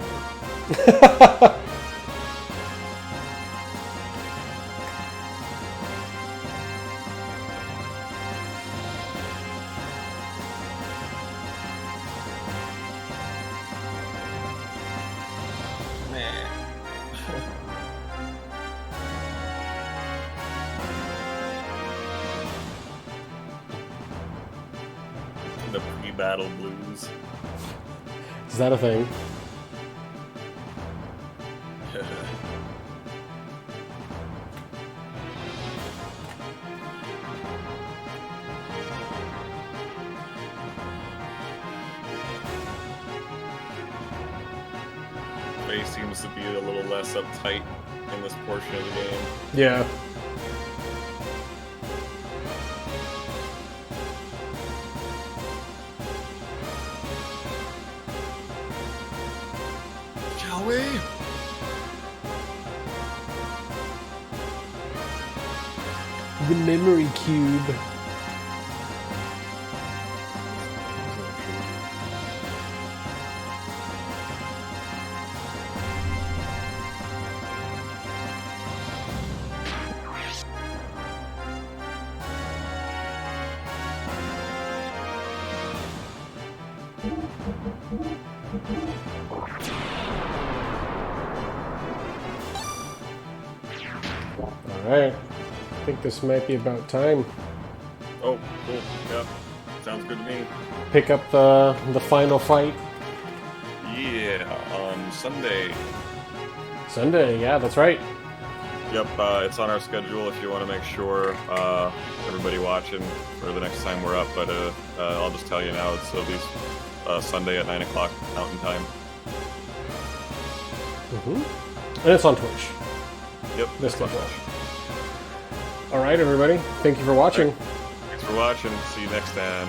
The pre-battle blues. Is that a thing? Faye seems to be a little less uptight in this portion of the game. Yeah. Shall we? The memory cube. Alright. I think this might be about time. Oh, cool. Yeah. Sounds good to me. Pick up the final fight. Yeah, on Sunday. Sunday, yeah, that's right. Yep, it's on our schedule if you want to make sure everybody watching for the next time we're up. But I'll just tell you now, it'll be Sunday at 9 o'clock Mountain Time. And it's on Twitch. Yep. This schedule. Alright, everybody. Thank you for watching. Thanks for watching. See you next time.